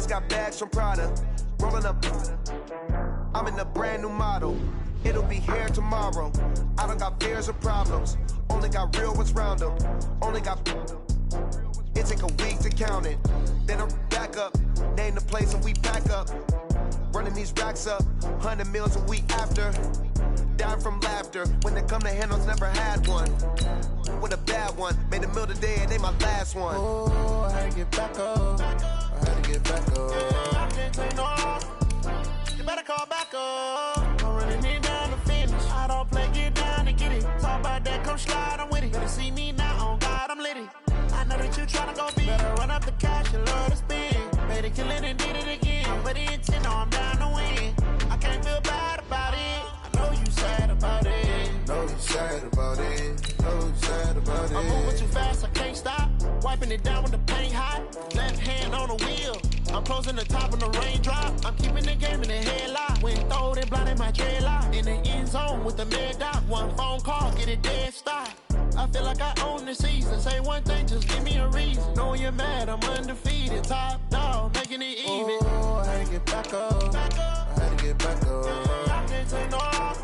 just got bags from Prada. Rolling up, I'm in a brand new model. It'll be here tomorrow. I don't got fears or problems. Only got real ones round them. Only got. It take a week to count it. Then I'm back up. Name the place and we pack up. Running these racks up. 100 meals a week after. Dying from laughter. When it come to handles, never had one. With a bad one. Made a meal today and they my last one. Oh, I had to get back up. I had to get back up. I can't take no off. You better call back up. I'm running it down to finish. I don't play, get down and get it. Talk about that, come slide, I'm with it. Better see me now, on God, I'm litty. I know that you tryna go big. Better run up the cash, you love to spend. Better kill it and did it again. I put in 10, I'm down to win. I can't feel bad about it. I know you sad about it. Know you sad about it. Know you sad about it. I'm moving too fast, I can't stop. Wiping it down with the paint hot. Left hand on the wheel. I'm closing the top of the raindrop. I'm keeping the game in the headlock. When throwed and blinded my dreadlock. In the end zone with the mad dot. One phone call, get it dead stop. I feel like I own the season. Say one thing, just give me a reason. Knowing you're mad, I'm undefeated. Top dog, making it even. Oh, I had to get back up. I had to get back up. I can't take no off.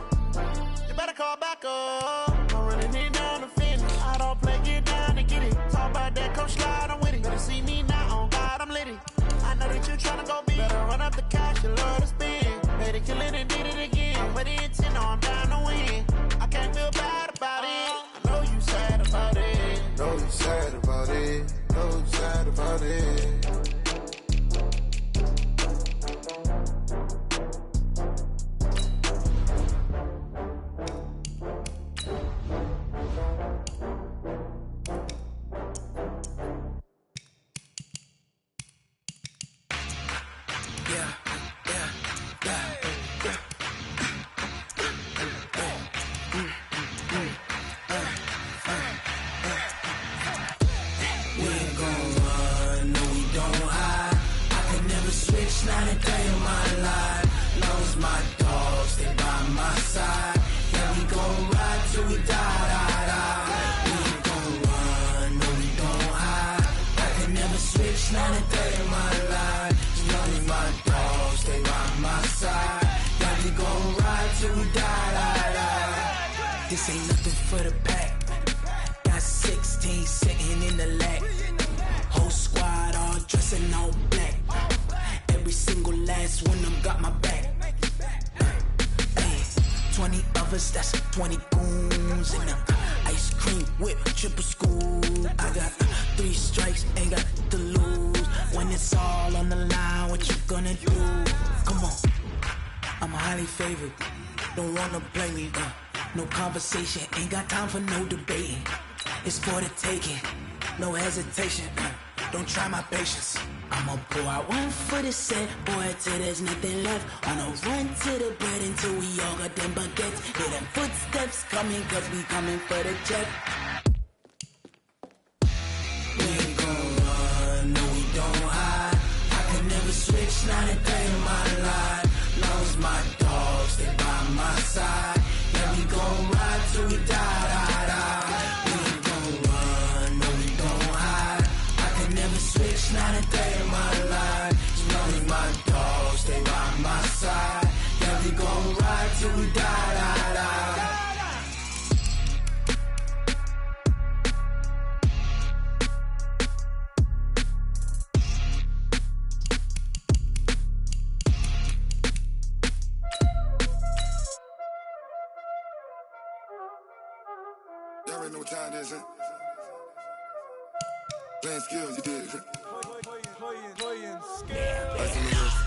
You better call back up. I'm running it down to finish. I don't play, get down and get it. Talk about that, come slide, I'm with it. Better see me now, on God, I'm litty. I know that you tryna go big. Better run up the cash, you love to spend. Better kill it and did it again. But in 10, I'm down to win. I can't feel bad about it. I know you sad about it. Know you sad about it. Know you sad about it. Not a day of my life. Knows my dogs, stay by my side. Yeah, we gon' ride till we die. We ain't gon' run, no, we gon' hide. I can never switch, not a day of my life. Knows my dogs, stay by my side. Yeah, we gon' ride till we die. This ain't nothing for the pack. Got 16 sitting in the lap. Whole squad all dressing all black. Every single last one of them got my back. Ay, 20 of us, that's 20 goons. And ice cream whip, triple scoop. I got 3 strikes, ain't got to lose. When it's all on the line, what you gonna do? Come on, I'm highly favored. Don't wanna play me, no conversation. Ain't got time for no debating. It's for the taking, no hesitation. Don't try my patience. I'ma pour out one for the set, boy, till there's nothing left. On a run to the bread until we all got them baguettes. Hear them footsteps coming, cause we coming for the check. We ain't gon' run, no, we don't hide. I can never switch, not a day in my life. Lost my dogs, stay by my side. Yeah, we gon' ride till we die. We ain't gon' run, no, we don't hide. I can never switch, not a day in my life. You know me, my dogs, stay by my side. Yeah, we gon' ride till we die. Y'all already know what time it is, huh? Playing skills, you did. Ice on the wrist,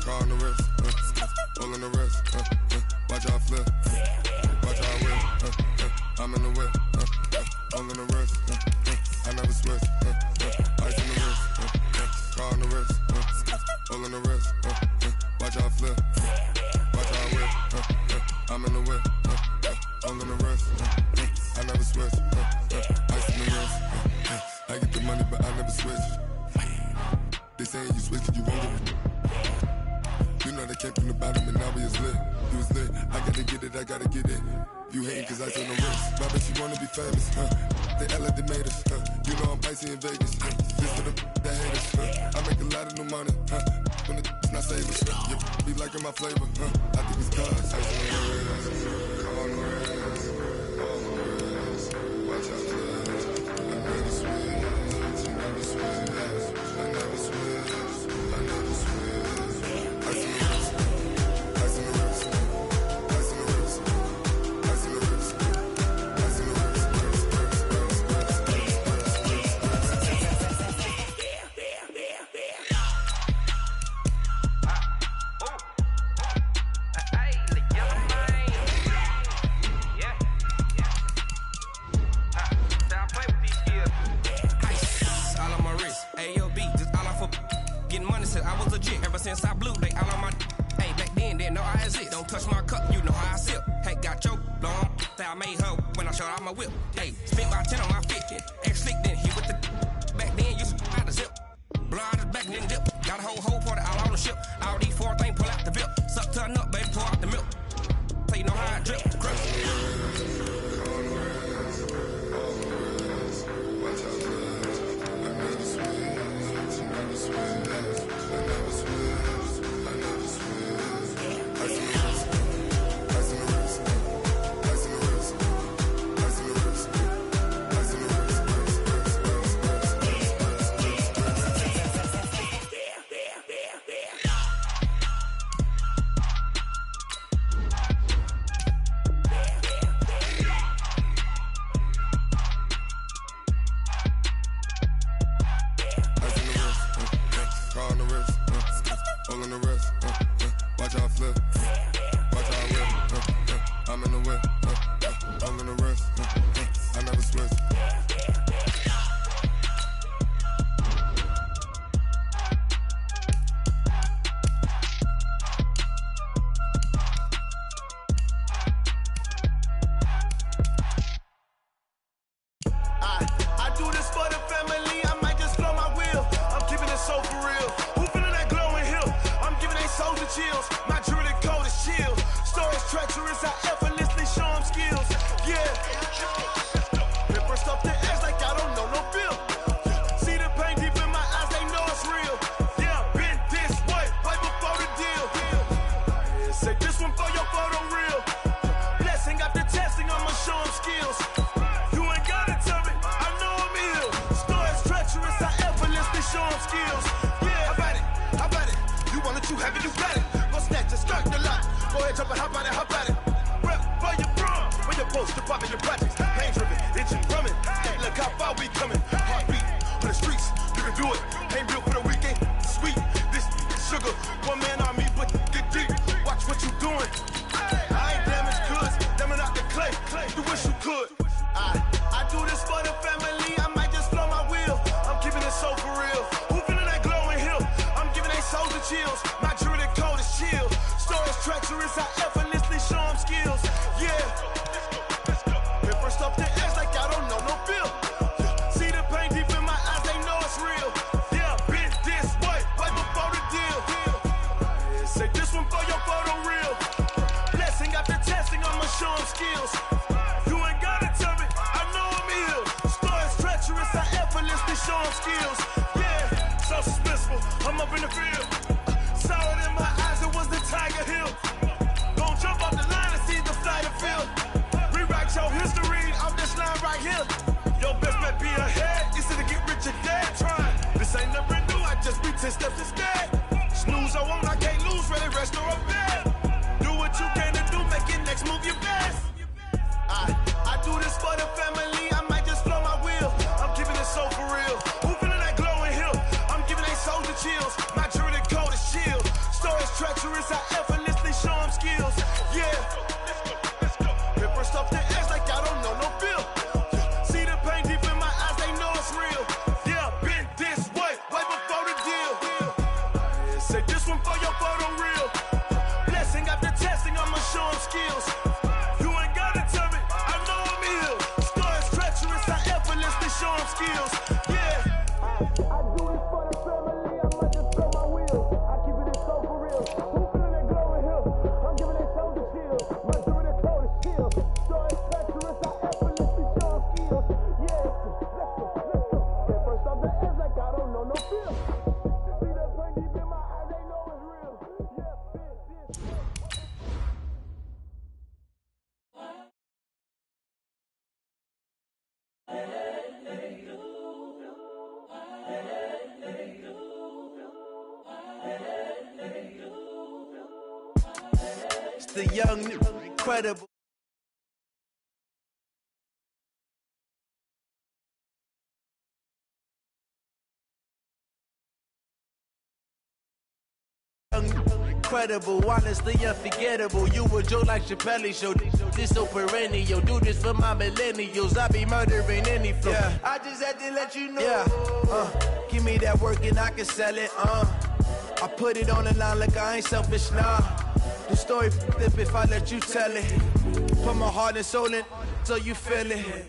car on the wrist, hole in the wrist, watch y'all flip, watch y'all whip, I'm in the whip, hole in the wrist, I never switch, ice on the wrist, car on the wrist, hole in the wrist, watch y'all flip, watch y'all whip, I'm in the whip, hole in the wrist, I never switch, ice on the wrist, I get the money but I never switch. They saying you switch, you won't get it. You know they came from the bottom and now we is lit. You was lit, I gotta get it, I gotta get it. You hating cause I on the wrist. My bitch, you wanna be famous, They act like they made us, You know I'm icy in Vegas. This for the haters. I make a lot of new money. When it's not savers. You be liking my flavor. I think it's cause. On the rest. Watch out for that. I never switch. I never switch. I never switch. I never switch. I see the risk. I see the risk. I see the risk. I see the risk. I see the risk. I was legit ever since I blew. They all on my. Hey, back then, didn't know I exist. Don't touch my cup, you know how I sip. Hey, got choked, long. That I made her when I showed out my whip. Hey, spent about 10 on my 50. Ex-slick, then he with the. Back then, used to out the zip. Blind back, then dip. Got a whole party all on the ship. All these 4 things pull out the VIP. Suck to a nut, baby, pour out the milk. So you know how I drip. Grip. I do it for the family, I might just throw my wheel. I keep it so for real. Who feeling that It's the young, incredible. Incredible, honestly unforgettable. You a Joe like Chappelle show. This so perennial. Do this for my millennials. I be murdering any flow. Yeah. I just had to let you know. Yeah. Give me that work and I can sell it. I put it on the line like I ain't selfish, nah. The story flip if I let you tell it. Put my heart and soul in so you feel it.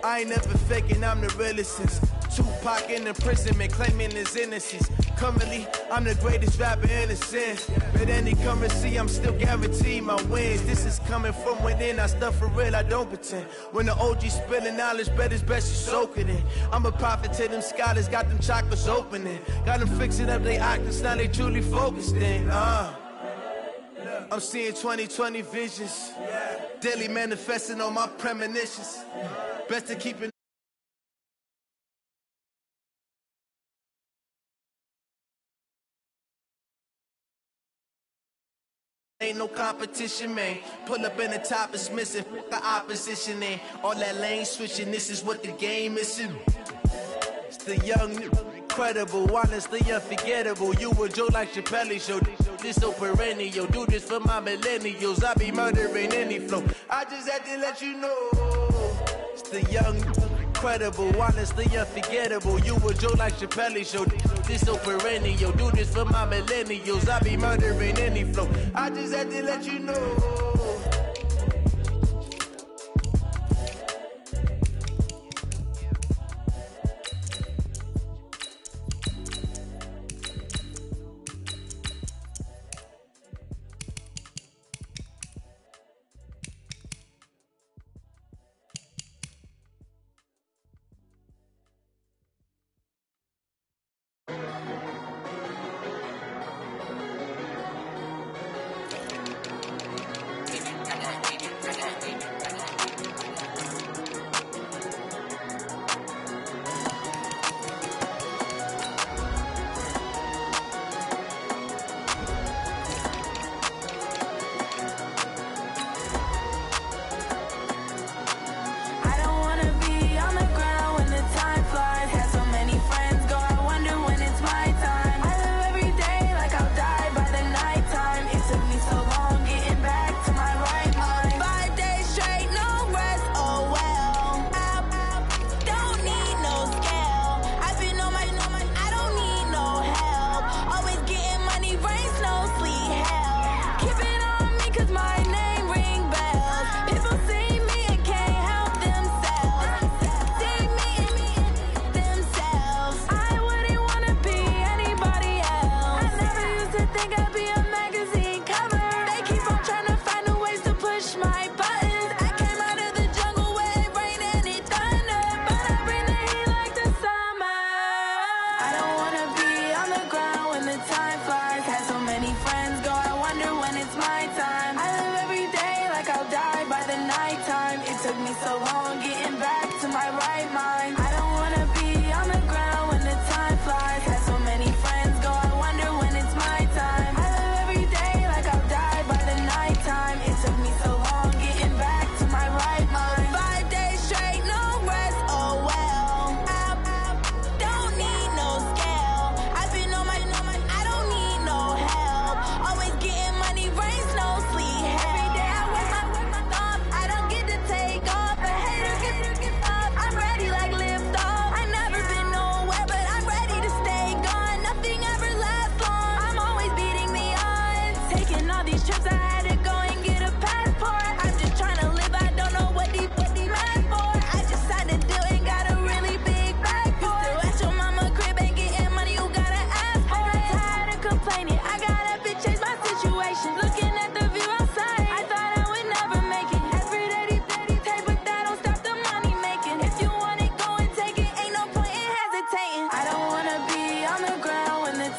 I ain't never faking, I'm the realest since Tupac in imprisonment, claiming his innocence. Currently, I'm the greatest rapper in a sense. But any currency, I'm still guaranteed my wins. This is coming from within, I stuff for real, I don't pretend. When the OG spilling knowledge, bet it's best you soak it in. I'm a prophet to them scholars, got them chakras opening. Got them fixing up their octaves, now they truly focused in. I'm seeing 2020 visions. Daily manifesting on my premonitions. Best to keep it. Ain't no competition, man. Pull up in the top is missing. The opposition ain't all that lane switching. This is what the game is. It's the young, incredible, honestly unforgettable. You a Joe like Chappelle show. This so perennial. Do this for my millennials. I be murdering any flow. I just had to let you know. It's the young, incredible, honestly unforgettable. You a Joe like Chappelle show. This so perennial. Do this for my millennials. I be murdering any flow. I just had to let you know.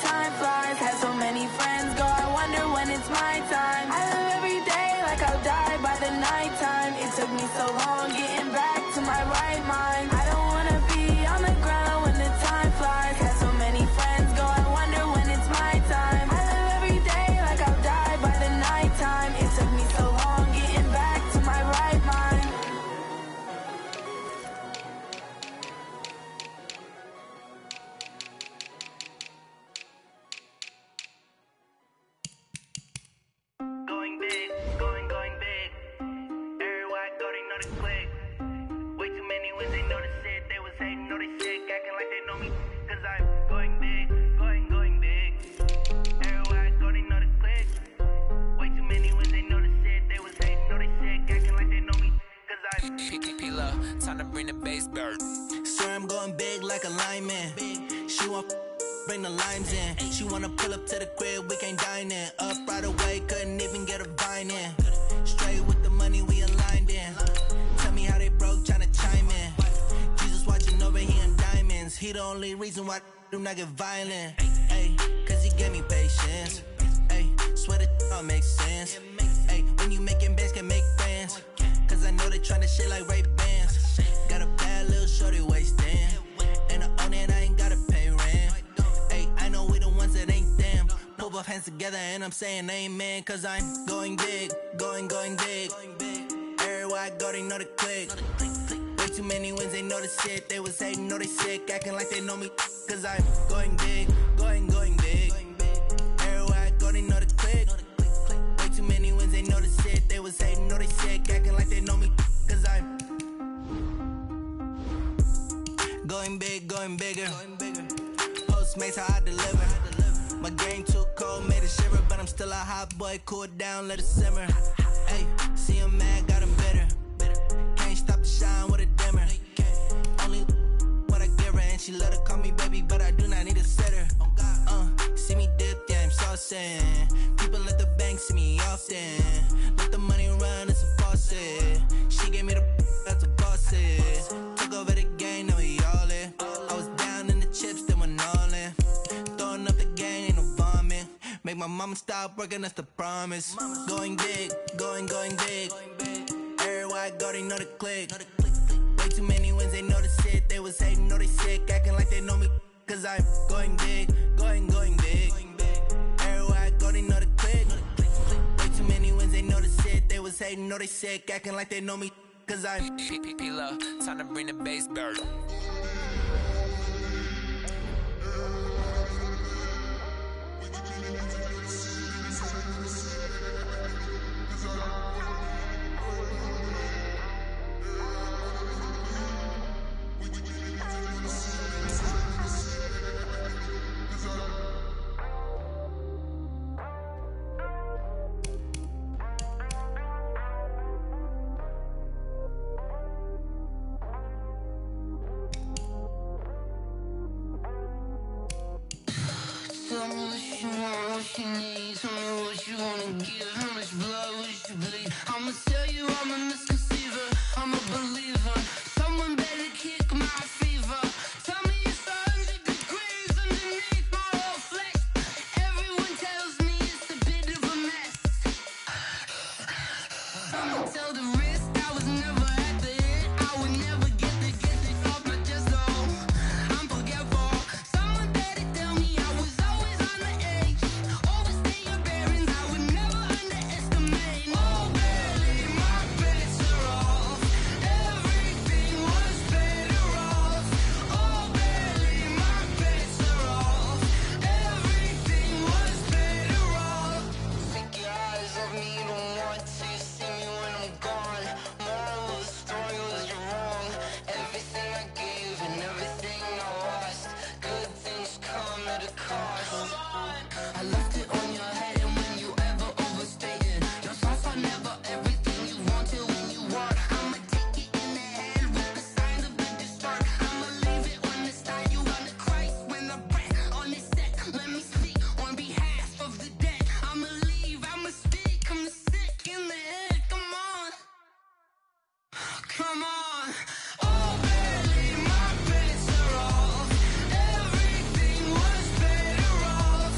Time flies, had so many friends go, I wonder when it's my time. base bird. Swear I'm going big like a lineman. She want bring the limes in. She wanna pull up to the crib, we can't dine in. Up right away, couldn't even get a vine in. Straight with the money we aligned in. Tell me how they broke, tryna chime in. Jesus watching over here in diamonds. He the only reason why do not get violent. Ay, cause he gave me patience. Ay, swear that all makes sense. Ay, when you making bands, can make friends. Cause I know they tryna shit like Ray-Bans. Got a bad little shorty wasting. And I own it, I ain't gotta pay rent. Ay, I know we the ones that ain't them. Pull both hands together and I'm saying amen. Cause I'm going big, going big. Everywhere I go, they know the click. Way too many wins, they know the shit. They was hating, know they sick, acting like they know me. Cause I'm going big, going big. Everywhere I go, they know the click. Way too many wins, they know the shit. They was hating, know they sick, acting like they know me. Cause I'm going big, going bigger. Postmates, how I deliver. My game too cold, made it shiver. But I'm still a hot boy, cool it down, let it simmer. Hey, see him mad, got him bitter. Can't stop the shine with a dimmer. Only what I give her, and she let her call me baby, but I do not need a sitter. See me dip, yeah, I'm saucing. People at the bank see me often. Let the money run, it's a faucet. She gave me the that's a boss it. Took over the game, now we all in. I was down in the chips, then went all in. Throwing up the game, ain't no vomit. Make my mama stop working, that's the promise. Going big, going big. Everywhere I go, they know the click. Way too many wins, they know the shit. They was hating, know they sick, acting like they know me. Cause I'm going big, going big. Everywhere I go, they know the click. Way too many wins, they know the shit. They was hating, know they sick, acting like they know me. Cause I'm P-Love, time to bring the base bird. Tell me what you want, what you need. Tell me what you wanna give. How much blood would you bleed? I'ma tell you I'm a misconceiver. I'm a believer. Someone better kick my fever. Tell me it's 100 degrees underneath my whole flesh. Everyone tells me it's a bit of a mess. I'ma tell the risk I was never at the end. I would never get the off my chest though. I'm forgetful. Someone better tell me I was always on the edge. Overstay your bearings, I would never underestimate. Oh, barely, my bets are off. Everything was better off. Oh, barely, my bets are off. Everything was better off. Take your eyes off me, you don't want to see me when I'm gone. Moral of the story was you're wrong. Everything I gave and everything I lost. Good things come at a cost. I left it on your head, and when you ever overstated, your thoughts are never everything you wanted when you want. I'ma take it in the head with the signs of the distort. I'ma leave it on the side. You wanna Christ when I breath on this set. Let me speak on behalf of the dead. I'ma leave, I'ma speak. I'm the sick in the head. Come on, come on. Oh, barely, my bets are off. Everything was better off.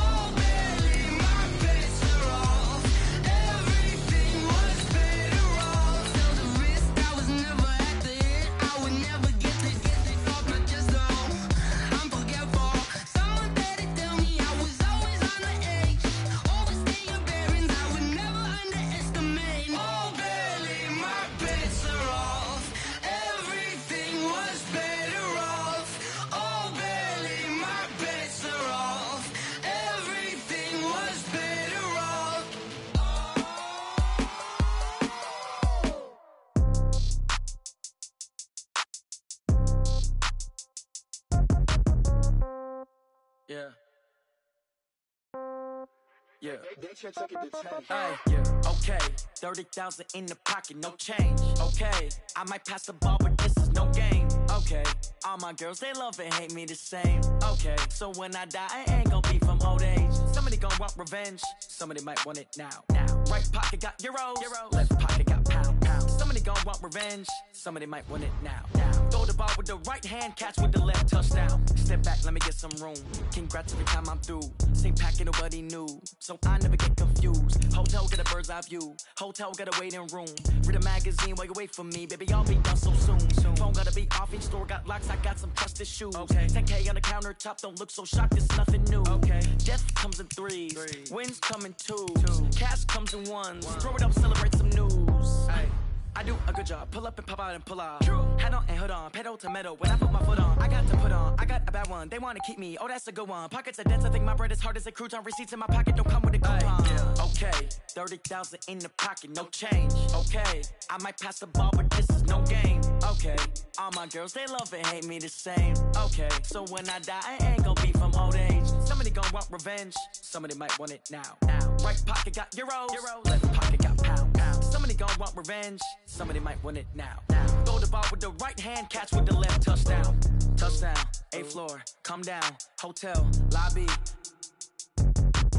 Oh, barely, my bets are off. Everything was better off. Tell the risk I was never at the end. I would never get it off my chest though. I'm forgetful. Someone better tell me I was always on the edge. Overstay your bearings, I would never underestimate. Oh, barely, my bets are off. Everything was better off. Oh, barely, my bets are off. Everything was better off. Yeah. Yeah. Ay, yeah. Okay. 30,000 in the pocket, no change. Okay. I might pass the ball, but this is no game. Okay, all my girls, they love and hate me the same. Okay, so when I die, I ain't gon' be from old age. Somebody gon' want revenge, somebody might want it now. Right pocket got euros, left pocket got pounds. Somebody gon' want revenge, somebody might want it now. Throw the ball with the right hand, catch with the left, touchdown. Step back, let me get some room. Congrats every time I'm through. Same packet, nobody knew, so I never get confused. Hotel get a bird's eye view, hotel got a waiting room. Read a magazine while you wait for me, baby, I'll be done so soon. Phone gotta be off, each store got locks, I got some trusted shoes. Okay, 10K on the countertop, don't look so shocked, it's nothing new. Okay, death comes in threes, wins come in twos, cash comes in ones. Throw it up, celebrate some news. Ay. I do a good job, pull up and pop out and pull off. Head on and hood on, pedal to metal. When I put my foot on, I got to put on. I got a bad one, they wanna keep me, oh that's a good one. Pockets are dense, I think my bread is hard as a crouton. Receipts in my pocket don't come with a coupon. Okay, 30,000 in the pocket, no change. Okay, I might pass the ball, but this is no game. Okay, all my girls, they love and hate me the same. Okay, so when I die, I ain't gon' be from old age. Somebody gon' want revenge, somebody might want it now. Right pocket got euros, left pocket got pounds. Somebody gon' want revenge, somebody might want it now. Throw the ball with the right hand, catch with the left, touchdown. Touchdown, 8th floor, come down, hotel, lobby.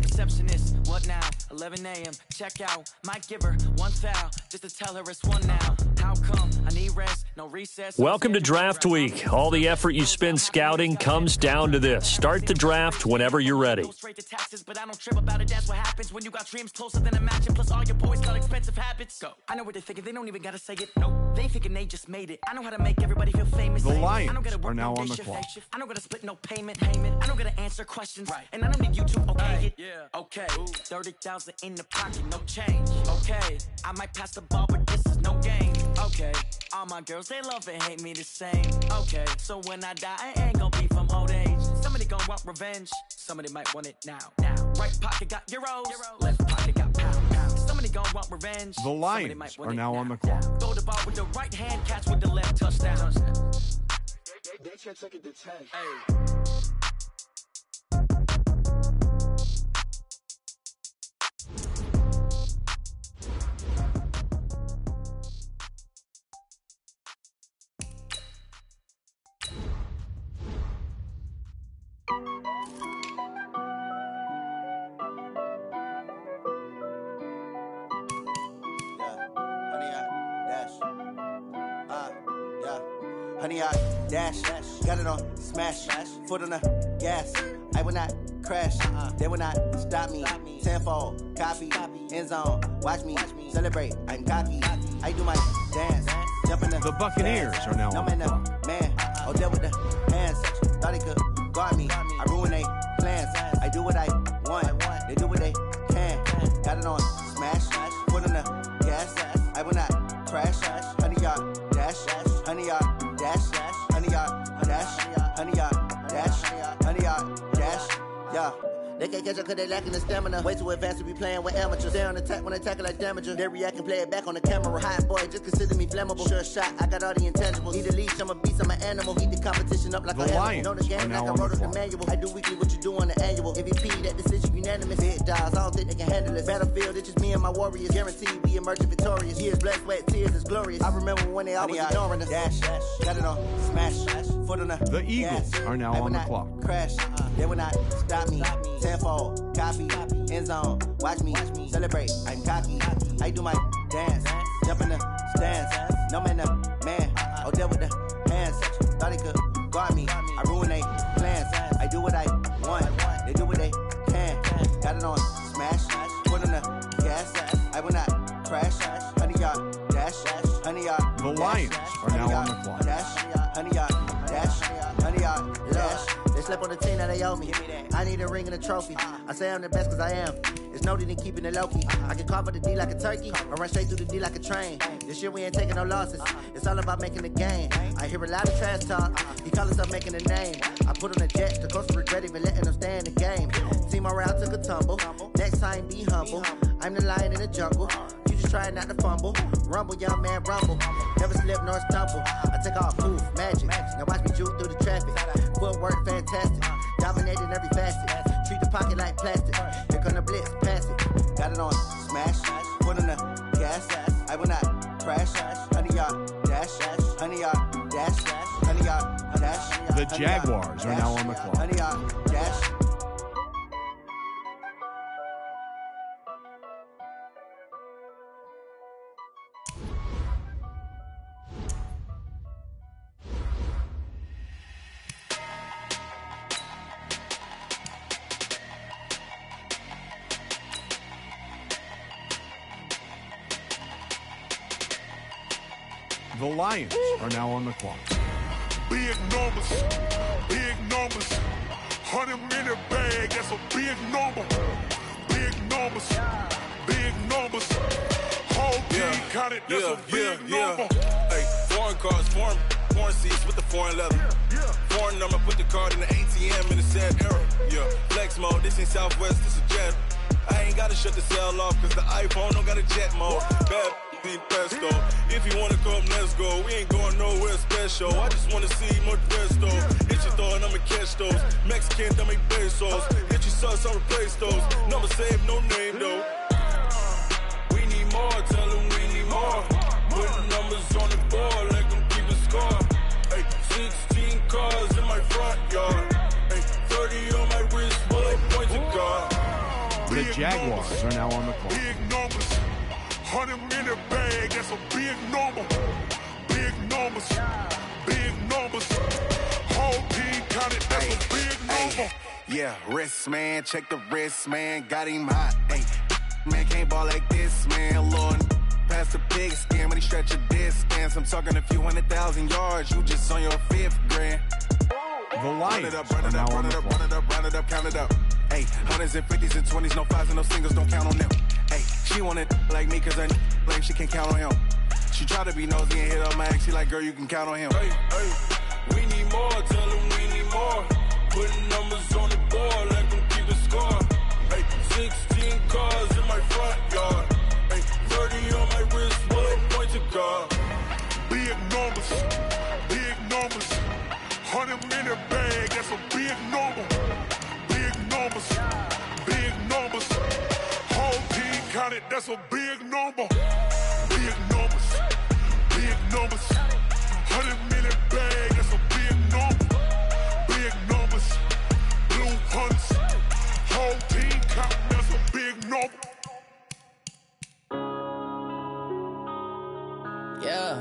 Receptionist, what now? 11 a.m. Check out. Might give her one foul just to tell her it's one now. How come? I need rest, no recess. Welcome to Draft Week. All the effort you spend scouting comes down to this. Start the draft whenever you're ready. Straight to taxes, but I don't trip about it. That's what happens when you got dreams closer than a match. And plus all your boys got expensive habits. Go. I know what they're thinking. They don't even gotta say it. Nope. They thinking they just made it. I know how to make everybody feel famous. The Lions I don't gotta work are now no on the shift, clock. I don't gotta split no payment. I don't gotta answer questions. Right. And I don't need you to okay it. Yeah. Okay. 30,000 in the pocket, no change. Okay, I might pass the ball, but this is no game. Okay, all my girls, they love and hate me the same. Okay, so when I die, I ain't gon' be from old age. Somebody gon' want revenge, somebody might want it now. Right pocket got euros, left pocket got pounds. Somebody gon' want revenge. The Lions are now on the clock. Throw the ball with the right hand, catch with the left, touchdown. They can't take it to 10. Hey. Honey, I dash, got it on smash, foot on the gas. I will not crash, they will not stop me. Tenfold, copy, end zone, watch me celebrate. I'm cocky, I do my dance, jump in the Buccaneers are now on the clock. Man, oh, there with the hands, thought he could guard me. I ruin they plans, I do what I want, they do what they can. Got it on smash, foot on the gas. I will not crash, honey, yard dash, honey, yard dash, honey, yard dash, honey, yard dash, honey, yard dash, yeah. They can't catch up cause they lacking the stamina. Way too advanced to be playing with amateurs. They on attack when they tackle like damager. They react and play it back on the camera. Hot boy, just consider me flammable. Sure shot, I got all the intangibles. Need a leash, I'm a beast, I'm an animal. Heat the competition up like a animal. Know the game like I wrote up the manual. I do weekly what you do on the annual. MVP, that decision unanimous. Big dogs, I don't think they can handle it. Battlefield, it's just me and my warriors. Guaranteed we emerging victorious. Years, blood, sweat, tears, it's glorious. I remember when they always ignoring us. Dash, got it on smash, foot on the Eagles are now on the clock. Crash, they will not stop me. Tenfold, copy, end zone, watch me celebrate. I'm cocky, I do my dance, jump in the stands. No man, man, oh there with the hands. Thought he could guard me. I ruin they plans. I do what I want. They do what they can. Got it on smash, foot on the gas. I will not crash. Honey yard dash, honey yard. The Lions are now on the clock. Dash, honey yard dash, honey yard dash. They slept on the team that they owe me. I need a ring and a trophy. I say I'm the best cause I am. It's noted in keeping it low-key. I can carve for the D like a turkey or run straight through the D like a train. This year we ain't taking no losses. It's all about making the game. I hear a lot of trash talk. He call himself making a name. I put on a jet to coach regret even letting them stay in the game. Team morale took a tumble. Next time be humble. I'm the lion in the jungle. You just trying not to fumble. Rumble, young man, rumble. Never slip nor stumble. I take off, move, magic. Now watch me juke through the traffic. Footwork fantastic. Dominating every facet. Treat the pocket like plastic. Here come the blitz, pass it. Got it on smash. Foot on the gas. I will not crash. Honey yard dash. Honey yard dash. Honey yard dash. The Jaguars are now on the clock. Honey, dash. The Lions are now on the clock. Big numbers, 100-minute bag, that's a big number. Big numbers, whole team counted, that's a big number. Hey, foreign cars, foreign seats with the foreign leather. Foreign number, put the card in the ATM in the sad era. Yeah, flex mode, this ain't Southwest, this a jet. I ain't gotta shut the cell off, cause the iPhone don't got a jet mode. Bad pesto. If you wanna come, let's go. We ain't going nowhere special. I just wanna see more dress though. Hit your thought, I'ma catch those. Mexican, don't make pesos. Hit your sus, I'll replace those. Number save, no name though. We need more, tell them we need more. Putting numbers on the board, like them keep a score. Hey, 16 cars in my front yard. Hey, 30 on my wrist, while I point to God. The Jaguars are now on the clock. Big numbers, 100-minute bag, that's a big number. Big numbers, whole team counted, that's a big number. Yeah, wrist man, check the wrist man, got him hot. Hey, man can't ball like this, man. Lord, past the pig skin, when he stretch a distance. I'm talking a few 100,000 yards, you just on your 5th grand. The Lions run it up, count it up. Hey, 100s and 50s and 20s, no 5s and no singles, don't count on them. Hey, she want it like me, cause I blame she can't count on him. She try to be nosy and hit up my ex, she like, girl, you can count on him. Hey, we need more, tell them we need more. Putting numbers on the board, like them keep a score. Hey, 16 cars in my front yard. Hey, 30 on my wrist, while I point to God. Big numbers, 100-minute bag, that's a big number. Big numbers, whole team counted, that's a big number. Big numbers, 100-minute bag, that's a big number. Big numbers, blue hunts, whole team counting, that's a big number. Yeah.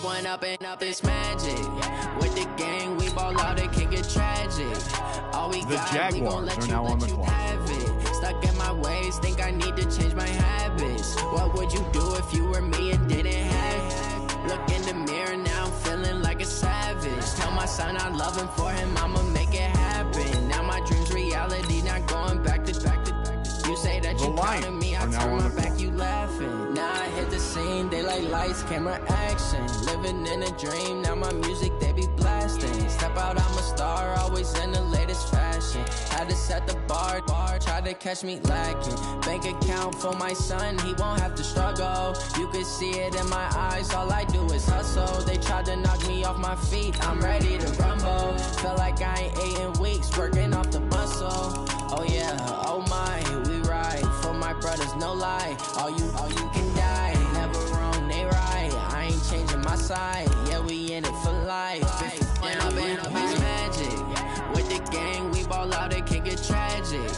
One up and up is magic. With the gang, we ball out, it can get tragic. All we The got, Jaguars we gon' let are you, now on the clock. have it. Stuck in my ways, think I need to change my habits. What would you do if you were me and didn't have it? Look in the mirror, now I'm feeling like a savage. Tell my son I love him, for him I'ma make it happen. Now my dream's reality, not going back to back. You say that you proud of me, I turn my back, you laughing. Now I hit the scene, they like lights, camera, action. Living in a dream, now my music, they be blasting. Step out, I'm a star, always in the latest fashion. Had to set the bar, try to catch me lacking. Bank account for my son, he won't have to struggle. You can see it in my eyes, all I do is hustle. They tried to knock me off my feet, I'm ready to rumble. Felt like I ain't ate in weeks, working off the muscle. Oh yeah, oh my, we ride for my brothers, no lie. All you can die, never wrong, they right. I ain't changing my side, yeah, we in it for life. And up is magic. With the gang, we ball out, it can get tragic.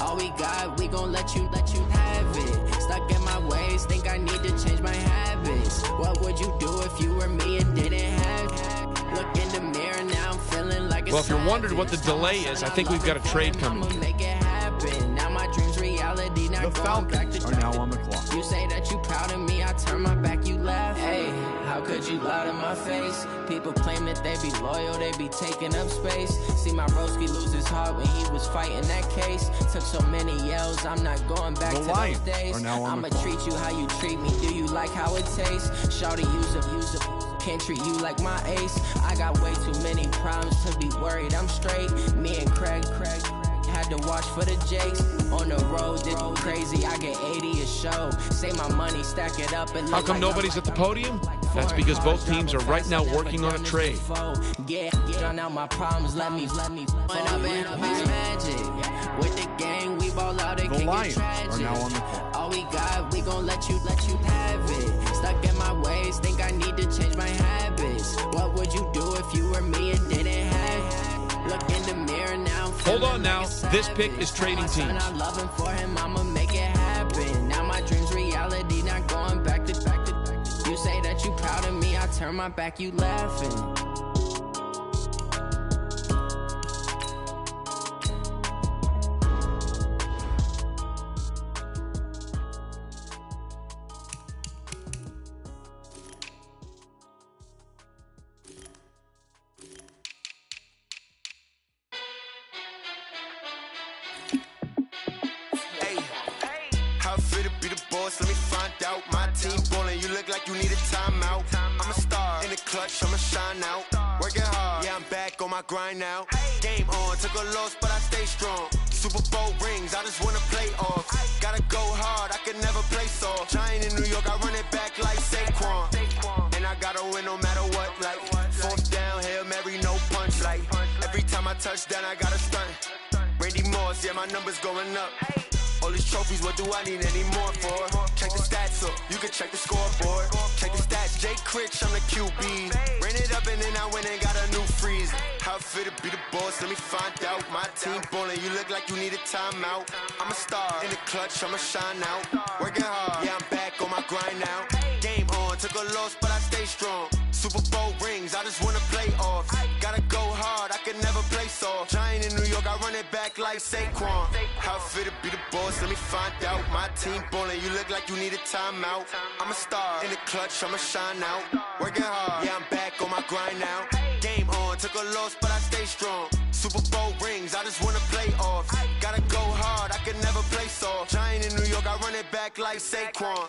All we got, we gon' let you have it. Stuck in my ways, think I need to change my habits. What would you do if you were me and didn't have it? Look in the mirror, now I'm feeling like a Well, if you're wondering what the delay is, I think we've got a trade coming. Make it happen. Now my dreams reality. Now The Falcons are now on the clock. You say that you proud of me, I turn my back, you laugh. Hey, how could you lie to my face? People claim that they be loyal, they be taking up space. See my broski lose his heart when he was fighting that case. Took so many yells, I'm not going back The to Lions those days. are now on I'ma the clock. treat you how you treat me. Do you like how it tastes? Shawty, use up. Can't treat you like my ace. I got way too many problems to be worried. I'm straight. Me and Craig had to watch for the Jakes. On the road, did crazy. I get 80 a show. Say my money, stack it up and How come nobody's at the podium? That's because both teams are right now working on a trade. Yeah, drown out my problems. Let me. One up and up is magic. With the gang, we ball out. It The can get Lions tragic. are now on the clock. all we got, we gon' let you have it. Stuck in my ways, think I need to change my habits. What would you do if you were me and didn't have? Look in the mirror now. Hold on now. This pick is trading teams. I'm loving for him, I'ma make it happen. Now my dream's reality, not going back to. You say that you proud of me, I turn my back, you laughing. Let me find out. My team ballin', you look like you need a timeout. I'm a star in the clutch, I'ma shine out. Working hard, yeah, I'm back on my grind now. Game on, took a loss, but I stay strong. Super Bowl rings, I just wanna play off. Gotta go hard, I can never play soft. Giant in New York, I run it back like Saquon. And I gotta win no matter what, like fourth down, Hail Mary, no punch. Like every time I touch down, I gotta stunt. Randy Moss, yeah, my numbers going up. All these trophies, what do I need any more for? Check the stats up, you can check the scoreboard. Check the stats, Jay Critch, I'm the QB. Ran it up and then I went and got a new freeze. How fit to be the boss, let me find out. My team ballin', you look like you need a timeout. I'm a star in the clutch, I'ma shine out. Working hard, yeah, I'm back on my grind now. Game on, took a loss, but I stay strong. Super Bowl rings, I just wanna play off. Gotta go hard, I can never play soft. Giant in New York, I run it back like Saquon. How fit to be the boss, let me find out. My team ballin', you look like you need a timeout. I'm a star in the clutch, I'ma shine out. Working hard, yeah, I'm back on my grind now. Game on, took a loss, but I stay strong. Super Bowl rings, I just wanna play off. Gotta go hard, I can never play soft. Giant in New York, I run it back like Saquon.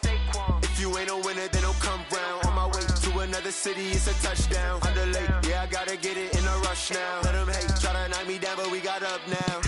If you ain't a winner, then don't come round. On my way to another city, it's a touchdown. Underlay, yeah, I gotta get it in a rush now. Let them hate, try to knock me down, but we got up now.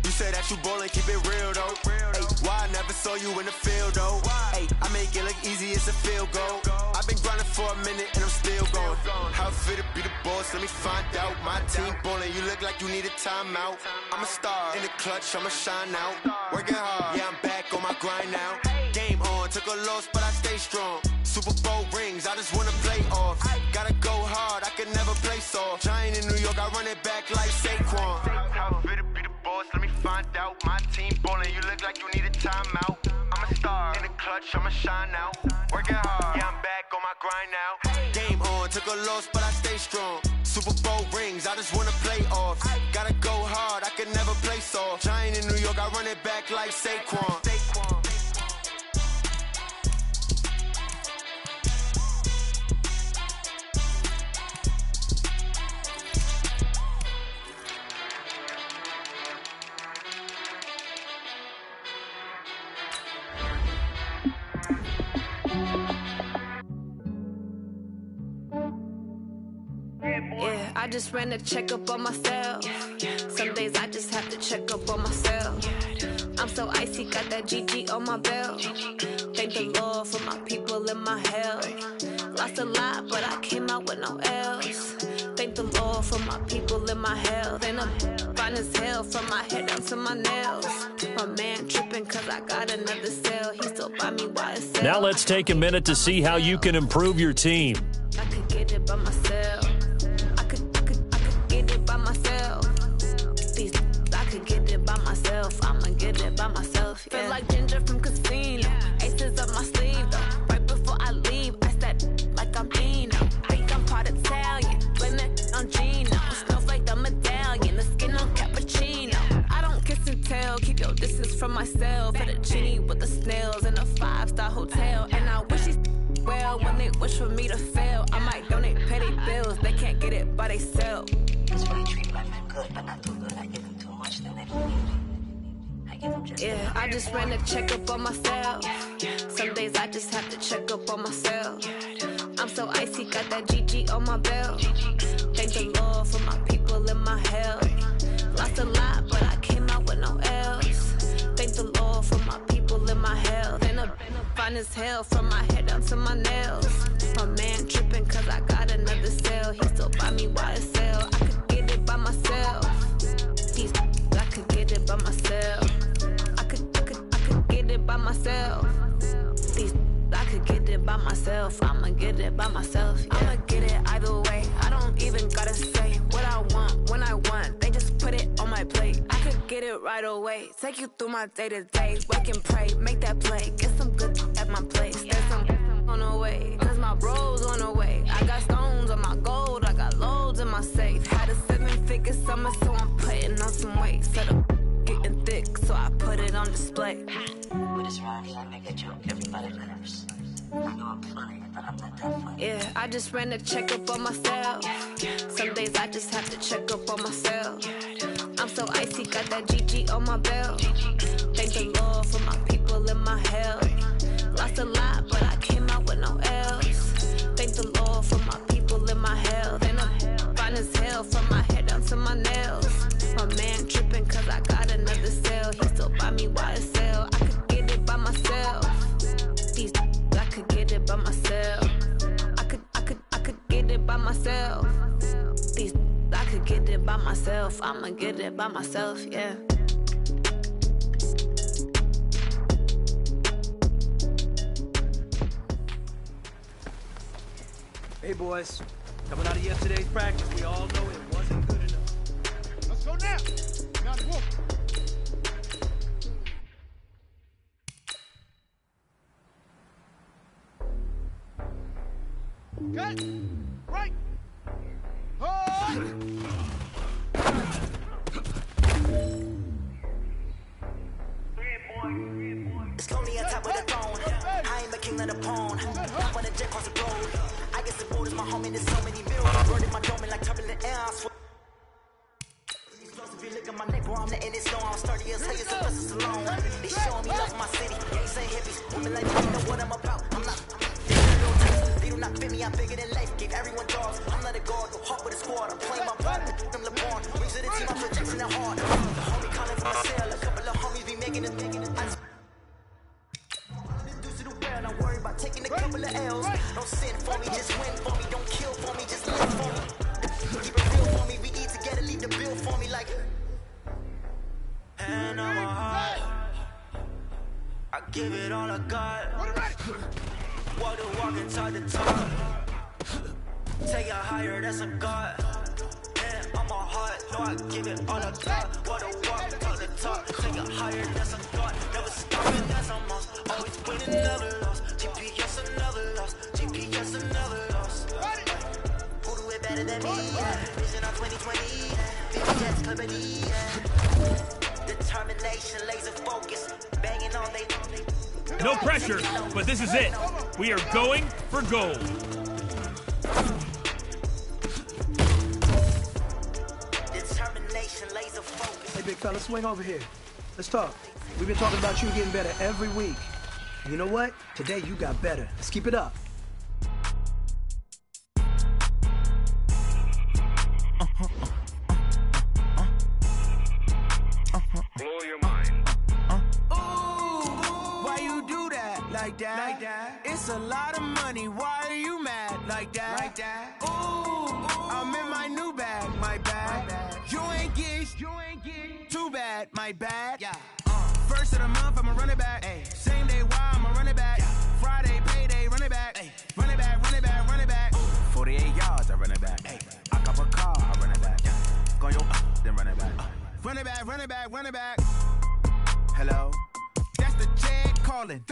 You say that you ballin', keep it real though. Hey, why I never saw you in the field though? Hey, I make it look easy, it's a field goal. I've been grinding for a minute and I'm still going. How fit to be the boss, let me find out. My team ballin', you look like you need a timeout. I'm a star in the clutch, I'ma shine out. Working hard, yeah, I'm back on my grind now. Game on, took a loss, but I stay strong. Super Bowl rings, I just wanna play off. Gotta go hard, I can never play soft. Giant in New York, I run it back like Saquon. How fit to be the boss, let me find out. My team ballin', you look like you need a timeout. I'm a star in the clutch, I'ma shine out. Working hard, yeah, I'm back on my grind now. Game on, took a loss, but I stay strong. Super Bowl rings, I just wanna play off. Gotta go hard, I can never play soft. Giant in New York, I run it back like Saquon. Yeah, I just ran a checkup on myself. Some days I just have to check up on myself. I'm so icy, got that GG on my belt. Thank the Lord for my people in my health. Lost a lot, but I came out with no else. Thank the Lord for my people in my health. And I'm fine as hell from my head down to my nails. My man tripping cause I got another cell. He still buy me YSL. Now let's take a minute to see how you can improve your team. I could get it by myself. I could get it by myself. I could get it by myself. I'ma get it by myself. Yeah. Feel like Ginger from Casino. Aces up my sleeve though. Right before I leave, I said like I'm Dino. Think I'm part Italian. Blame it on Gino. Smells like the medallion. The skin on cappuccino. I don't kiss and tell. Keep your distance from myself. For the genie with the snails in a 5-star hotel. And I wish he's well when they wish for me to fail. I might donate petty bills. They can't get it by themselves. That's why you treat black men good, but not too good. I give them too much, then they don't need it. I give them just yeah, I just ran a checkup on myself. Some days I just have to check up on myself. I'm so icy, got that GG on my belt. Thank the Lord for my people in my health. Lost a lot, but I came out with no else. Thank the Lord for my people in my health. And I'm fine as hell from my head down to my nails. My man tripping cause I got another cell. He still buy me YSL. I could get it by myself. I could get it by myself. I could get it by myself. get it by myself. Yeah. I'ma get it either way. I don't even gotta say what I want when I want. They just put it on my plate. I could get it right away. Take you through my day to day. Wake and pray, make that play. Get some good at my place. There's some on the way, cause my bro's on the way. I got stones on my gold, I got loads in my safe. Had a 7-figure summer, so I'm putting on some weight. Set up getting thick, so I put it on display. With this rhyme, I make a joke, everybody laughs. I know I'm funny, but I'm not that funny. Yeah, I just ran a checkup on myself. Some days I just have to check up on myself. I'm so icy, got that GG on my belt. Thank the Lord for my people in my hell. Lost a lot, but I came out with no L's. Thank the Lord for my people in my hell. Then I'm fine as hell from my head down to my nails. My man tripping cause I got another sale. He still buy me YSL. I could get it by myself. These I could get it by myself. I could get it by myself. These I could get it by myself. I'ma get it by myself, yeah. Hey boys, coming out of yesterday's practice, we all know it wasn't good enough. Let's go now. Now the wolf. Cut. Right. It's lonely on top of the throne. I ain't the king of the pawn. I want a jet across the road. I guess the road is my home and there's so many bills. Burning my dome like turbulent air. I swear. If you look at my neck, bro, I'm letting it slow. I'm sturdy as hell, you're Sylvester Stallone. They showing me love for my city. Gangs ain't hippies. Women like me know what I'm about. I'm not. They do not fit me, I'm bigger than life. Gave everyone dogs. I'm not a guard, go hard with a squad. I'm playing my part. I'm LeBron. Rings of the team, I'm projecting the heart. The homie calling from a cell. A couple of homies be making it. I'm worried about taking a couple of L's. Don't sin for me, just win for me. Don't kill for me, just live for me. Keep it real for me, we eat together, leave the bill for me like. And I'm a heart. I give it all I got. Walk the walk and talk the talk. Take it higher, that's a God. And I'm a heart, no, I give it all I got. Walk the walk, talk the talk. Take it higher, that's a God. Never stopping, that's a must. Always winning, never lost. GPS another loss. GPS another loss. Who do it better than me? Vision on 2020. VPX company. Determination, laser focus. Banging on they. No pressure, but this is it. We are going for gold. Determination, laser focus. Hey, big fella, swing over here. Let's talk. We've been talking about you getting better every week. You know what? Today you got better. Let's keep it up. Blow your mind. Why you do that like that? It's a lot of money. Why are you mad like that? Ooh, I'm in my new bag, my bad. You ain't get too bad, my bad. Yeah. First of the month, I'ma run it back. Ay. Same day, why I'ma run it back. Friday, payday, run it back. Ay. Run it back, run it back, run it back. 48 yards, I run it back. Ay. I cop a car, I run it back. Go yo, then run it back. Run it back, run it back, run it back. Hello? That's the jag calling.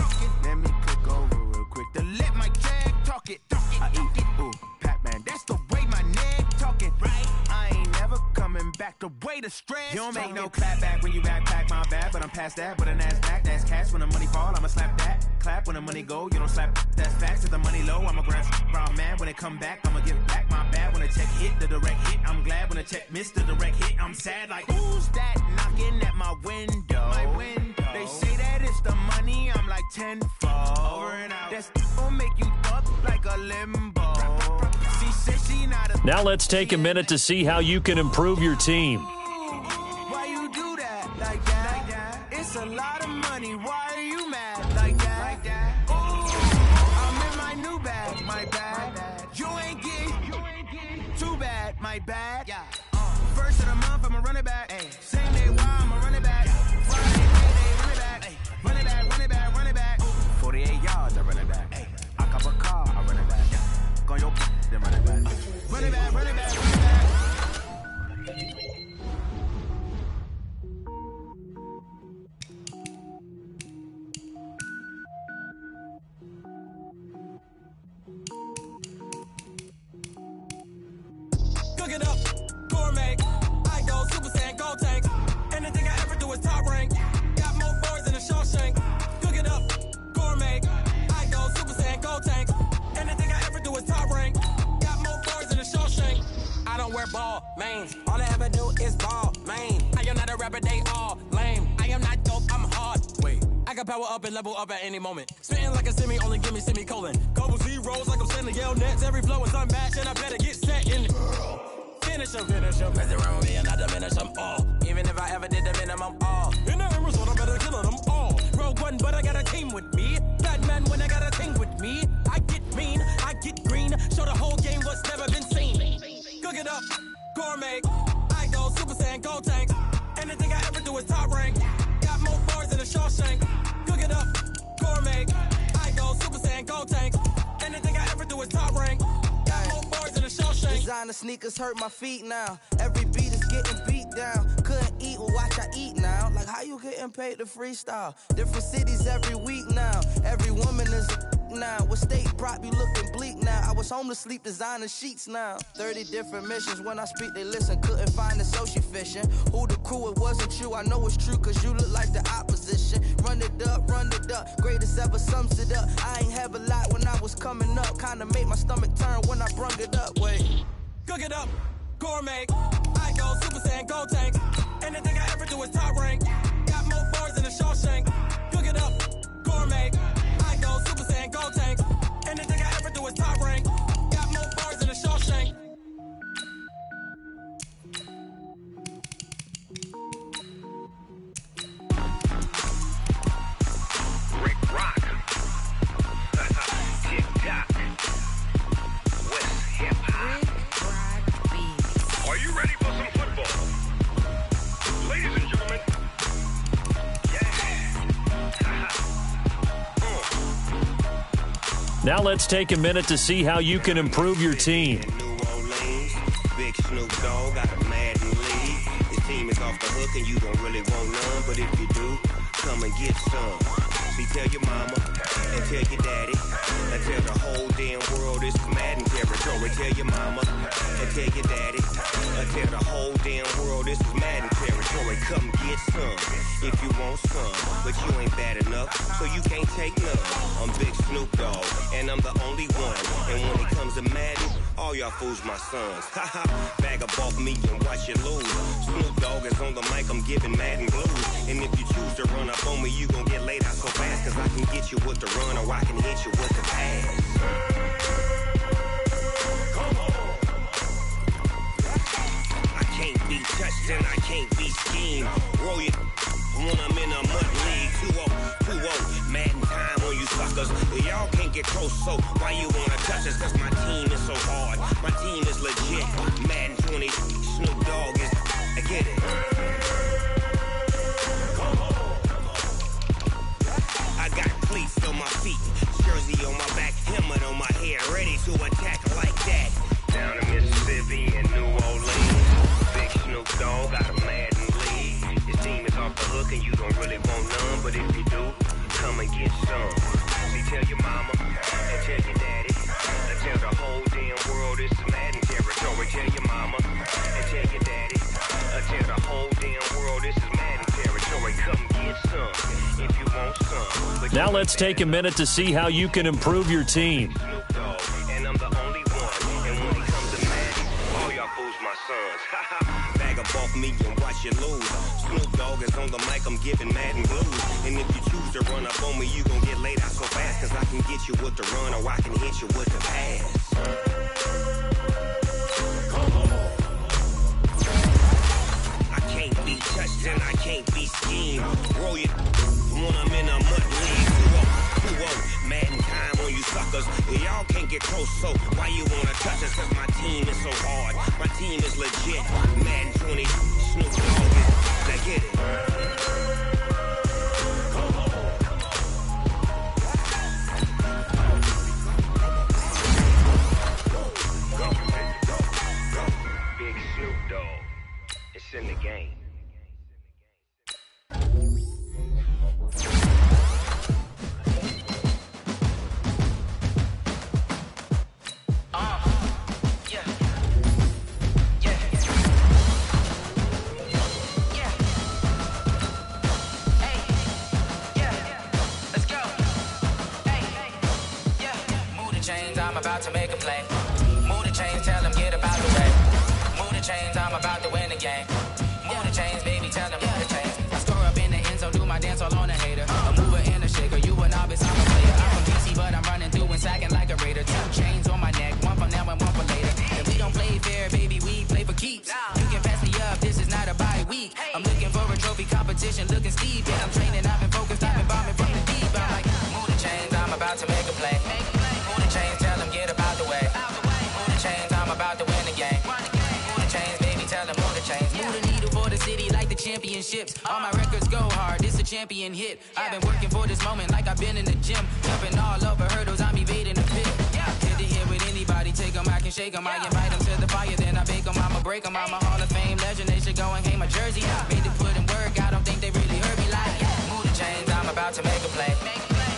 Let me click over real quick. To let my jag talk it. I eat it, ooh, Pac-Man. That's the way my neck talking, right? I ain't never coming back the way the stress. You don't make no clap back when you backpack, my bad, but I'm past that. With an ass back, that's cash. When the money fall, I'ma slap that. Clap when the money go, you don't slap. That's facts. If the money low, I'ma grab brown man. When it come back, I'ma give back my bad. When the check hit, the direct hit, I'm glad. When the check missed the direct hit, I'm sad. Like who's that knocking at my window? My window. They say that it's the money, I'm like tenfold. Over and out. That's gon' make you up like a limbo. She said she not a. Now let's take a minute to see how you can improve your team. Why you do that like that? It's a lot of money. Why are you mad like that? Ooh, I'm in my new bag, my bad. You ain't get too bad, my bad. Yeah. First of the month, I'ma run it back. Ay. Same day, why I'ma run it back. Friday, payday, run it back. Ay. Run it back, run it back, run it back. 48 yards, I run it back. Ay. I cop a car, I run it back. on your then run it back. Run it back, run it back, run it back. Cook it up, gourmet. I go Super Saiyan, gold tank. Anything I ever do is top rank. Got more boys than a Shawshank. Cook it up, gourmet. I go Super Saiyan, gold tank. Anything I ever do is top rank. Got more boys than a Shawshank. I don't wear ball, mains. All I ever do is ball, main. I am not a rapper, they all lame. I am not dope, I'm hard. Wait, I can power up and level up at any moment. Spitting like a semi, only give me semicolon. Couple zeros like I'm sending yell nets. Every flow is unmatched and I better get set in. Finish them, mess around with me and I diminish them all. Even if I ever did the minimum all. In the Emerald, I better kill them all. Rogue One, but I got a team with me. Batman when I got a thing with me. I get mean, I get green. Show the whole game what's never been seen. Cook it up, gourmet. I go Super Saiyan, gold tank. Anything I ever do is top rank. Got more bars than a Shawshank. Cook it up, gourmet. I go Super Saiyan, gold tank. Anything I ever do is top rank. Got more bars than a Shawshank. Designer sneakers hurt my feet now. Every beat is getting beat down. Couldn't eat, well watch I eat now. Like how you getting paid to freestyle? Different cities every week now. Every woman is a now. What state prop you looking bleak now? I was home to sleep designer sheets now. 30 different missions. When I speak they listen. Couldn't find it so she fishing. Who the crew, it wasn't you. I know it's true cause you look like the opposition. Run it up, greatest ever sums it up. I ain't have a lot when I was coming up. Kinda made my stomach turn when I brung it up. Wait. Cook it up, gourmet. I go Super Saiyan, gold tank. Anything I ever do is top rank. Got more bars than a Shawshank. Cook it up, gourmet. I go Super Saiyan, gold tank. Anything I ever do is top rank. Got more bars than a Shawshank. Rick Rock. Tick-tock. West hip-hop. Are you ready for some football? Ladies and gentlemen. Now let's take a minute to see how you can improve your team. Big Snoop Dogg got a Madden lead. His team is off the hook and you don't really want none. But if you do, come and get some. See, tell your mama and tell your daddy and tell the whole damn world it's Madden territory. Tell your mama and tell your daddy and tell the whole damn world this is Madden territory. Come get some if you want some, but you ain't bad enough, so you can't take none. I'm Big Snoop Dogg and I'm the only one. And when it comes to Madden, all y'all fools my sons. Haha, bag up off me and watch you lose. Snoop Dogg is on the mic, I'm giving Madden blues. And if you choose to run up on me, you gon' get laid out so fast. Cause I can get you with the run or I can hit you with the pass. Come on. I can't be touched and I can't be schemed. Roll you when I'm in a mud league. 2-0, Madden time on you suckers. Y'all can't get close, so why you wanna touch us? Cause my team is so hard. My team is legit. Madden 20, Snoop Dogg is, I get it. I got cleats on my feet, jersey on my back, helmet on my head, ready to attack like that. Down in Mississippi and New Orleans, Big Snoop Dogg got a Madden lead. His team is off the hook and you don't really want none, but if you do, come and get some. See, tell your mama and tell your daddy and tell the whole damn world it's Madden territory. Tell your mama and tell your daddy and tell the whole damn world this is Madden territory. Come get some if you want some. Now let's take a minute to see how you can improve your team. And I'm the only one. And when it comes to Madden, all y'all fools my sons. Bag up off me and watch you lose. Snoop Dogg is on the mic, I'm giving Madden blues. And if you choose to run up on me, you gon' get laid out so fast. Cause I can get you with the run or I can hit you with the pass. I can't be touched and I can't be schemed. Roll you when I'm in a mud league. 2-0, Madden time on you suckers. Y'all can't get close, so why you wanna touch us? Cause my team is so hard. My team is legit. Madden 20, Snoop Dogg is, I get it. in the game. I'm about to make a play. Move the chains, tell them get about the way. Move the chains, I'm about to win the game. Move the chains, baby, tell them move the chains. I score up in the end zone, do my dance all on a hater. A mover and a shaker, you a novice, I'm a player. I'm from DC, but I'm running through and sacking like a raider. 2 chains on my neck, one for now and one for later. And we don't play fair, baby, we play for keeps. You can pass me up, this is not a bye week. I'm looking for a trophy competition, looking steep. And I'm training, I've been focused, I've been bombing from the deep. I'm like, move the chains, I'm about to make a play. Move the chains, tell them get about the way. Move the chains, I'm about to win the game. Move the chains, baby, tell them move the chains. Move the needle for the city like the championships. All my records go hard, this a champion hit. I've been working for this moment like I've been in the gym. Jumping all over hurdles, I'm evading the pit. Hit to hit with anybody, take them, I can shake them. I invite them to the fire, then I bake them, I'ma break them. I'm a Hall of Fame legend, they should go and hang my jersey. Made to put in work, I don't think they really heard me like. Move the chains, I'm about to make a play.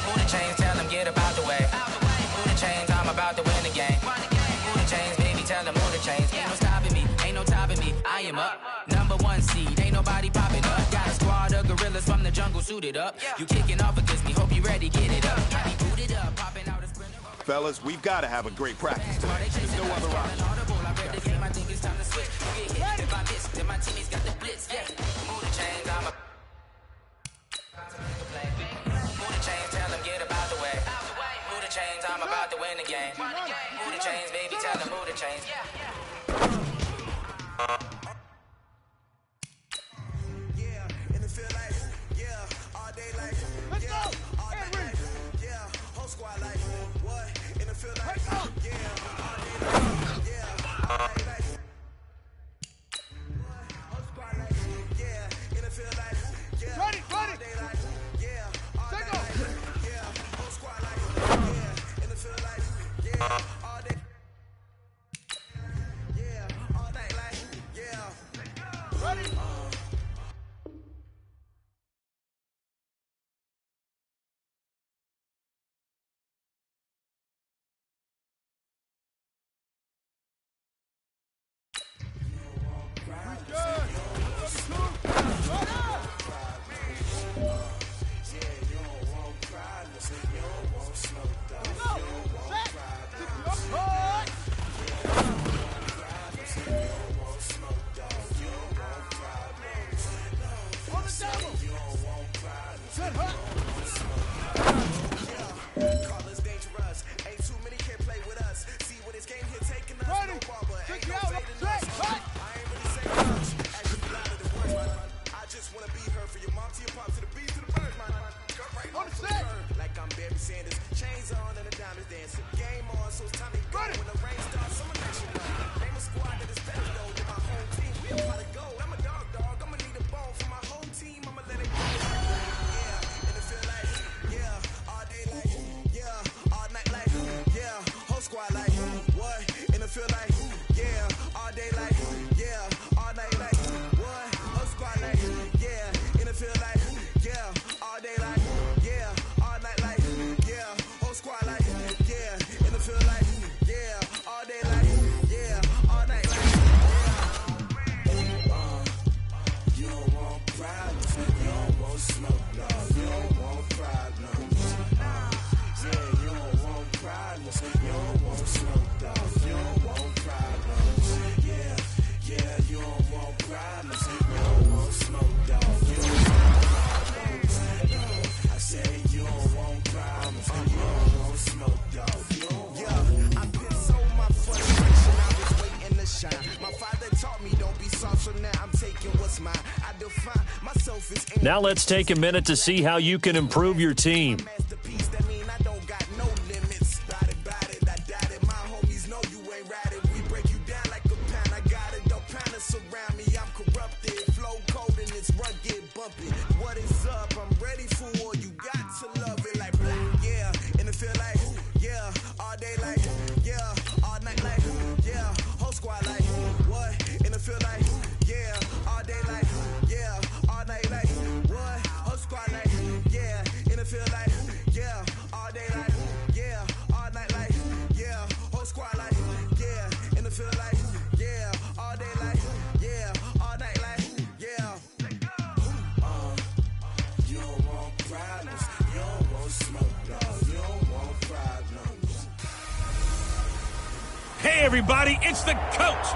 Move the chains, tell them get about the way. Move the chains, I'm about to win the game. Move the chains, baby, tell them move the chains. Ain't no stopping me, ain't no topping me. I am up, #1 seed, ain't nobody popping up. Got a squad of gorillas from the jungle suited up. You kicking off against me, hope you ready, get it up. I be booted up, popping out a sprinter. Fellas, we've got to have a great practice today. There's no other option. I read the game, I think it's time to switch. You get hit if I miss, then my teammates got the blitz. Yeah, move the chains, I'm a. Move the chains, tell them get about the way. Move the chains, I'm about to win the game. Move the chains, baby, tell them move the chains. Yeah, and it feel like, yeah, all day like, yeah, all night like, yeah, whole squad like, what? And it feel like, yeah, all day like, yeah, all night like, what? Whole squad like, yeah, and it feel like, yeah, all day like, yeah, all night like, yeah, whole squad like, yeah, and it feel like, yeah, all day. Yeah, all night like, yeah. Ready? Now let's take a minute to see how you can improve your team. All everybody. It's the coach.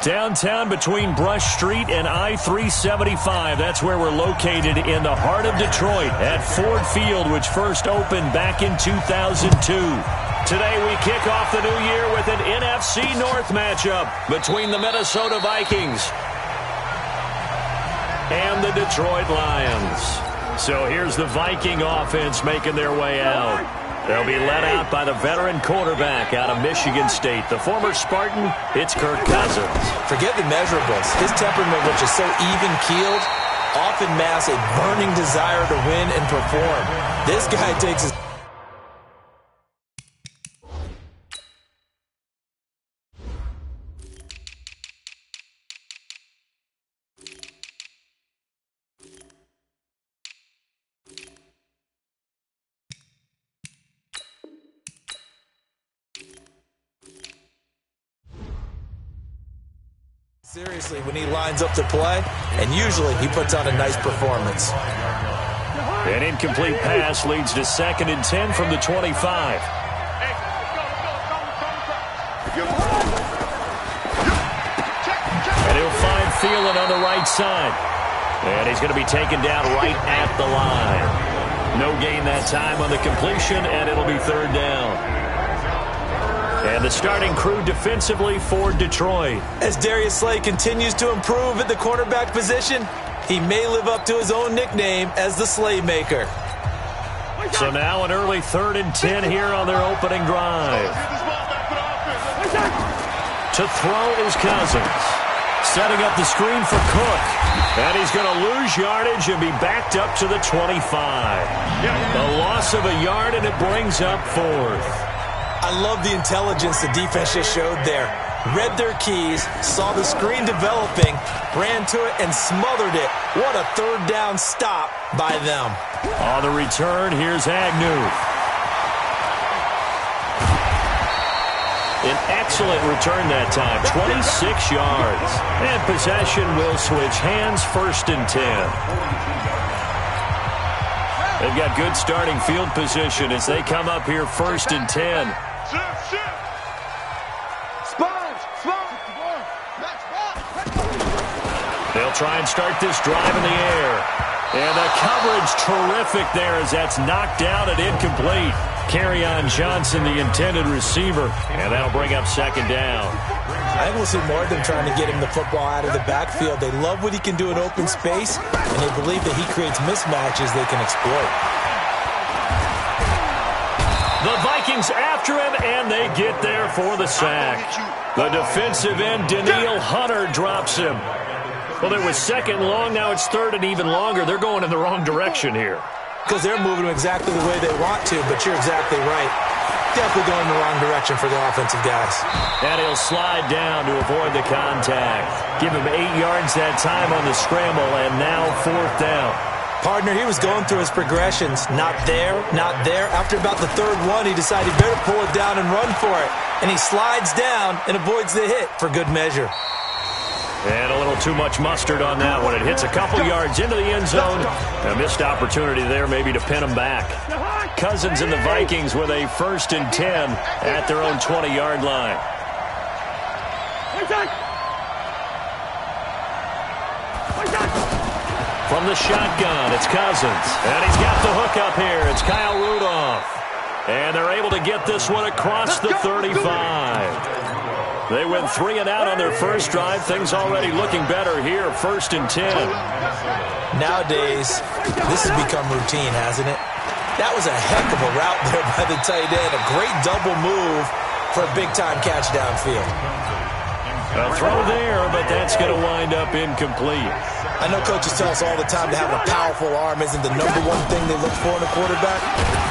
Downtown between Brush Street and I-375. That's where we're located in the heart of Detroit at Ford Field, which first opened back in 2002. Today we kick off the new year with an NFC North matchup between the Minnesota Vikings and the Detroit Lions. So here's the Viking offense making their way out. They'll be led out by the veteran quarterback out of Michigan State. The former Spartan, it's Kirk Cousins. Forget the measurables. His temperament, which is so even-keeled, often masks a burning desire to win and perform. This guy takes his... seriously when he lines up to play, and usually he puts on a nice performance. An incomplete pass leads to 2nd and 10 from the 25. And he'll find Thielen on the right side. And he's going to be taken down right at the line. No gain that time on the completion, and it'll be 3rd down. And the starting crew defensively for Detroit. As Darius Slay continues to improve at the cornerback position, he may live up to his own nickname as the Slaymaker. So now an early 3rd and 10 here on their opening drive. To throw is Cousins. Setting up the screen for Cook. And he's going to lose yardage and be backed up to the 25. A loss of a yard, and it brings up 4th. I love the intelligence the defense just showed there. Read their keys, saw the screen developing, ran to it, and smothered it. What a 3rd down stop by them. On the return, here's Agnew. An excellent return that time, 26 yards. And possession will switch hands, 1st and 10. They've got good starting field position as they come up here 1st and 10. They'll try and start this drive in the air. And the coverage terrific there as that's knocked down and incomplete. Kerryon Johnson, the intended receiver. And that'll bring up 2nd down. I think we'll see more of them trying to get him the football out of the backfield. They love what he can do in open space, and they believe that he creates mismatches they can exploit. The Vikings after him, and they get there for the sack. The defensive end, Danielle Hunter, drops him. Well, it was 2nd long. Now it's 3rd and even longer. They're going in the wrong direction here. Because they're moving exactly the way they want to, but you're exactly right. Definitely going in the wrong direction for the offensive guys. And he'll slide down to avoid the contact. Give him 8 yards that time on the scramble, and now 4th down. Partner, he was going through his progressions. Not there, not there. After about the 3rd one, he decided he better pull it down and run for it. And he slides down and avoids the hit for good measure. And a little too much mustard on that one. It hits a couple yards into the end zone. A missed opportunity there maybe to pin him back. Cousins and the Vikings with a 1st and 10 at their own 20-yard line. From the shotgun, it's Cousins. And he's got the hook up here. It's Kyle Rudolph. And they're able to get this one across the 35. They went 3 and out on their first drive. Things already looking better here. 1st and 10. Nowadays, this has become routine, hasn't it? That was a heck of a route there by the tight end. A great double move for a big-time catch downfield. A throw there, but that's going to wind up incomplete. I know coaches tell us all the time to have a powerful arm isn't the #1 thing they look for in a quarterback.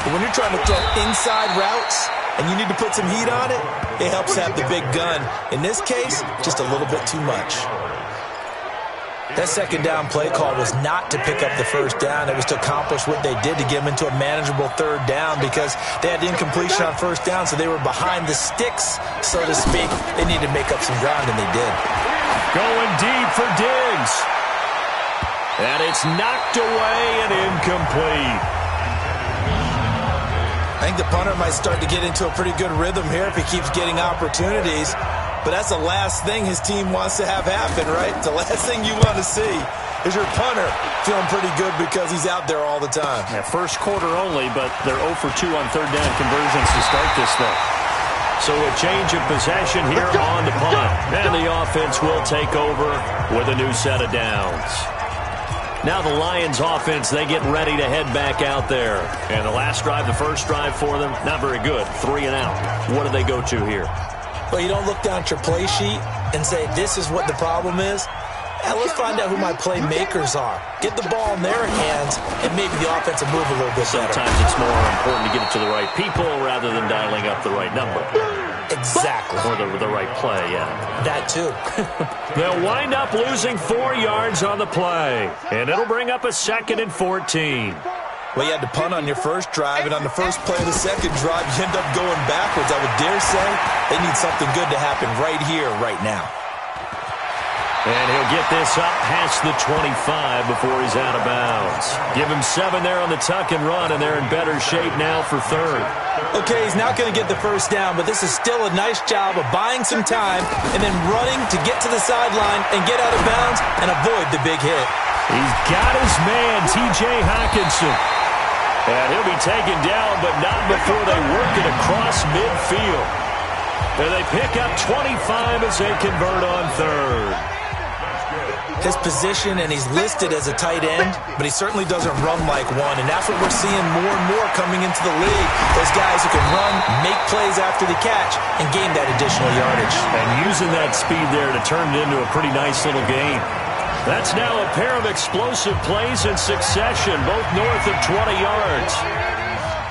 But when you're trying to throw inside routes and you need to put some heat on it, it helps have the big gun. In this case, just a little bit too much. That 2nd down play call was not to pick up the 1st down. It was to accomplish what they did to get them into a manageable 3rd down because they had incompletion on 1st down, so they were behind the sticks, so to speak. They needed to make up some ground, and they did. Going deep for Diggs. And it's knocked away and incomplete. I think the punter might start to get into a pretty good rhythm here if he keeps getting opportunities. But that's the last thing his team wants to have happen, right? The last thing you want to see is your punter feeling pretty good because he's out there all the time. Yeah, first quarter only, but they're 0 for 2 on third down conversions to start this thing. So a change of possession here on the punt. And the offense will take over with a new set of downs. Now the Lions offense, they get ready to head back out there. And the last drive, the first drive for them, not very good. 3 and out. What do they go to here? Well, you don't look down at your play sheet and say, this is what the problem is. Let's find out who my playmakers are. Get the ball in their hands, and maybe the offense will move a little bit better. Sometimes it's more important to get it to the right people rather than dialing up the right number. Exactly. Or the right play, yeah. That too. They'll wind up losing 4 yards on the play, and it'll bring up a 2nd and 14. Well, you had to punt on your first drive, and on the first play of the second drive, you end up going backwards. I would dare say they need something good to happen right here, right now. And he'll get this up past the 25 before he's out of bounds. Give him 7 there on the tuck and run, and they're in better shape now for third. Okay, he's not going to get the first down, but this is still a nice job of buying some time and then running to get to the sideline and get out of bounds and avoid the big hit. He's got his man, T.J. Hockenson. And he'll be taken down, but not before they work it across midfield. And they pick up 25 as they convert on third. His position, and he's listed as a tight end, but he certainly doesn't run like one, and that's what we're seeing more and more coming into the league. Those guys who can run, make plays after the catch, and gain that additional yardage. And using that speed there to turn it into a pretty nice little game. That's now a pair of explosive plays in succession, both north of 20 yards.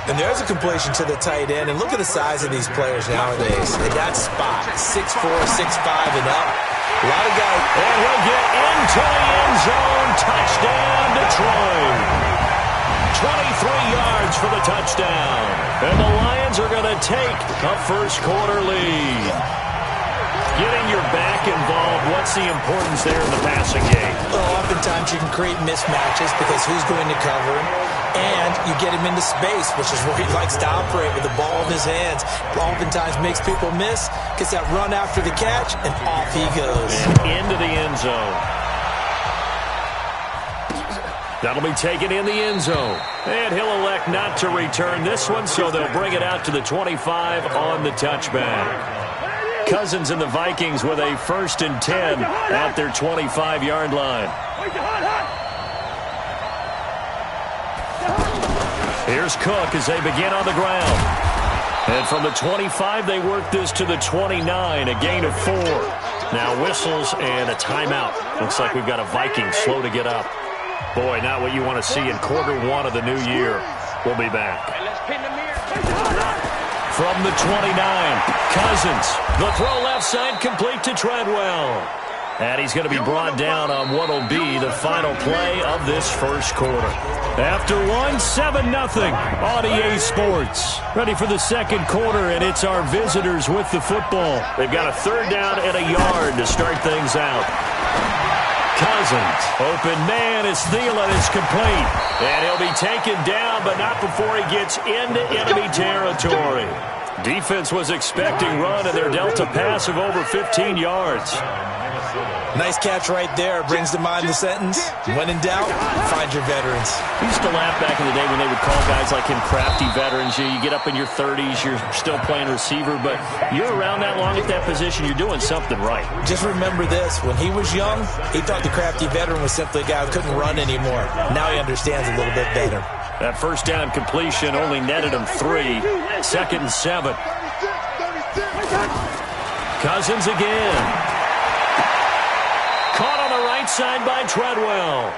And there's a completion to the tight end, and look at the size of these players nowadays. At that spot, 6'4", 6'5", and up. A lot of guys. And he'll get into the end zone. Touchdown, Detroit. 23 yards for the touchdown. And the Lions are going to take a first quarter lead. Getting your back involved, what's the importance there in the passing game? Well, oftentimes you can create mismatches because who's going to cover him? And you get him into space, which is where he likes to operate with the ball in his hands. Oftentimes makes people miss, gets that run after the catch, and off he goes. And into the end zone. That'll be taken in the end zone. And he'll elect not to return this one, so they'll bring it out to the 25 on the touchback. Cousins and the Vikings with a 1st and 10 at their 25-yard line. Here's Cook as they begin on the ground. And from the 25, they work this to the 29, a gain of 4. Now whistles and a timeout. Looks like we've got a Viking slow to get up. Boy, not what you want to see in quarter 1 of the new year. We'll be back. From the 29, Cousins. The throw left side complete to Treadwell. And he's going to be brought down on what will be the final play of this first quarter. After 7-0 on EA Sports. Ready for the second quarter, and it's our visitors with the football. They've got a 3rd down and a yard to start things out. Cousins, open man as Thielen is complete. And he'll be taken down, but not before he gets into enemy territory. Defense was expecting run, and they're dealt a pass of over 15 yards. Nice catch right there. Brings to mind the sentence, when in doubt, find your veterans. We used to laugh back in the day when they would call guys like him crafty veterans. You get up in your 30s, you're still playing receiver, but you're around that long at that position, you're doing something right. Just remember this. When he was young, he thought the crafty veteran was simply a guy who couldn't run anymore. Now he understands a little bit better. That first down completion only netted him 3. 2nd and 7. Cousins again. Caught on the right side by Treadwell.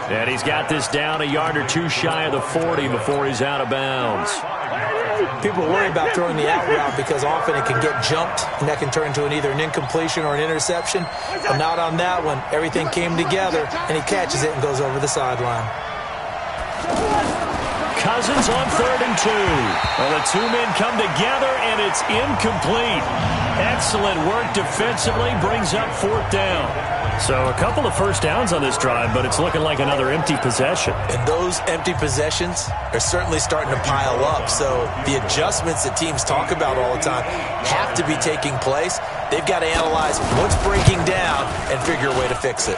And he's got this down a yard or 2 shy of the 40 before he's out of bounds. People worry about throwing the out route because often it can get jumped, and that can turn into either an incompletion or an interception. But not on that one. Everything came together, and he catches it and goes over the sideline. Cousins on 3rd and 2. Well, the two men come together, and it's incomplete. Excellent work defensively, brings up 4th down. So a couple of first downs on this drive, but it's looking like another empty possession. And those empty possessions are certainly starting to pile up. So the adjustments that teams talk about all the time have to be taking place. They've got to analyze what's breaking down and figure a way to fix it.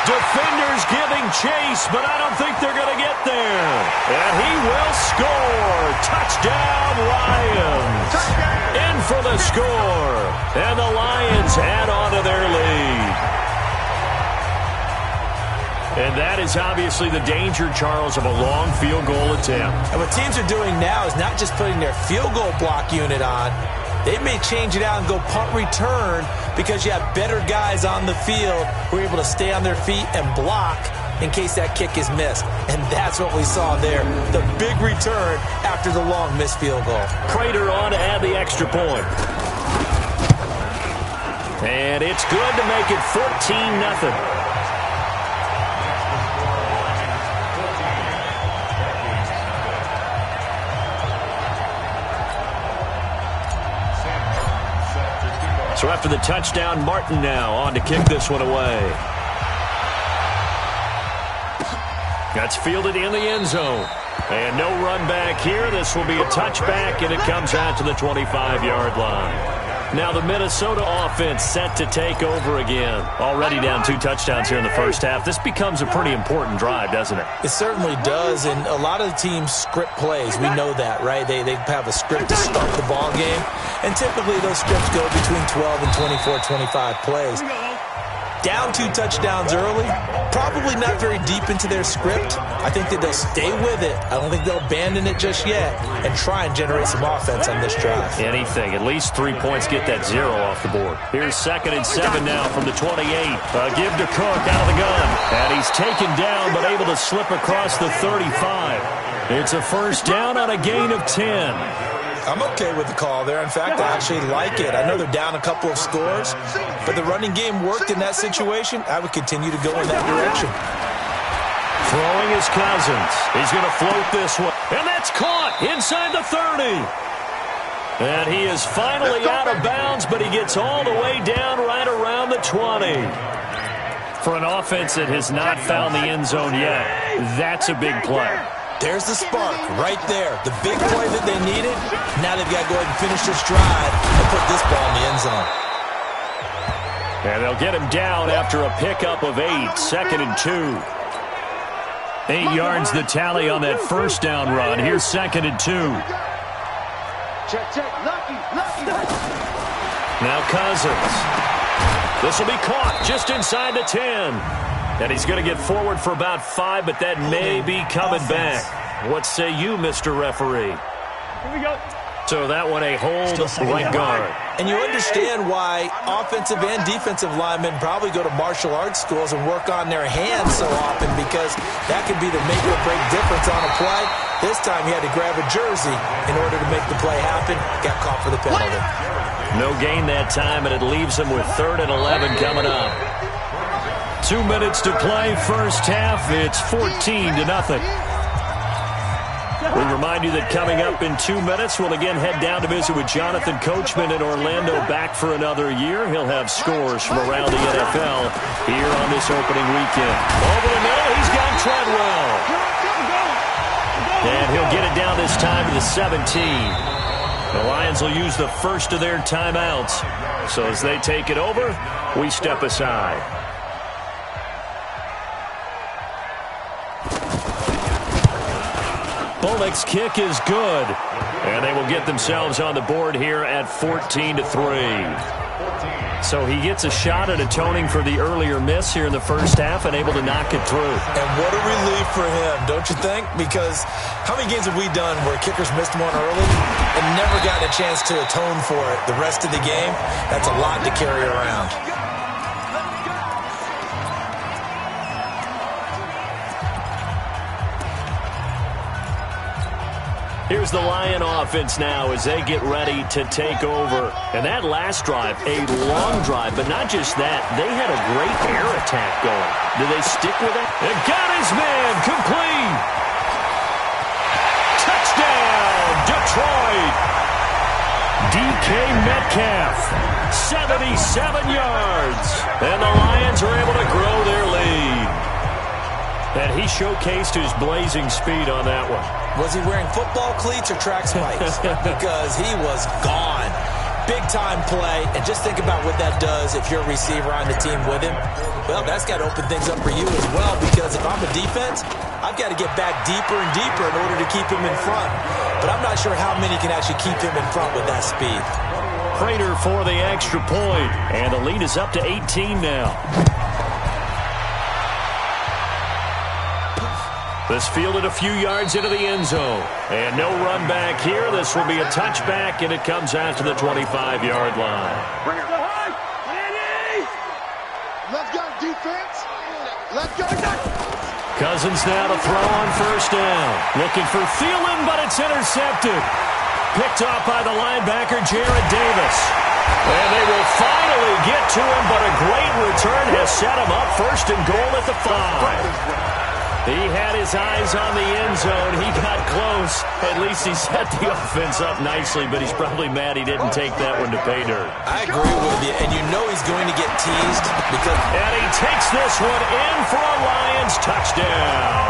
Defenders giving chase, but I don't think they're going to get there. And he will score. Touchdown, Lions. In for the score. And the Lions add on to their lead. And that is obviously the danger, Charles, of a long field goal attempt. And what teams are doing now is not just putting their field goal block unit on. They may change it out and go punt return because you have better guys on the field who are able to stay on their feet and block in case that kick is missed. And that's what we saw there. The big return after the long missed field goal. Prater on to add the extra point. And it's good to make it 14-0. So after the touchdown, Martin now on to kick this one away. That's fielded in the end zone. And no run back here. This will be a touchback, and it comes out to the 25-yard line. Now the Minnesota offense set to take over again. Already down 2 touchdowns here in the first half. This becomes a pretty important drive, doesn't it? It certainly does, and a lot of the teams script plays. We know that, right? They have a script to start the ball game, and typically those scripts go between 12 and 24, 25 plays. Down 2 touchdowns early, probably not very deep into their script. I think that they'll stay with it. I don't think they'll abandon it just yet and try and generate some offense on this drive. Anything. At least 3 points get that 0 off the board. Here's 2nd and 7 now from the 28. Give to Cook out of the gun. And he's taken down but able to slip across the 35. It's a first down on a gain of 10. I'm okay with the call there. In fact, I actually like it. I know they're down a couple of scores, but the running game worked in that situation. I would continue to go in that direction. Throwing is Cousins. He's going to float this one. And that's caught inside the 30. And he is finally out of bounds, but he gets all the way down right around the 20. For an offense that has not found the end zone yet, that's a big play. There's the spark right there. The big play that they needed. Now they've got to go ahead and finish this drive and put this ball in the end zone. And they'll get him down after a pickup of 8. 2nd and 2. 8 yards the tally on that first down run. Here's 2nd and 2. Check. Lucky. Now Cousins. This will be caught just inside the 10. And he's going to get forward for about 5, but that may be coming back. What say you, Mr. Referee? Here we go. So that one a hold right guard. And you understand why offensive and defensive linemen probably go to martial arts schools and work on their hands so often, because that could be the make or break difference on a play. This time he had to grab a jersey in order to make the play happen. Got caught for the penalty. No gain that time, and it leaves him with 3rd and 11 coming up. 2 minutes to play, first half. It's 14-0. We remind you that coming up in 2 minutes, we'll again head down to visit with Jonathan Coachman in Orlando, back for another year. He'll have scores from around the NFL here on this opening weekend. Over the middle, he's got Treadwell. And he'll get it down this time to the 17. The Lions will use the first of their timeouts. So as they take it over, we step aside. Bullock's kick is good. And they will get themselves on the board here at 14-3. So he gets a shot at atoning for the earlier miss here in the first half and able to knock it through. And what a relief for him, don't you think? Because how many games have we done where kickers missed one early and never gotten a chance to atone for it the rest of the game? That's a lot to carry around. Here's the Lion offense now as they get ready to take over. And that last drive, a long drive, but not just that. They had a great air attack going. Do they stick with it? And got his man complete. Touchdown, Detroit. DK Metcalf, 77 yards. And the Lions are able to grow their lead. And he showcased his blazing speed on that one. Was he wearing football cleats or track spikes? Because he was gone. Big-time play. And just think about what that does if you're a receiver on the team with him. Well, that's got to open things up for you as well, because if I'm a defense, I've got to get back deeper and deeper in order to keep him in front. But I'm not sure how many can actually keep him in front with that speed. Prater for the extra point. And the lead is up to 18 now. This fielded a few yards into the end zone. And no run back here. This will be a touchback, and it comes out to the 25-yard line. Let's go, defense. Let's go. Cousins now to throw on first down. Looking for Thielen, but it's intercepted. Picked off by the linebacker, Jared Davis. And they will finally get to him, but a great return has set him up first and goal at the 5. He had his eyes on the end zone. He got close. At least he set the offense up nicely, but he's probably mad he didn't take that one to pay dirt. I agree with you, and you know he's going to get teased because... And he takes this one in for a Lions touchdown.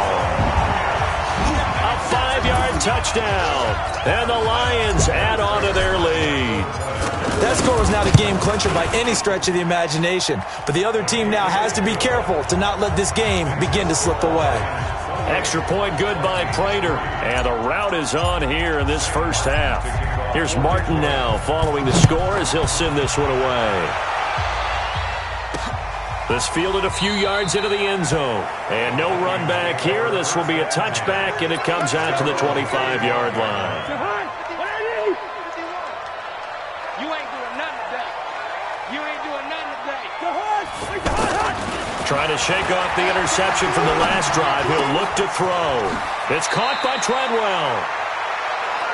A 5-yard touchdown. And the Lions add on to their lead. That score was not a game clincher by any stretch of the imagination, but the other team now has to be careful to not let this game begin to slip away. Extra point good by Prater, and the route is on here in this first half. Here's Martin now following the score as he'll send this one away. This fielded a few yards into the end zone, and no run back here. This will be a touchback, and it comes out to the 25-yard line. Trying to shake off the interception from the last drive. He'll look to throw. It's caught by Treadwell.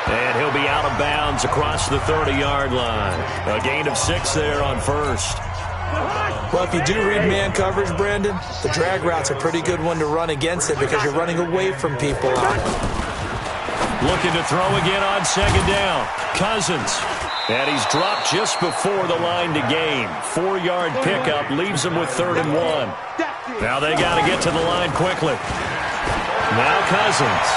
And he'll be out of bounds across the 30-yard line. A gain of 6 there on first. Well, if you do read man coverage, Brandon, the drag route's a pretty good one to run against it because you're running away from people. Looking to throw again on second down. Cousins. And he's dropped just before the line to gain. 4-yard pickup leaves him with 3rd and 1. Now they got to get to the line quickly. Now Cousins.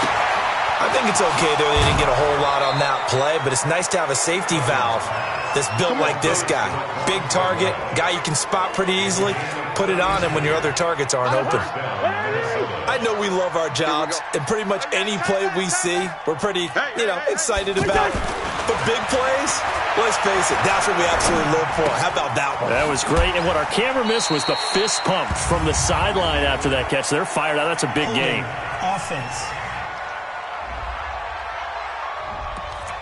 I think it's okay there. They didn't get a whole lot on that play, but it's nice to have a safety valve that's built like this guy. Big target, guy you can spot pretty easily. Put it on him when your other targets aren't open. I know we love our jobs, and pretty much any play we see, we're pretty, excited about. But big plays, let's face it, that's what we absolutely live for. How about that one? That was great, and what our camera missed was the fist pump from the sideline after that catch. They're fired out. That's a big game. Offense.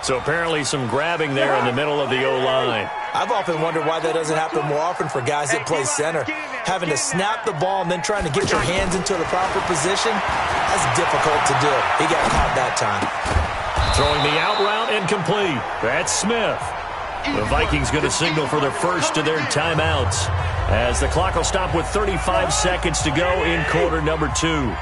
So apparently some grabbing there in the middle of the O-line. I've often wondered why that doesn't happen more often for guys that play center. Having to snap the ball and then trying to get your hands into the proper position, that's difficult to do. He got caught that time. Throwing the out route incomplete. That's Smith. The Vikings going to signal for their first of their timeouts as the clock will stop with 35 seconds to go in quarter number 2.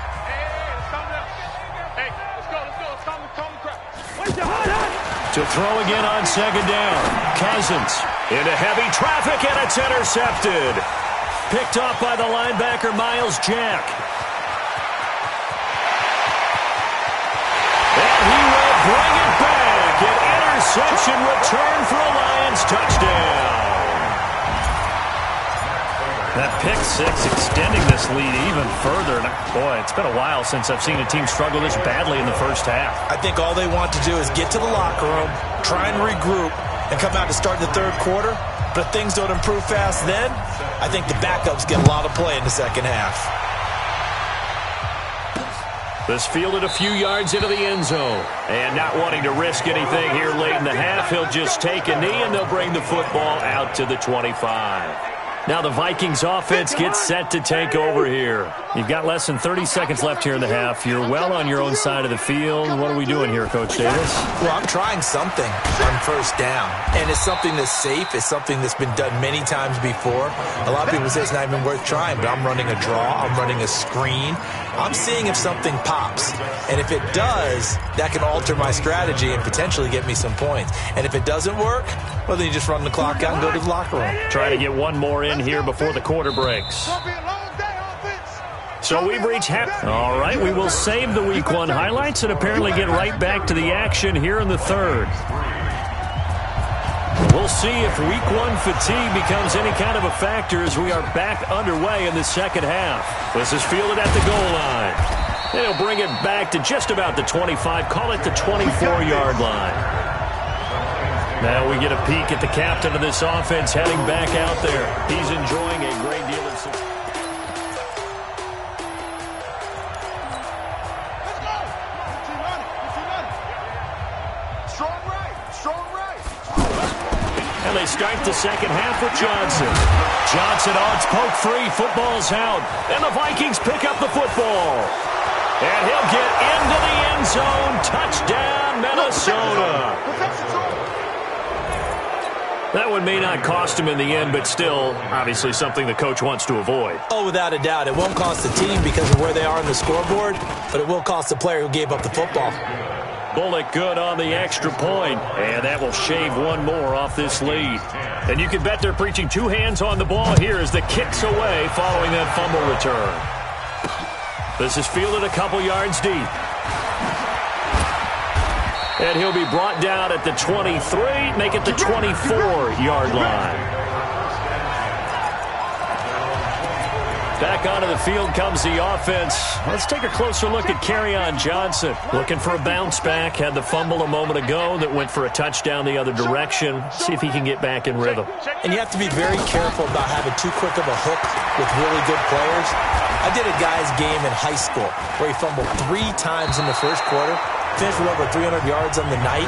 To throw again on second down. Cousins into heavy traffic, and it's intercepted. Picked off by the linebacker, Miles Jack. And he will bring it back. An interception return for a Lions touchdown. That pick six extending this lead even further. Boy, it's been a while since I've seen a team struggle this badly in the first half. I think all they want to do is get to the locker room, try and regroup, and come out to start the third quarter. But if things don't improve fast then, I think the backups get a lot of play in the second half. This fielded a few yards into the end zone. And not wanting to risk anything here late in the half, he'll just take a knee, and they'll bring the football out to the 25. Now the Vikings offense gets set to take over here. You've got less than 30 seconds left here in the half. You're well on your own side of the field. What are we doing here, Coach Davis? Well, I'm trying something on first down. And it's something that's safe. It's something that's been done many times before. A lot of people say it's not even worth trying, but I'm running a draw. I'm running a screen. I'm seeing if something pops. And if it does, that can alter my strategy and potentially get me some points. And if it doesn't work, well, then you just run the clock out and go to the locker room. Try to get one more in here before the quarter breaks. So we've reached half. All right, we will save the Week 1 highlights and apparently get right back to the action here in the third. We'll see if Week 1 fatigue becomes any kind of a factor as we are back underway in the second half. This is fielded at the goal line. And he'll bring it back to just about the 25, call it the 24-yard line. Now we get a peek at the captain of this offense heading back out there. He's enjoying a great deal of success. And they start the second half with Johnson. Johnson odds poke free. Football's out. And the Vikings pick up the football. And he'll get into the end zone. Touchdown, Minnesota. That one may not cost him in the end, but still, obviously something the coach wants to avoid. Oh, without a doubt. It won't cost the team because of where they are on the scoreboard, but it will cost the player who gave up the football. Bullock good on the extra point, and that will shave one more off this lead. And you can bet they're preaching two hands on the ball here as the kick's away following that fumble return. This is fielded a couple yards deep. And he'll be brought down at the 23, make it the 24-yard line. Back onto the field comes the offense. Let's take a closer look at Kerryon Johnson. Looking for a bounce back. Had the fumble a moment ago that went for a touchdown the other direction. See if he can get back in rhythm. And you have to be very careful about having too quick of a hook with really good players. I did a guy's game in high school where he fumbled 3 times in the first quarter. Finished with over 300 yards on the night.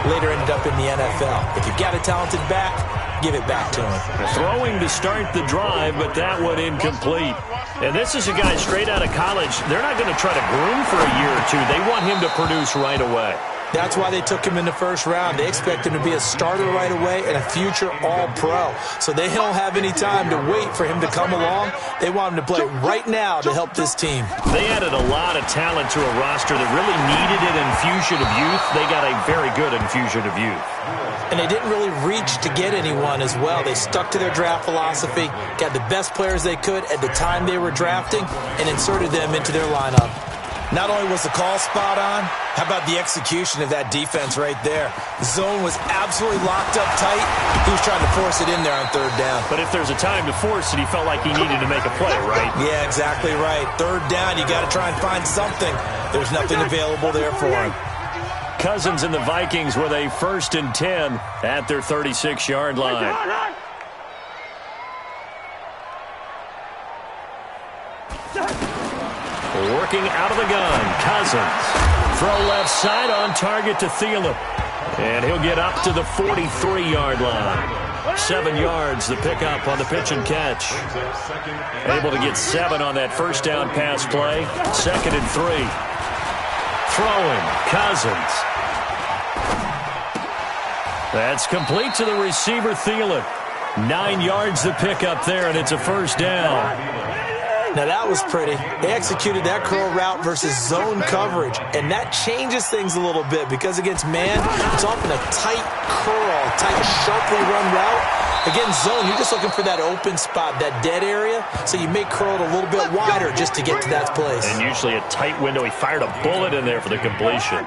Later ended up in the NFL. If you've got a talented back, give it back to him. Throwing to start the drive, but that one incomplete. And this is a guy straight out of college. They're not going to try to groom for a year or two. They want him to produce right away. That's why they took him in the first round. They expect him to be a starter right away and a future all-pro. So they don't have any time to wait for him to come along. They want him to play right now to help this team. They added a lot of talent to a roster that really needed an infusion of youth. They got a very good infusion of youth. And they didn't really reach to get anyone as well. They stuck to their draft philosophy, got the best players they could at the time they were drafting, and inserted them into their lineup. Not only was the call spot on, how about the execution of that defense right there? The zone was absolutely locked up tight. He was trying to force it in there on third down. But if there's a time to force it, he felt like he needed to make a play, right? Yeah, exactly right. Third down, you got to try and find something. There's nothing available there for him. Cousins and the Vikings with a 1st and 10 at their 36-yard line. Working out of the gun, Cousins. Throw left side on target to Thielen. And he'll get up to the 43-yard line. 7 yards, the pickup on the pitch and catch. Able to get 7 on that first down pass play. 2nd and 3. Throwing, Cousins. That's complete to the receiver, Thielen. 9 yards the pickup there, and it's a first down. Now that was pretty. They executed that curl route versus zone coverage, and that changes things a little bit because against man, it's often a tight curl, tight, sharply run route. Against zone, you're just looking for that open spot, that dead area, so you may curl it a little bit wider just to get to that place. And usually a tight window. He fired a bullet in there for the completion.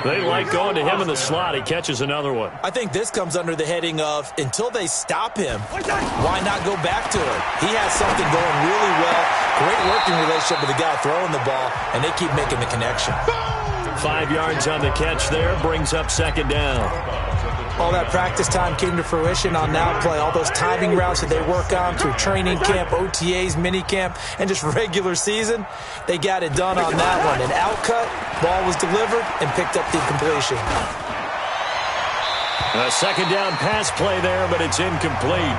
They like going to him in the slot. He catches another one. I think this comes under the heading of until they stop him, why not go back to it? He has something going really well. Great working relationship with the guy throwing the ball, and they keep making the connection. 5 yards on the catch there, brings up 2nd down. All that practice time came to fruition on now play. All those timing routes that they work on through training camp, OTAs, minicamp, and just regular season, they got it done on that one. An outcut, ball was delivered, and picked up the completion. A 2nd down pass play there, but it's incomplete.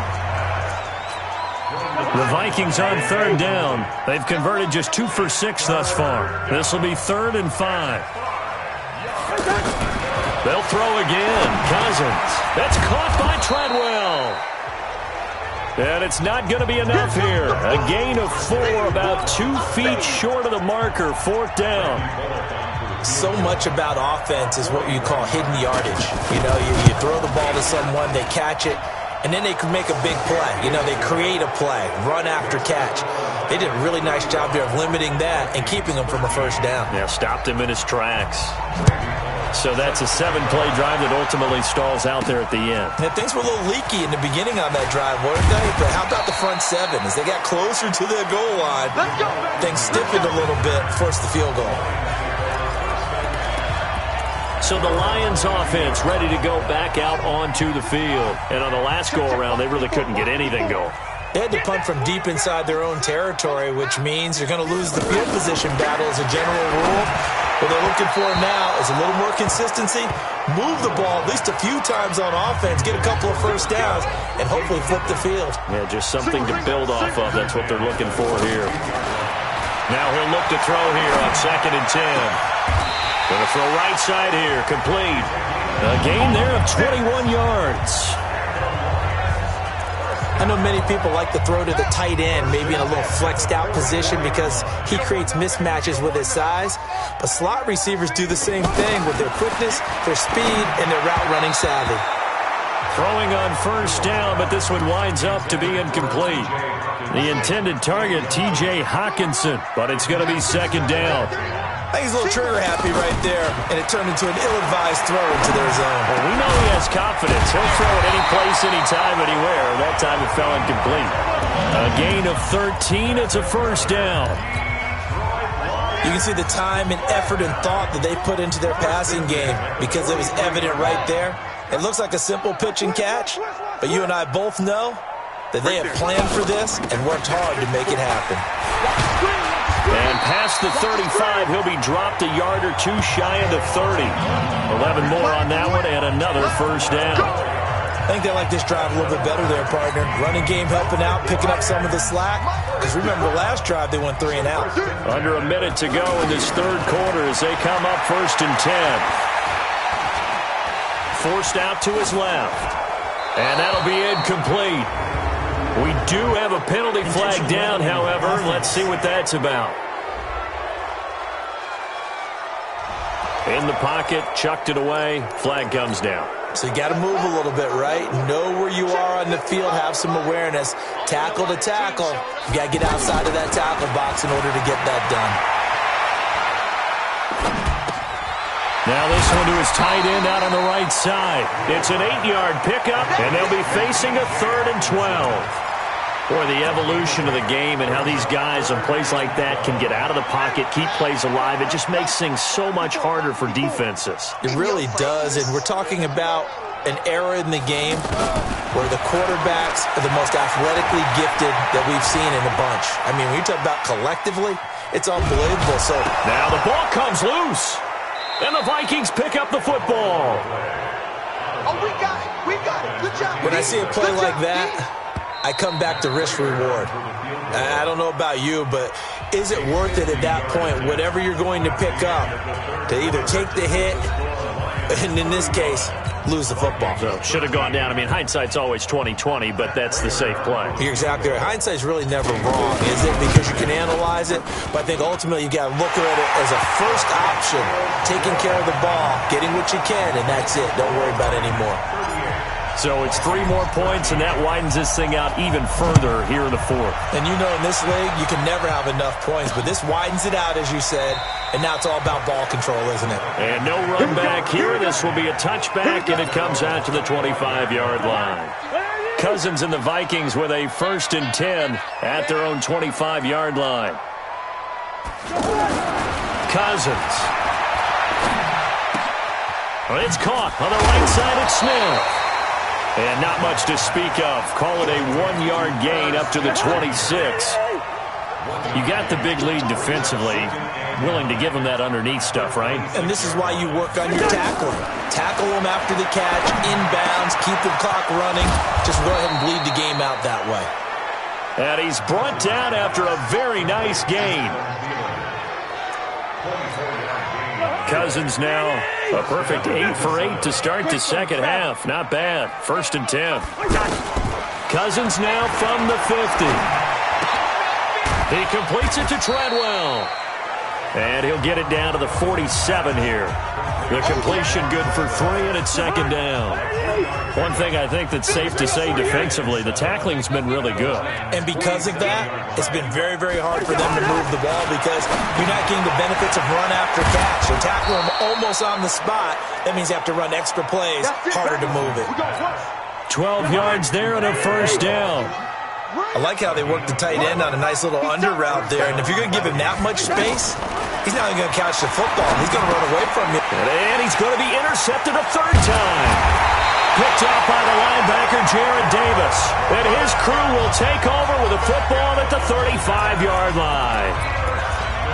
The Vikings on third down. They've converted just 2 for 6 thus far. This will be 3rd and 5. They'll throw again. Cousins. That's caught by Treadwell. And it's not going to be enough here. A gain of 4, about 2 feet short of the marker. 4th down. So much about offense is what you call hidden yardage. You know, you throw the ball to someone, they catch it, and then they can make a big play. You know, they create a play, run after catch. They did a really nice job there of limiting that and keeping him from a first down. Yeah, stopped him in his tracks. So that's a 7-play drive that ultimately stalls out there at the end. And things were a little leaky in the beginning on that drive, weren't they? But how about the front 7? As they got closer to their goal line, things stiffened a little bit, forced the field goal. So the Lions offense ready to go back out onto the field. And on the last go-around, they really couldn't get anything going. They had to punt from deep inside their own territory, which means they're going to lose the field position battle as a general rule. What they're looking for now is a little more consistency, move the ball at least a few times on offense, get a couple of first downs, and hopefully flip the field. Yeah, just something to build off of. That's what they're looking for here. Now he'll look to throw here on 2nd and 10. Going to throw right side here, complete. A gain there of 21 yards. I know many people like to throw to the tight end, maybe in a little flexed out position because he creates mismatches with his size. But slot receivers do the same thing with their quickness, their speed, and their route running savvy. Throwing on first down, but this one winds up to be incomplete. The intended target, T.J. Hawkinson, but it's going to be 2nd down. I think he's a little trigger happy right there, and it turned into an ill-advised throw into their zone. Well, we know he has confidence. He'll throw it any place, anytime, anywhere. That time it fell incomplete. A gain of 13. It's a first down. You can see the time and effort and thought that they put into their passing game because it was evident right there. It looks like a simple pitch and catch, but you and I both know that they have planned for this and worked hard to make it happen. And past the 35, he'll be dropped a yard or 2 shy of the 30. 11 more on that one and another first down. I think they like this drive a little bit better there, partner. Running game helping out, picking up some of the slack. Because remember, the last drive they went 3 and out. Under a minute to go in this 3rd quarter as they come up 1st and 10. Forced out to his left. And that'll be incomplete. We do have a penalty flag down, however. Let's see what that's about. In the pocket, chucked it away. Flag comes down. So you got to move a little bit, right? Know where you are on the field, have some awareness. Tackle to tackle. You got to get outside of that tackle box in order to get that done. Now this one to his tight end out on the right side. It's an 8-yard pickup, and they'll be facing a 3rd and 12. Boy, the evolution of the game and how these guys on plays like that can get out of the pocket, keep plays alive, it just makes things so much harder for defenses. It really does, and we're talking about an era in the game where the quarterbacks are the most athletically gifted that we've seen in a bunch. I mean, when you talk about collectively, it's unbelievable. So now the ball comes loose. And the Vikings pick up the football. Oh, we got it. We got it. Good job. When I see a play like that, I come back to risk-reward. I don't know about you, but is it worth it at that point, whatever you're going to pick up, to either take the hit, and in this case, lose the football? So should have gone down. I mean, hindsight's always 20/20, but that's the safe play. You're exactly right. Hindsight's really never wrong, is it? Because you can analyze it, but I think ultimately you got to look at it as a first option, taking care of the ball, getting what you can, and that's it. Don't worry about it anymore. So it's 3 more points, and that widens this thing out even further here in the 4th. And you know in this league, you can never have enough points, but this widens it out, as you said, and now it's all about ball control, isn't it? And no run back here. This will be a touchback, and it comes out to the 25-yard line. Cousins and the Vikings with a 1st and 10 at their own 25-yard line. Cousins. Well, it's caught on the right side at Smith. And not much to speak of. Call it a 1-yard gain up to the 26. You got the big lead defensively. Willing to give them that underneath stuff, right? And this is why you work on your tackling. Tackle them after the catch, inbounds, keep the clock running. Just go ahead and bleed the game out that way. And he's brought down after a very nice gain. Cousins now a perfect 8 for 8 to start the second half. Not bad. 1st and 10. Cousins now from the 50. He completes it to Treadwell. And he'll get it down to the 47 here. The completion good for 3, and it's 2nd down. One thing I think that's safe to say defensively, the tackling's been really good. And because of that, it's been very, very hard for them to move the ball because you're not getting the benefits of run after catch. You're tackling them almost on the spot. That means you have to run extra plays, harder to move it. 12 yards there and a 1st down. I like how they work the tight end on a nice little under route there. And if you're going to give him that much space, he's not even going to catch the football. He's going to run away from you. And he's going to be intercepted a 3rd time. Picked off by the linebacker, Jared Davis. And his crew will take over with a football at the 35-yard line.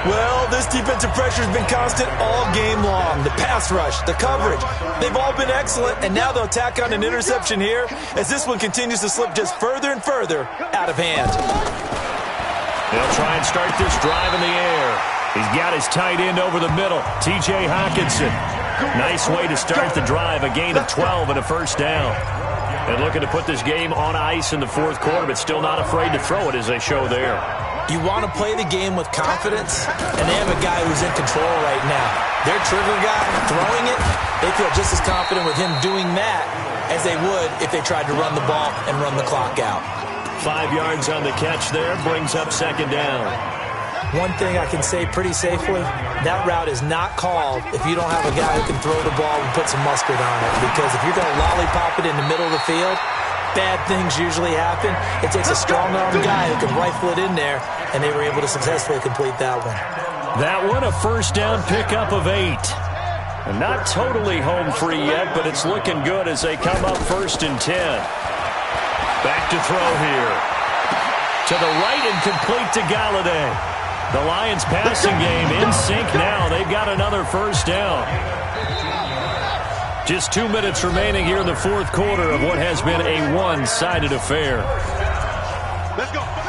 Well, this defensive pressure has been constant all game long. The pass rush, the coverage, they've all been excellent, and now they'll tack on an interception here as this one continues to slip just further and further out of hand. They'll try and start this drive in the air. He's got his tight end over the middle, T.J. Hawkinson. Nice way to start the drive, a gain of 12 and a 1st down. And looking to put this game on ice in the 4th quarter, but still not afraid to throw it as they show there. You want to play the game with confidence, and they have a guy who's in control right now. Their trigger guy throwing it, they feel just as confident with him doing that as they would if they tried to run the ball and run the clock out. 5 yards on the catch there, brings up 2nd down. One thing I can say pretty safely, that route is not called if you don't have a guy who can throw the ball and put some mustard on it. Because if you're going to lollipop it in the middle of the field, bad things usually happen. It takes a strong-armed guy who can rifle it in there, and they were able to successfully complete that one. That one a 1st down pickup of 8. And not totally home free yet, but it's looking good as they come up 1st and 10. Back to throw here. To the right and complete to Galladay. The Lions passing game in sync now. They've got another 1st down. Just 2 minutes remaining here in the 4th quarter of what has been a one-sided affair.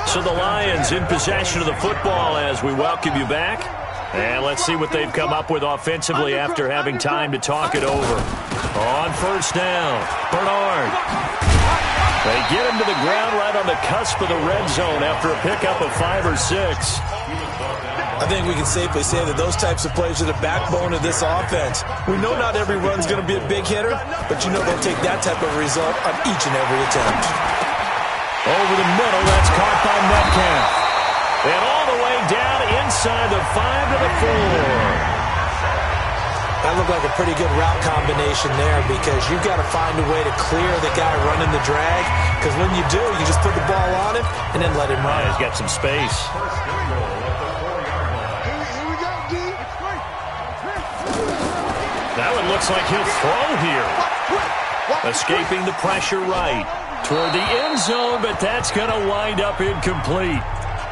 So the Lions in possession of the football as we welcome you back. And let's see what they've come up with offensively after having time to talk it over. On 1st down, Bernard. They get him to the ground right on the cusp of the red zone after a pickup of 5 or 6. I think we can safely say that those types of plays are the backbone of this offense. We know not every run's going to be a big hitter, but you know they'll take that type of result on each and every attempt. Over the middle, that's caught by Metcalf. And all the way down inside the 5 to the 4. That looked like a pretty good route combination there because you've got to find a way to clear the guy running the drag because when you do, you just put the ball on him and then let him run. He's got some space. That one looks like he'll throw here. Escaping the pressure right toward the end zone, but that's going to wind up incomplete.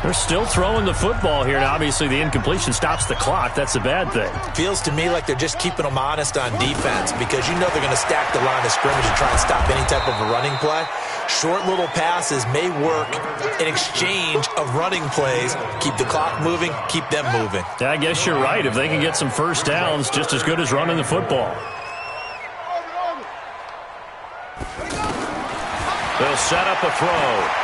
They're still throwing the football here. Now, obviously, the incompletion stops the clock. That's a bad thing. Feels to me like they're just keeping them honest on defense because you know they're going to stack the line of scrimmage and try and stop any type of a running play. Short little passes may work in exchange of running plays. Keep the clock moving, keep them moving. Yeah, I guess you're right. If they can get some 1st downs, just as good as running the football. They'll set up a throw.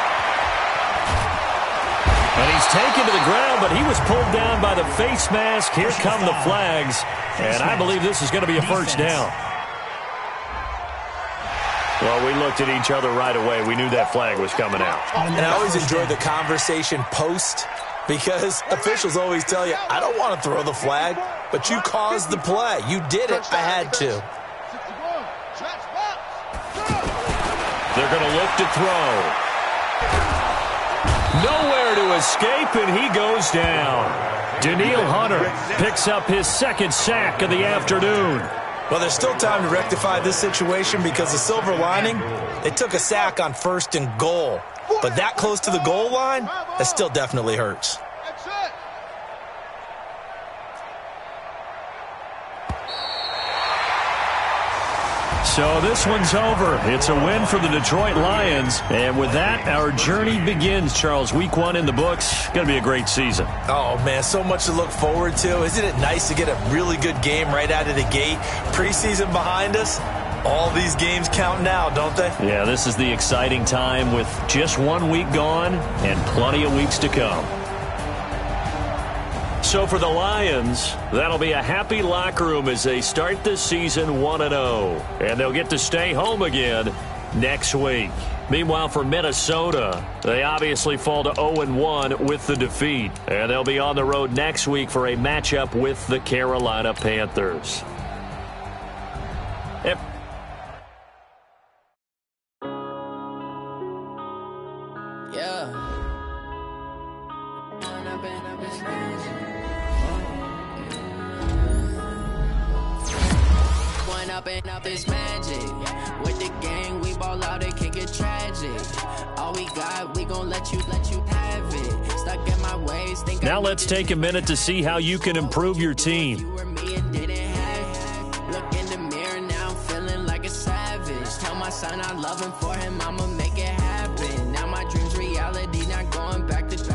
And he's taken to the ground, but he was pulled down by the face mask. Here come the flags. And I believe this is going to be a 1st down. Well, we looked at each other right away. We knew that flag was coming out. And I always enjoy the conversation post because officials always tell you, I don't want to throw the flag, but you caused the play. You did it. I had to. They're going to look to throw. Nowhere to escape, and he goes down. Danielle Hunter picks up his 2nd sack of the afternoon. Well, there's still time to rectify this situation because the silver lining, they took a sack on 1st and goal. But that close to the goal line, that still definitely hurts. So this one's over. It's a win for the Detroit Lions. And with that, our journey begins, Charles. Week 1 in the books. Going to be a great season. Oh, man, so much to look forward to. Isn't it nice to get a really good game right out of the gate? Preseason behind us. All these games count now, don't they? Yeah, this is the exciting time with just 1 week gone and plenty of weeks to come. So for the Lions, that'll be a happy locker room as they start this season 1-0. And they'll get to stay home again next week. Meanwhile, for Minnesota, they obviously fall to 0-1 with the defeat. And they'll be on the road next week for a matchup with the Carolina Panthers. Up is magic. With the gang, we ball out, it can get tragic. All we got, we gon' let you have it. Stuck in my ways. Now let's take a minute to see how you can improve your team. You were me and didn't have. Look in the mirror, now I'm feeling like a savage. Tell my son I love him, for him I'ma make it happen. Now my dream's reality, not going back to.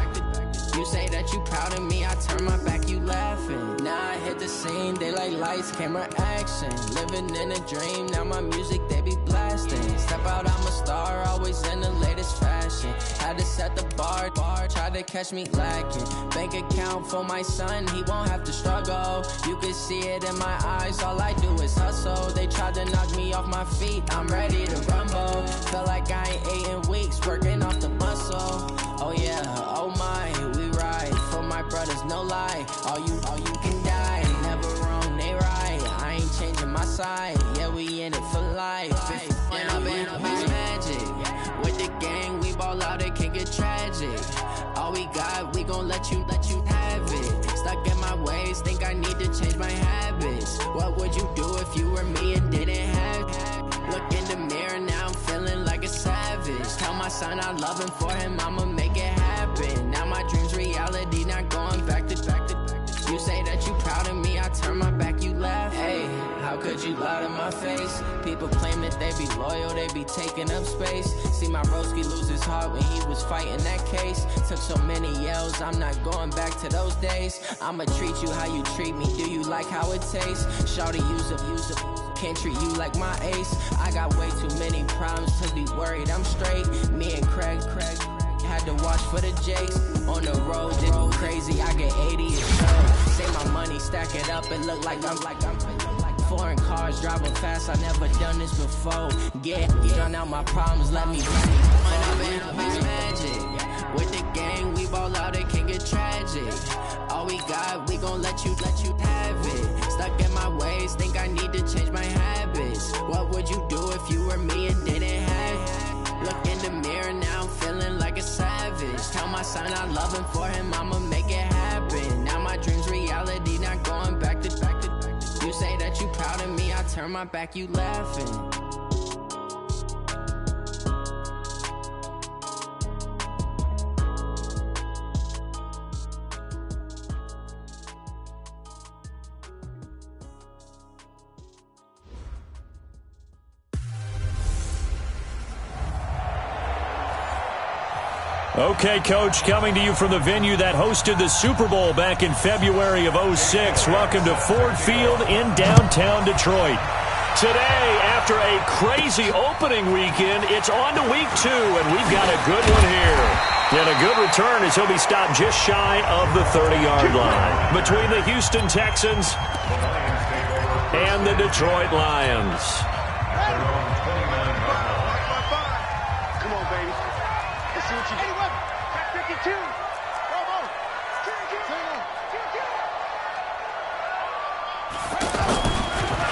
You say that you proud of me, I turn my back, you laughing. Now I hit the scene, they like lights, camera, action. Living in a dream, now my music, they be blasting. Step out, I'm a star, always in the latest fashion. Had to set the bar, try to catch me lacking. Bank account for my son, he won't have to struggle. You can see it in my eyes, all I do is hustle. They tried to knock me off my feet, I'm ready to rumble. Feel like I ain't ate in weeks, working off the muscle. Oh yeah, oh my, we ride for my brothers, no lie. All you can die, never wrong, they right. I ain't changing my side, yeah, we in it for life. If up is magic. With the gang, we ball out, it can get tragic. All we got, we gon' let you have it. Stuck in my ways, think I need to change my habits. What would you do if you were me and didn't have? Look in the mirror, now I'm feeling like a savage. Tell my son I love him, for him I'ma make it happen. Now my dream's reality, not going back to. You say that you proud of me, I turn my back, you laugh. Hey, how could you lie to my face? People claim that they be loyal, they be taking up space. See my broski lose his heart when he was fighting that case. Took so many yells, I'm not going back to those days. I'ma treat you how you treat me, do you like how it tastes? Shawty, use up, can't treat you like my ace. I got way too many problems to be worried, I'm straight. Me and Craig had to watch for the Jakes. On the road, they go crazy, I get 80 a show. Say my money, stack it up, it look like I'm foreign cars, driving fast, I never done this before. Get drown out my problems, let me up is magic. With the gang, we ball out, it can get tragic. All we got, we gon' let you have it. Stuck in my ways, think I need to change my habits. What would you do if you were me and didn't have? Look in the mirror, now I'm feeling like a savage. Tell my son I love him, for him I'ma make it happen. Now my dream's reality, not going back to. You say that you proud of me, I turn my back, you laughing. Okay, Coach, coming to you from the venue that hosted the Super Bowl back in February of '06. Welcome to Ford Field in downtown Detroit. Today, after a crazy opening weekend, it's on to week 2, and we've got a good one here. And a good return as he'll be stopped just shy of the 30-yard line. Between the Houston Texans and the Detroit Lions.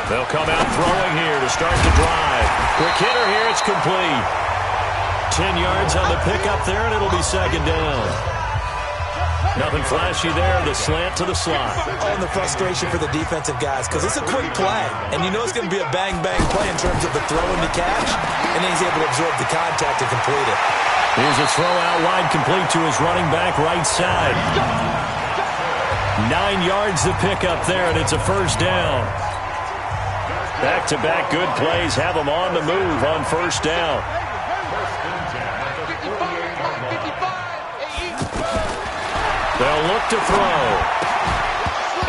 They'll come out throwing here to start the drive. Quick hitter here, it's complete. 10 yards on the pickup there, and it'll be second down. Nothing flashy there, the slant to the slot. Oh, and the frustration for the defensive guys, because it's a quick play, and you know it's going to be a bang-bang play in terms of the throw and the catch, and then he's able to absorb the contact and complete it. Here's a throw out wide, complete to his running back right side. 9 yards to pick up there, and it's a first down. Back-to-back good plays have them on the move on first down. They'll look to throw.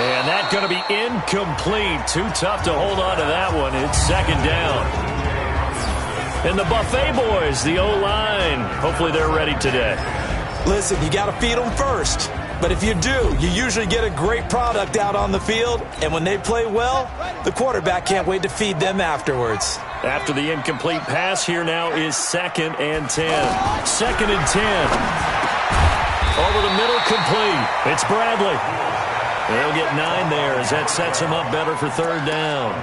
And that's going to be incomplete. Too tough to hold on to that one. It's second down. And the Buffet boys, the O-line, hopefully they're ready today. Listen, you got to feed them first. But if you do, you usually get a great product out on the field. And when they play well, the quarterback can't wait to feed them afterwards. After the incomplete pass, here now is 2nd and 10. 2nd and 10. Over the middle, complete. It's Bradley. They'll get 9 there as that sets them up better for third down.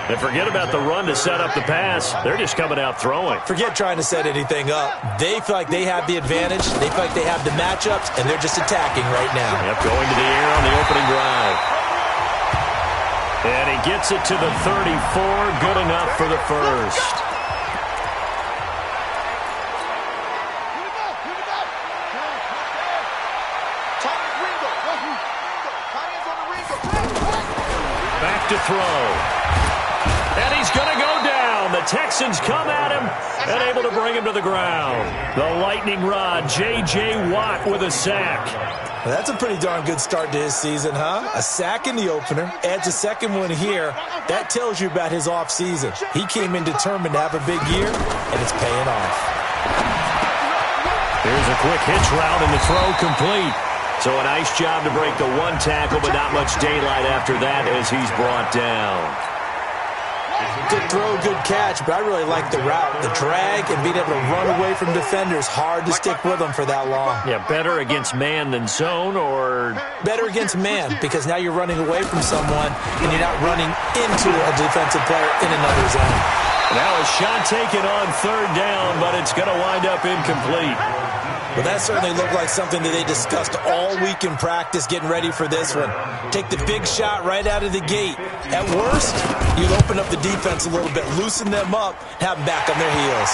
And forget about the run to set up the pass. They're just coming out throwing. Forget trying to set anything up. They feel like they have the advantage. They feel like they have the matchups, and they're just attacking right now. Yep, going to the air on the opening drive. And he gets it to the 34. Good enough for the first. To throw. And he's going to go down. The Texans come at him and able to bring him to the ground. The lightning rod, J.J. Watt with a sack. Well, that's a pretty darn good start to his season, huh? A sack in the opener, adds a second one here. That tells you about his offseason. He came in determined to have a big year, and it's paying off. Here's a quick hitch route, and the throw complete. So a nice job to break the one tackle, but not much daylight after that as he's brought down. Good throw, good catch, but I really like the route. The drag and being able to run away from defenders, hard to stick with them for that long. Yeah, better against man than zone, or? Better against man, because now you're running away from someone and you're not running into a defensive player in another zone. Now a shot taken on third down, but it's going to wind up incomplete. Well, that certainly looked like something that they discussed all week in practice, getting ready for this one. Take the big shot right out of the gate. At worst, you'd open up the defense a little bit, loosen them up, have them back on their heels.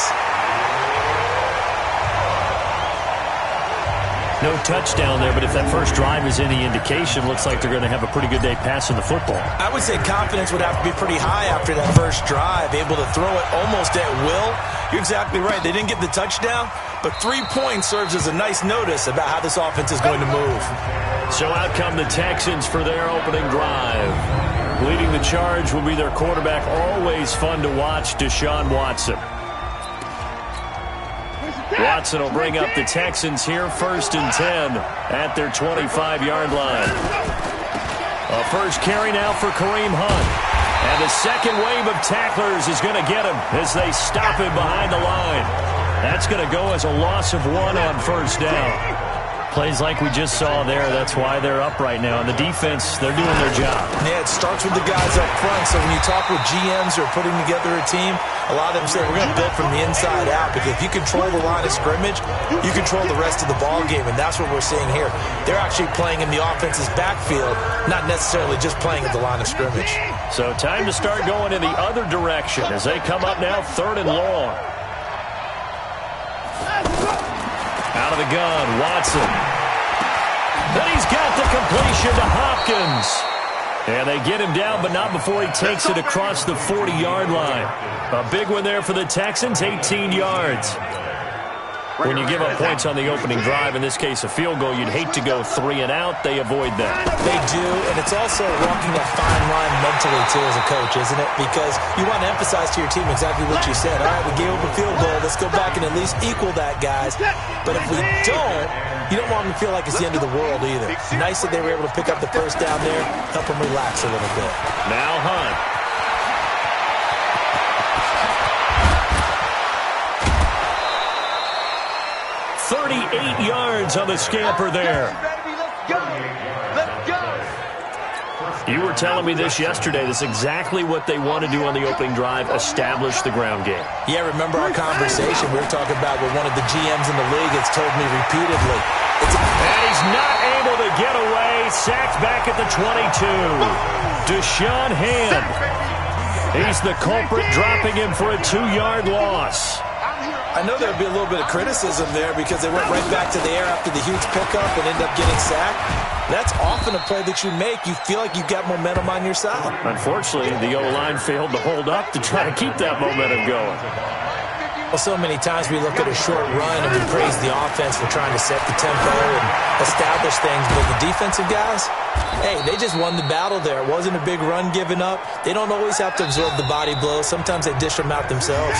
No touchdown there, but if that first drive is any indication, looks like they're going to have a pretty good day passing the football. I would say confidence would have to be pretty high after that first drive, able to throw it almost at will. You're exactly right. They didn't get the touchdown, but 3 points serves as a nice notice about how this offense is going to move. So out come the Texans for their opening drive. Leading the charge will be their quarterback, always fun to watch, Deshaun Watson. Watson will bring up the Texans here, 1st and 10 at their 25-yard line. A first carry now for Kareem Hunt. And the second wave of tacklers is going to get him as they stop him behind the line. That's going to go as a loss of 1 on first down. Plays like we just saw there. That's why they're up right now. And the defense, they're doing their job. Yeah, it starts with the guys up front. So when you talk with GMs who are putting together a team, a lot of them say we're going to build from the inside out, because if you control the line of scrimmage, you control the rest of the ball game, and that's what we're seeing here. They're actually playing in the offense's backfield, not necessarily just playing at the line of scrimmage. So time to start going in the other direction as they come up now 3rd and long. Out of the gun, Watson. Then he's got the completion to Hopkins. And they get him down, but not before he takes it across the 40-yard line. A big one there for the Texans, 18 yards. When you give up points on the opening drive, in this case a field goal, you'd hate to go 3 and out. They avoid that. They do, and it's also walking that fine line mentally, too, as a coach, isn't it? Because you want to emphasize to your team exactly what you said. All right, we gave up a field goal. Let's go back and at least equal that, guys. But if we don't, you don't want them to feel like it's the end of the world either. Nice that they were able to pick up the first down there, help them relax a little bit. Now Hunt. 38 yards on the scamper there. You were telling me this yesterday. That's exactly what they want to do on the opening drive, establish the ground game. Yeah, remember our conversation. We were talking about what one of the GMs in the league has told me repeatedly. And he's not able to get away. Sacked back at the 22. Deshaun Hand. He's the culprit, dropping him for a 2-yard loss. I know there would be a little bit of criticism there because they went right back to the air after the huge pickup and ended up getting sacked. That's often a play that you make. You feel like you've got momentum on your side. Unfortunately, the O-line failed to hold up to try to keep that momentum going. Well, so many times we look at a short run and we praise the offense for trying to set the tempo and establish things, but the defensive guys, hey, they just won the battle there. It wasn't a big run given up. They don't always have to absorb the body blows. Sometimes they dish them out themselves.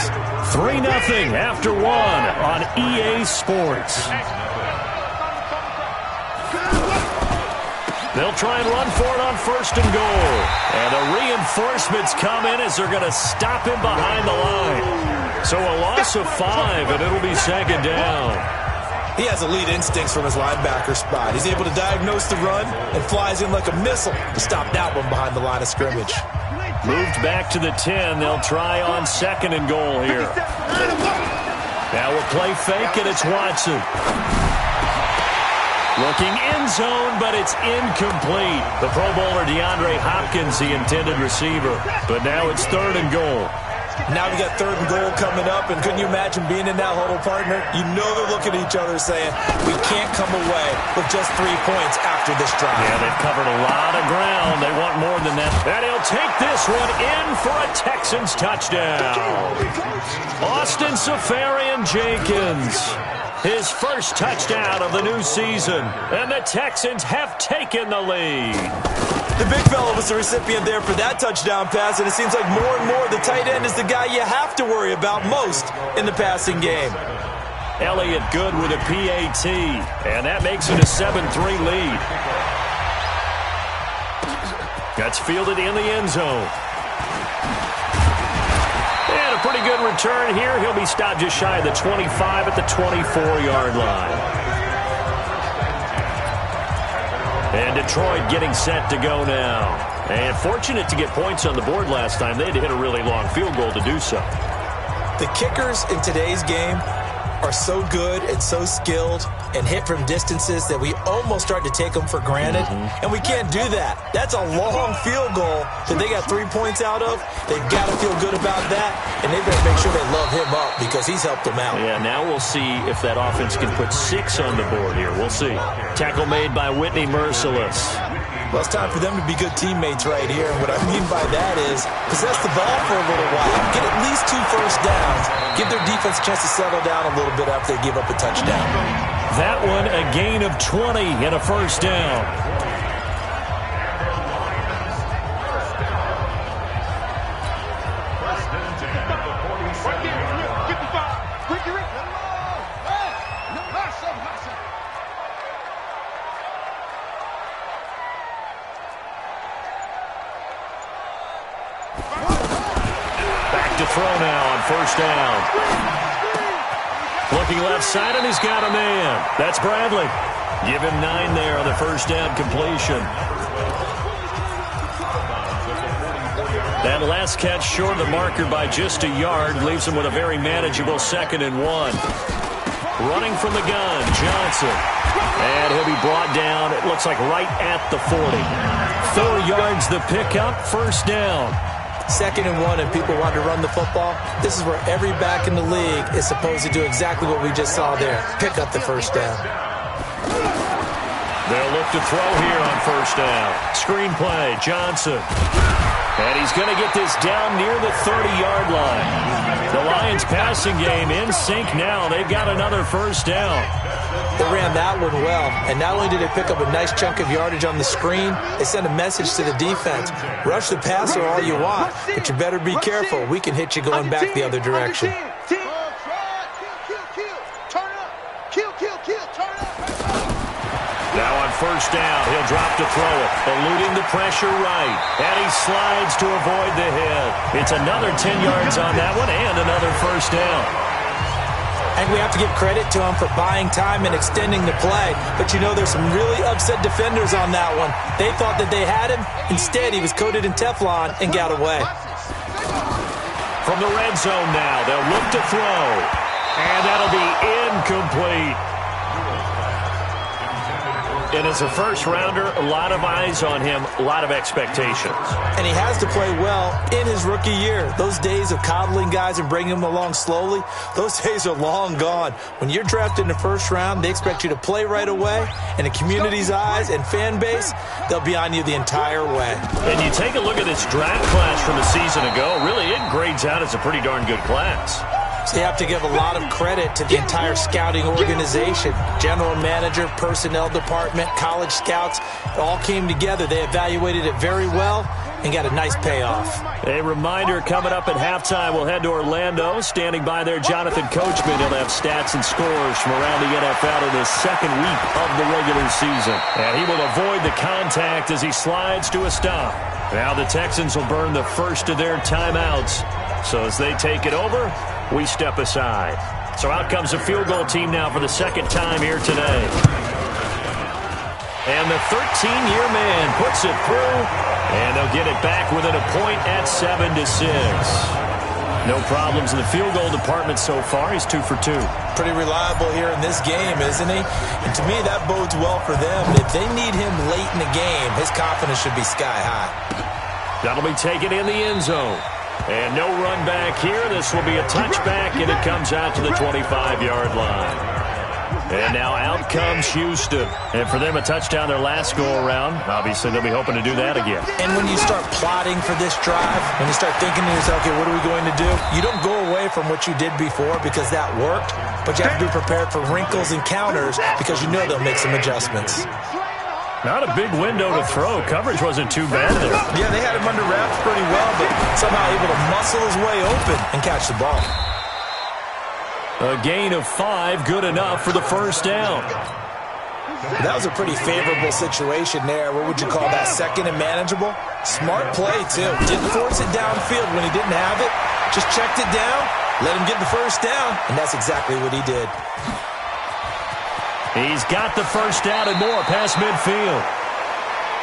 3-0 after 1 on EA Sports. They'll try and run for it on 1st and goal. And the reinforcements come in as they're going to stop him behind the line. So a loss of 5, and it'll be 2nd down. He has elite instincts from his linebacker spot. He's able to diagnose the run and flies in like a missile to stop that one behind the line of scrimmage. Moved back to the 10. They'll try on 2nd and goal here. Now a play fake, and it's Watson. Looking end zone, but it's incomplete. The Pro Bowler DeAndre Hopkins, the intended receiver. But now it's 3rd and goal. Now we got 3rd and goal coming up, and couldn't you imagine being in that huddle, partner? You know they're looking at each other saying, we can't come away with just 3 points after this drive. Yeah, they've covered a lot of ground. They want more than that. And he'll take this one in for a Texans touchdown. Austin Seferian-Jenkins. His first touchdown of the new season, and the Texans have taken the lead. The big fella was the recipient there for that touchdown pass, and it seems like more and more the tight end is the guy you have to worry about most in the passing game. Elliott Good with a PAT, and that makes it a 7-3 lead. That's fielded in the end zone. And a pretty good return here. He'll be stopped just shy of the 25 at the 24-yard line. And Detroit getting set to go now. And fortunate to get points on the board last time. They had to hit a really long field goal to do so. The kickers in today's game are so good and so skilled and hit from distances that we almost start to take them for granted. And we can't do that. That's a long field goal that they got 3 points out of. They've got to feel good about that, and they better make sure they love him up because he's helped them out. Yeah, now we'll see if that offense can put 6 on the board here. We'll see. Tackle made by Whitney Merciless. Well, it's time for them to be good teammates right here. And what I mean by that is possess the ball for a little while, get at least 2 first downs, give their defense a chance to settle down a little bit after they give up a touchdown. That one a gain of 20 and a first down. Back to throw now on first down. Looking left side, and he's got a man. That's Bradley. Give him 9 there on the first down completion. That last catch short of the marker by just a yard leaves him with a very manageable 2nd and 1. Running from the gun, Johnson. And he'll be brought down, it looks like right at the 40. 4 yards the pickup, first down. 2nd and 1 and people want to run the football. This is where every back in the league is supposed to do exactly what we just saw there. Pick up the first down. They'll look to throw here on first down. Screen play, Johnson. And he's going to get this down near the 30-yard line. The Lions passing game in sync now. They've got another first down. They ran that one well, and not only did they pick up a nice chunk of yardage on the screen, they sent a message to the defense. Rush the passer all you want, but you better be careful. We can hit you going back the other direction. Now on first down, he'll drop to throw it, eluding the pressure right, and he slides to avoid the hit. It's another 10 yards on that one and another first down. And we have to give credit to him for buying time and extending the play. But you know, there's some really upset defenders on that one. They thought that they had him. Instead, he was coated in Teflon and got away. From the red zone now, they'll look to throw. And that'll be incomplete. And as a first-rounder, a lot of eyes on him, a lot of expectations. And he has to play well in his rookie year. Those days of coddling guys and bringing them along slowly, those days are long gone. When you're drafted in the first round, they expect you to play right away. And the community's eyes and fan base, they'll be on you the entire way. And you take a look at this draft class from a season ago, really it grades out as a pretty darn good class. So you have to give a lot of credit to the entire scouting organization. General manager, personnel department, college scouts, it all came together. They evaluated it very well and got a nice payoff. A reminder coming up at halftime, we'll head to Orlando. Standing by there, Jonathan Coachman. He'll have stats and scores from around the NFL in the second week of the regular season. And he will avoid the contact as he slides to a stop. Now the Texans will burn the first of their timeouts. So as they take it over, we step aside. So out comes the field goal team now for the second time here today. And the 13-year man puts it through, and they'll get it back within a point at 7-6. No problems in the field goal department so far. He's 2 for 2. Pretty reliable here in this game, isn't he? And to me, that bodes well for them. If they need him late in the game, his confidence should be sky high. That'll be taken in the end zone. And no run back here. This will be a touchback, and it comes out to the 25-yard line. And now out comes Houston. And for them, a touchdown their last go-around. Obviously, they'll be hoping to do that again. And when you start plotting for this drive, when you start thinking to yourself, okay, what are we going to do? You don't go away from what you did before because that worked, but you have to be prepared for wrinkles and counters because you know they'll make some adjustments. Not a big window to throw. Coverage wasn't too bad there. Yeah, they had him under wraps pretty well, but somehow able to muscle his way open and catch the ball. A gain of 5, good enough for the first down. That was a pretty favorable situation there. What would you call that? Second and manageable? Smart play, too. Didn't force it downfield when he didn't have it. Just checked it down, let him get the first down, and that's exactly what he did. He's got the first down and more past midfield.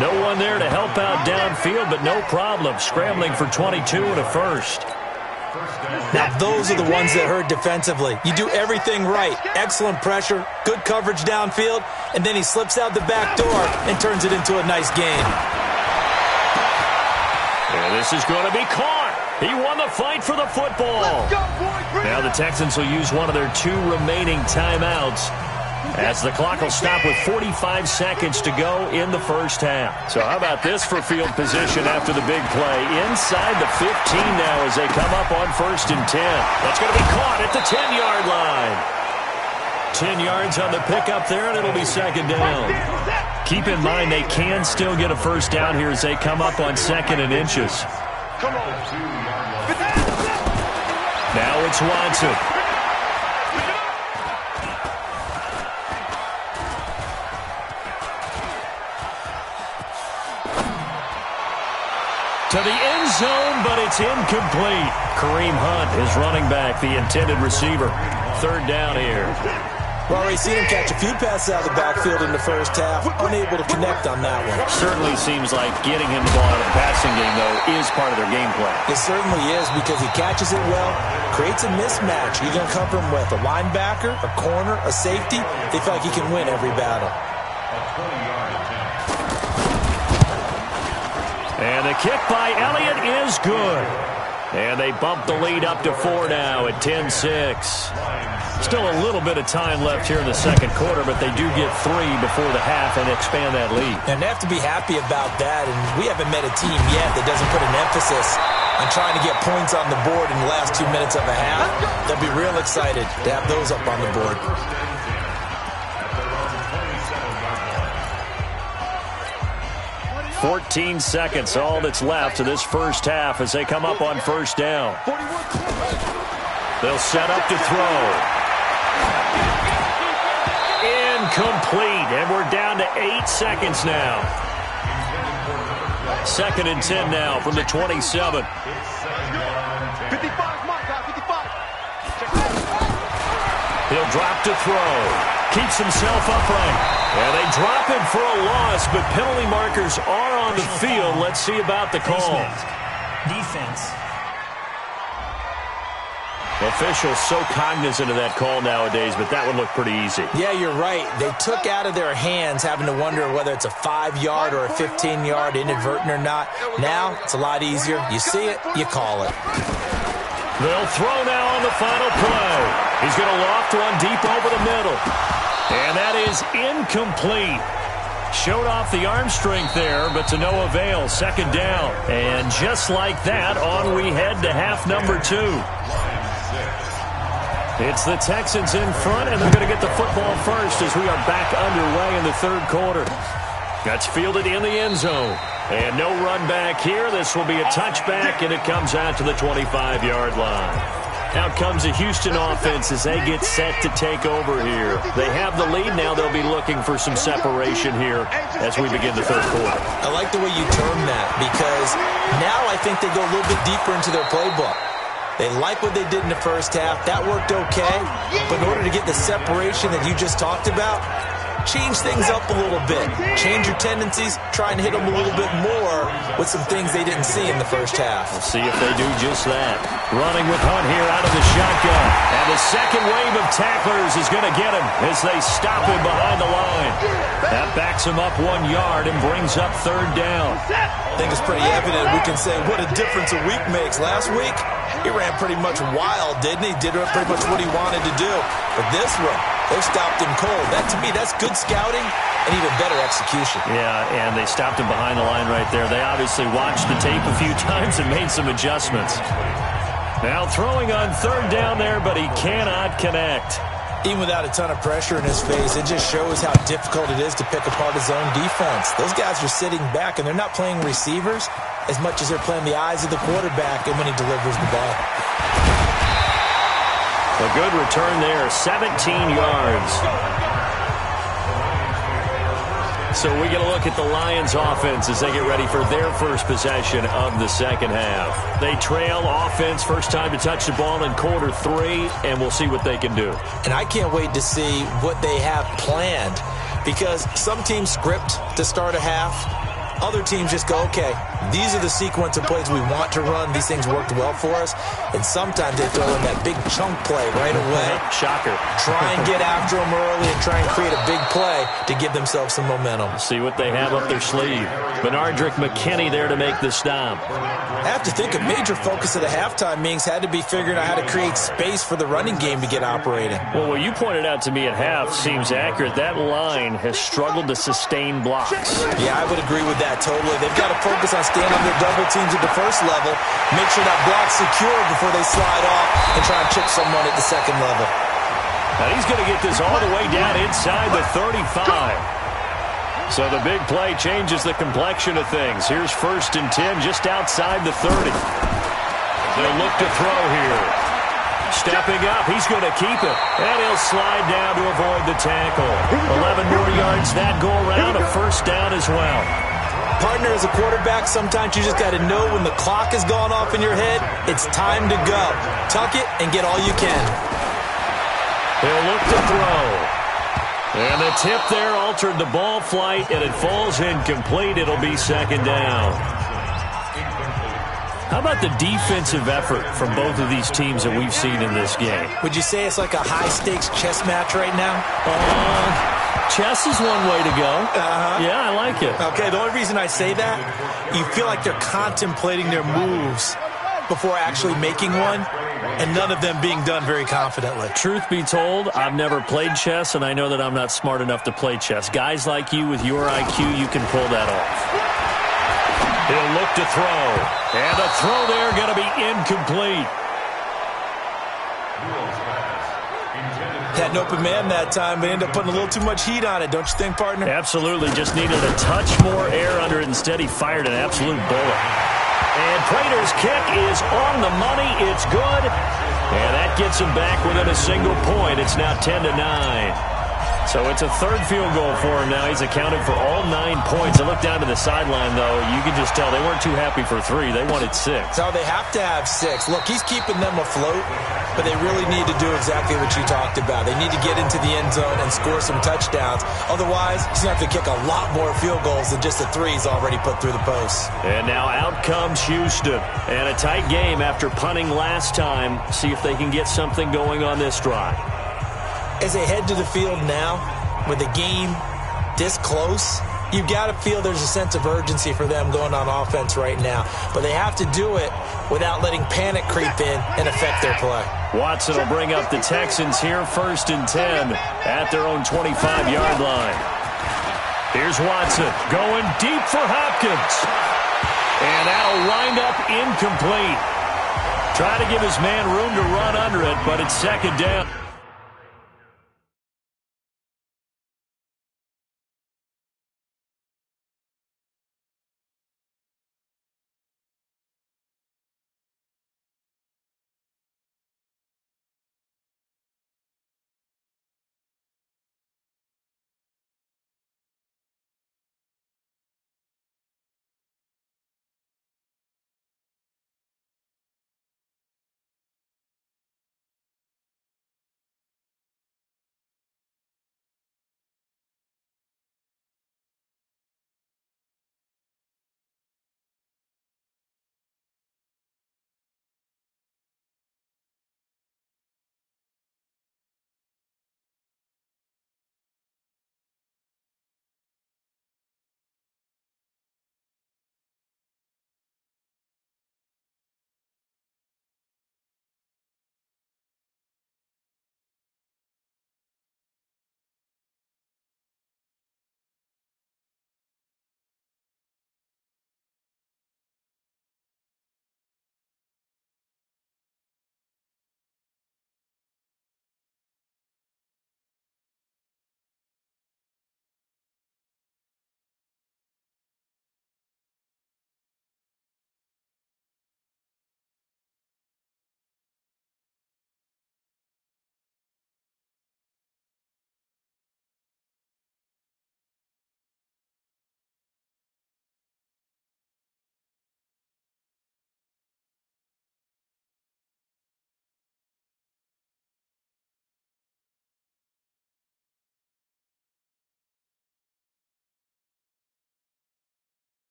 No one there to help out downfield, but no problem. Scrambling for 22 and a first. Now, those are the ones that hurt defensively. You do everything right. Excellent pressure, good coverage downfield, and then he slips out the back door and turns it into a nice gain. And this is going to be caught. He won the fight for the football. Now the Texans will use one of their 2 remaining timeouts, as the clock will stop with 45 seconds to go in the first half. So how about this for field position after the big play? Inside the 15 now as they come up on 1st and 10. That's going to be caught at the 10-yard line. 10 yards on the pickup there, and it'll be second down. Keep in mind they can still get a first down here as they come up on 2nd and inches. Now it's Watson. To the end zone, but it's incomplete. Kareem Hunt is running back, the intended receiver. 3rd down here. Well, we've seen him catch a few passes out of the backfield in the first half. Unable to connect on that one. Certainly seems like getting him the ball out of the passing game, though, is part of their game plan. It certainly is because he catches it well, creates a mismatch. You're going to cover him with a linebacker, a corner, a safety. They feel like he can win every battle. And the kick by Elliott is good. And they bump the lead up to 4 now at 10-6. Still a little bit of time left here in the second quarter, but they do get 3 before the half and expand that lead. And they have to be happy about that. And we haven't met a team yet that doesn't put an emphasis on trying to get points on the board in the last 2 minutes of a half. They'll be real excited to have those up on the board. 14 seconds, all that's left to this first half as they come up on 1st down. They'll set up to throw. Incomplete, and we're down to 8 seconds now. 2nd and 10 now from the 27. 55, Mike, 55. He'll drop to throw. Keeps himself upright. And they drop him for a loss, but penalty markers are on the field. Let's see about the call. Defense. Officials so cognizant of that call nowadays, but that would look pretty easy. Yeah, you're right. They took out of their hands having to wonder whether it's a 5-yard or a 15-yard, inadvertent or not. Now, it's a lot easier. You see it, you call it. They'll throw now on the final play. He's going to loft one deep over the middle. And that is incomplete. Showed off the arm strength there, but to no avail. Second down. And just like that, on we head to half number 2. It's the Texans in front, and they're going to get the football first as we are back underway in the third quarter. That's fielded in the end zone. And no run back here. This will be a touchback, and it comes out to the 25-yard line. Out comes the Houston offense as they get set to take over here. They have the lead now. They'll be looking for some separation here as we begin the third quarter. I like the way you term that because now I think they go a little bit deeper into their playbook. They like what they did in the first half. That worked okay. But in order to get the separation that you just talked about, change things up a little bit. Change your tendencies. Try and hit them a little bit more with some things they didn't see in the first half. We'll see if they do just that. Running with Hunt here out of the shotgun. And the second wave of tacklers is going to get him as they stop him behind the line. That backs him up 1 yard and brings up third down. I think it's pretty evident. We can say what a difference a week makes. Last week, he ran pretty much wild, didn't he? Did pretty much what he wanted to do. But this one, they stopped him cold. That, to me, that's good scouting and even better execution. Yeah, and they stopped him behind the line right there. They obviously watched the tape a few times and made some adjustments. Now throwing on third down there, but he cannot connect. Even without a ton of pressure in his face, it just shows how difficult it is to pick apart his own defense. Those guys are sitting back, and they're not playing receivers as much as they're playing the eyes of the quarterback and when he delivers the ball. A good return there, 17 yards. So we get a look at the Lions offense as they get ready for their first possession of the second half. They trail offense, first time to touch the ball in quarter 3, and we'll see what they can do. And I can't wait to see what they have planned because some teams script to start a half. Other teams just go, okay, these are the sequence of plays we want to run. These things worked well for us. And sometimes they throw in that big chunk play right away. Shocker. Try and get after them early and try and create a big play to give themselves some momentum. See what they have up their sleeve. Benardrick McKinney there to make the stop. I have to think a major focus of the halftime meetings had to be figuring out how to create space for the running game to get operating. Well, what you pointed out to me at half seems accurate. That line has struggled to sustain blocks. Yeah, I would agree with that totally. They've got to focus on staying on their double teams at the first level, make sure that block's secure before they slide off and try and chip someone at the second level. Now he's going to get this all the way down inside the 35. So the big play changes the complexion of things. Here's 1st and 10 just outside the 30. They'll look to throw here. Stepping up, he's going to keep it. And he'll slide down to avoid the tackle. 11 more yards that go around, a first down as well. Partner, as a quarterback, sometimes you just got to know when the clock has gone off in your head, it's time to go. Tuck it and get all you can. They'll look to throw. And the tip there altered the ball flight, and it falls incomplete. It'll be second down. How about the defensive effort from both of these teams that we've seen in this game? Would you say it's like a high-stakes chess match right now? Chess is one way to go. Yeah, I like it. Okay, the only reason I say that, you feel like they're contemplating their moves before actually making one, and none of them being done very confidently. Truth be told, I've never played chess, and I know that I'm not smart enough to play chess. Guys like you with your IQ, you can pull that off. He'll look to throw. And the throw there going to be incomplete. Had an open man that time, but ended up putting a little too much heat on it, don't you think, partner? Absolutely. Just needed a touch more air under it. Instead, he fired an absolute bullet. And Prater's kick is on the money. It's good. And that gets him back within a single point. It's now 10-9. So it's a third field goal for him now. He's accounted for all 9 points. I look down to the sideline, though. You can just tell they weren't too happy for 3. They wanted 6. No, they have to have 6. Look, he's keeping them afloat, but they really need to do exactly what you talked about. They need to get into the end zone and score some touchdowns. Otherwise, he's going to have to kick a lot more field goals than just the 3 he's already put through the post. And now out comes Houston. And a tight game after punting last time. See if they can get something going on this drive. As they head to the field now, with the game this close, you've got to feel there's a sense of urgency for them going on offense right now. But they have to do it without letting panic creep in and affect their play. Watson will bring up the Texans here, 1st and 10 at their own 25-yard line. Here's Watson going deep for Hopkins. And that'll wind up incomplete. Try to give his man room to run under it, but it's 2nd down.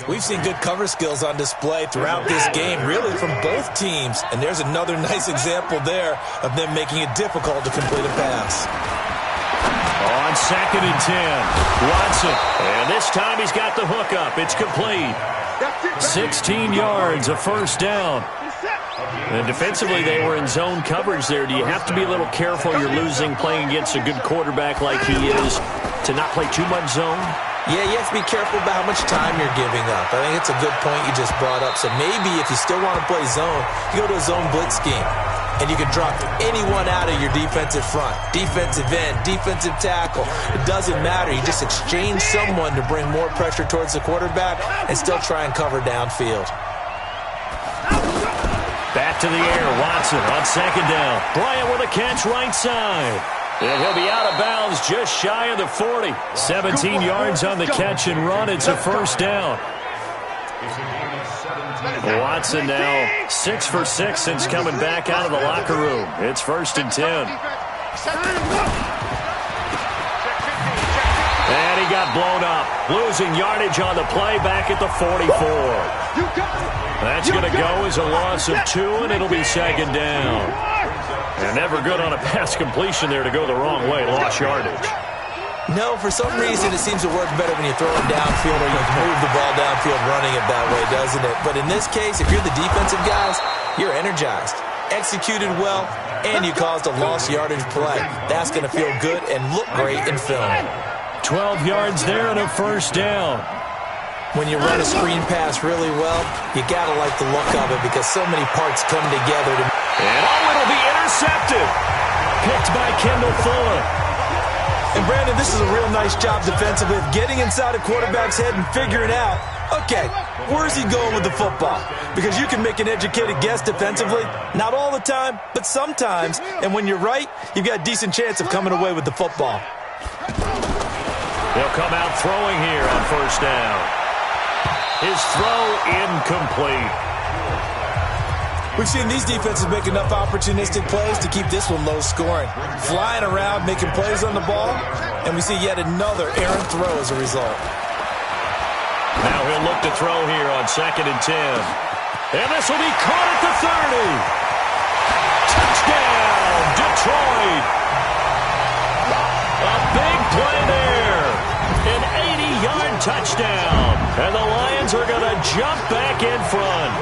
We've seen good cover skills on display throughout this game, really from both teams. And there's another nice example there of them making it difficult to complete a pass. On 2nd and 10, Watson. And this time he's got the hook up. It's complete. 16 yards, a first down. And defensively, they were in zone coverage there. Do you have to be a little careful? You're losing playing against a good quarterback like he is to not play too much zone? Yeah, you have to be careful about how much time you're giving up. I think it's a good point you just brought up. So maybe if you still want to play zone, you go to a zone blitz scheme. And you can drop anyone out of your defensive front. Defensive end, defensive tackle. It doesn't matter. You just exchange someone to bring more pressure towards the quarterback and still try and cover downfield. Back to the air, Watson on 2nd down. Bryant with a catch right side. And he'll be out of bounds just shy of the 40. 17 yards on the catch and run. It's a first down. Watson now 6 for 6 since coming back out of the locker room. It's 1st and 10. And he got blown up. Losing yardage on the play back at the 44. That's going to go as a loss of 2, and it'll be 2nd down. And never good on a pass completion there to go the wrong way. Lost yardage. No, for some reason it seems to work better when you throw it downfield or you move the ball downfield running it that way, doesn't it? But in this case, if you're the defensive guys, you're energized, executed well, and you caused a lost yardage play. That's going to feel good and look great in film. 12 yards there and a first down. When you run a screen pass really well, you got to like the look of it because so many parts come together. And it'll be intercepted. Picked by Kendall Fuller. And Brandon, this is a real nice job defensively of getting inside a quarterback's head and figuring out, okay, where's he going with the football? Because you can make an educated guess defensively, not all the time, but sometimes. And when you're right, you've got a decent chance of coming away with the football. They'll come out throwing here on first down. His throw incomplete. We've seen these defenses make enough opportunistic plays to keep this one low scoring. Flying around, making plays on the ball, and we see yet another errant throw as a result. Now he'll look to throw here on 2nd and 10. And this will be caught at the 30. Touchdown, Detroit. A big play there. An 80-yard touchdown. And the Lions are going to jump back in front.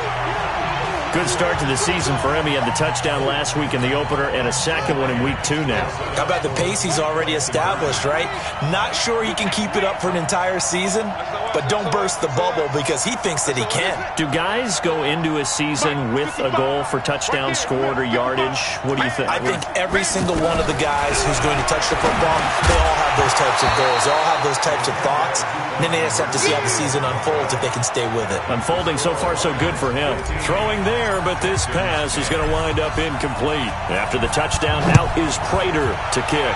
Good start to the season for him. He had the touchdown last week in the opener and a second one in week 2 now. How about the pace he's already established, right? Not sure he can keep it up for an entire season, but don't burst the bubble because he thinks that he can. Do guys go into a season with a goal for touchdown scored or yardage? What do you think? I think every single one of the guys who's going to touch the football, they all have those types of goals. They all have those types of thoughts. And then they just have to see how the season unfolds if they can stay with it. Unfolding so far so good for him. Throwing there, but this pass is going to wind up incomplete. After the touchdown, out is Prater to kick.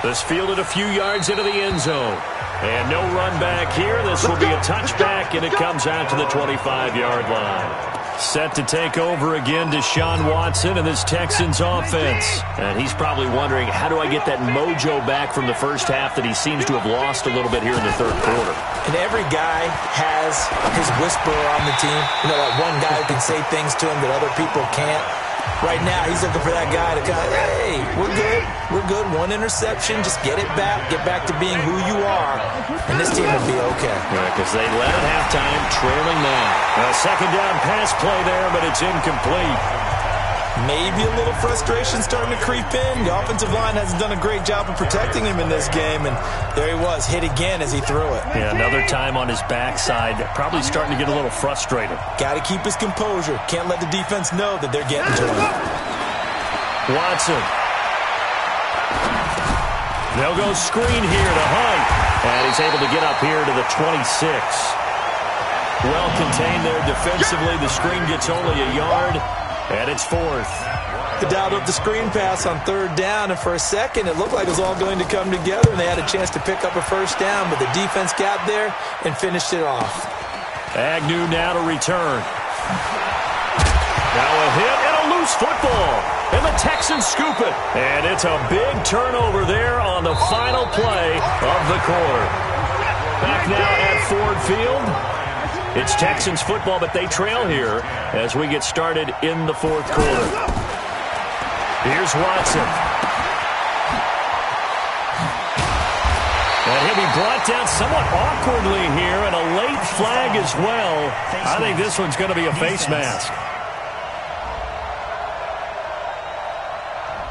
This fielded a few yards into the end zone. And no run back here. This will be a touchback, and it comes out to the 25-yard line. Set to take over again, Deshaun Watson and this Texans offense. And he's probably wondering, how do I get that mojo back from the first half that he seems to have lost a little bit here in the third quarter? And every guy has his whisperer on the team. You know, that one guy who can say things to him that other people can't. Right now, he's looking for that guy to kind of, hey, we're good. We're good. One interception. Just get it back. Get back to being who you are. And this team will be okay. Yeah, because they led at halftime, trailing now. A second down pass play there, but it's incomplete. Maybe a little frustration starting to creep in. The offensive line hasn't done a great job of protecting him in this game, and there he was, hit again as he threw it. Yeah, another time on his backside, probably starting to get a little frustrated. Got to keep his composure. Can't let the defense know that they're getting to him. Watson. They'll go screen here to Hunt, and he's able to get up here to the 26. Well contained there defensively. The screen gets only a yard. And it's 4th. They dialed up the screen pass on 3rd down, and for a second it looked like it was all going to come together, and they had a chance to pick up a first down, but the defense got there and finished it off. Agnew now to return. Now a hit and a loose football, and the Texans scoop it. And it's a big turnover there on the final play of the quarter. Back now at Ford Field. It's Texans football, but they trail here as we get started in the fourth quarter. Here's Watson. And he'll be brought down somewhat awkwardly here, and a late flag as well. I think this one's going to be a face mask.